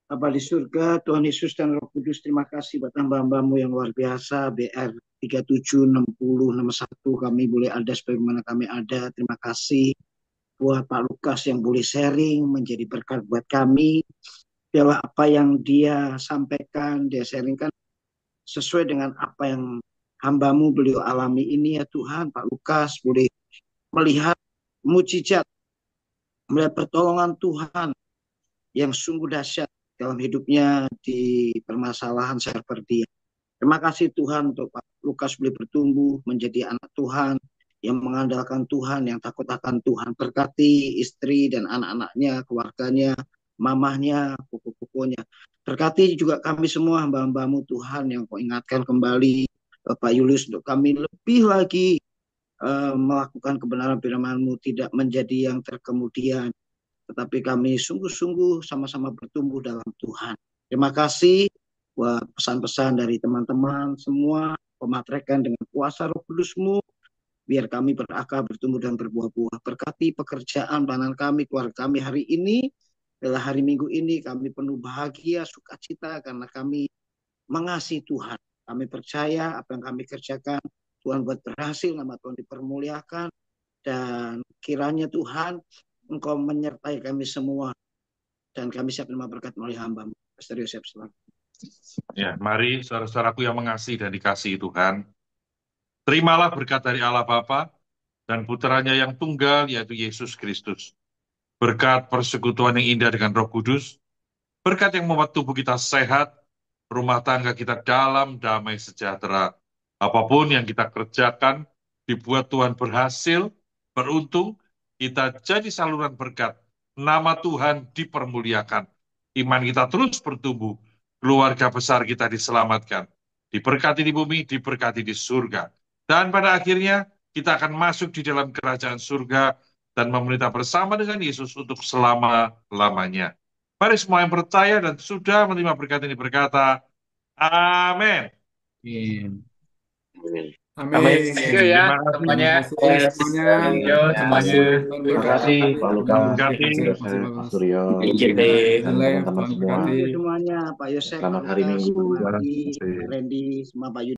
Bapa di surga, Tuhan Yesus dan Roh Kudus, terima kasih buat hamba-hambamu yang luar biasa, BR 376061, kami boleh ada sebagaimana kami ada. Terima kasih buat Pak Lukas yang boleh sharing, menjadi berkat buat kami. Biarlah apa yang dia sampaikan, dia sharingkan sesuai dengan apa yang hambamu beliau alami ini ya Tuhan. Pak Lukas boleh melihat mujizat, melihat pertolongan Tuhan yang sungguh dahsyat dalam hidupnya di permasalahan server dia. Terima kasih Tuhan untuk Pak Lukas boleh bertumbuh menjadi anak Tuhan yang mengandalkan Tuhan, yang takut akan Tuhan. Berkati istri dan anak-anaknya, keluarganya, mamahnya, pupu-pupunya. Berkati juga kami semua hamba-hambamu Tuhan yang kau ingatkan kembali Bapak Yulius untuk kami lebih lagi melakukan kebenaran firman-Mu, tidak menjadi yang terkemudian, tetapi kami sungguh-sungguh sama-sama bertumbuh dalam Tuhan. Terima kasih buat pesan-pesan dari teman-teman semua, pematrekan dengan kuasa Roh Kudus-Mu, biar kami berakar, bertumbuh dan berbuah-buah. Berkati pekerjaan pelayanan kami, keluarga kami hari ini, adalah hari Minggu ini kami penuh bahagia, sukacita karena kami mengasihi Tuhan. Kami percaya apa yang kami kerjakan, Tuhan buat berhasil, nama Tuhan dipermuliakan, dan kiranya Tuhan Engkau menyertai kami semua, dan kami siap menerima berkat melalui hamba-Mu. Pastor Yosef, selamat. ya. Mari, saudara-saudaraku yang mengasihi dan dikasihi Tuhan, terimalah berkat dari Allah Bapa dan putranya yang tunggal, yaitu Yesus Kristus. Berkat persekutuan yang indah dengan Roh Kudus, berkat yang membuat tubuh kita sehat, rumah tangga kita dalam damai sejahtera. Apapun yang kita kerjakan, dibuat Tuhan berhasil, beruntung, kita jadi saluran berkat. Nama Tuhan dipermuliakan. Iman kita terus bertumbuh. Keluarga besar kita diselamatkan. Diberkati di bumi, diberkati di surga. Dan pada akhirnya, kita akan masuk di dalam kerajaan surga dan memerintah bersama dengan Yesus untuk selama-lamanya. Mari semua yang percaya dan sudah menerima berkat ini berkata, amin. Amin. Amin. Thank you ya Terima kasih. semuanya. Terima kasih semuanya. Yo semuanya. Tuhan Terima kasih berkati. Pak Lukas, Terima Pak kasih. Yosef, Pak Suryo, Thank you, Dave. dan Lev, teman-teman Tuhan semua. berkati. semuanya, Pak Yosef, Selamat Pak hari Lukas, Minggu. Pak Adi, Terima kasih. Pak Randy, semua Pak Yudi.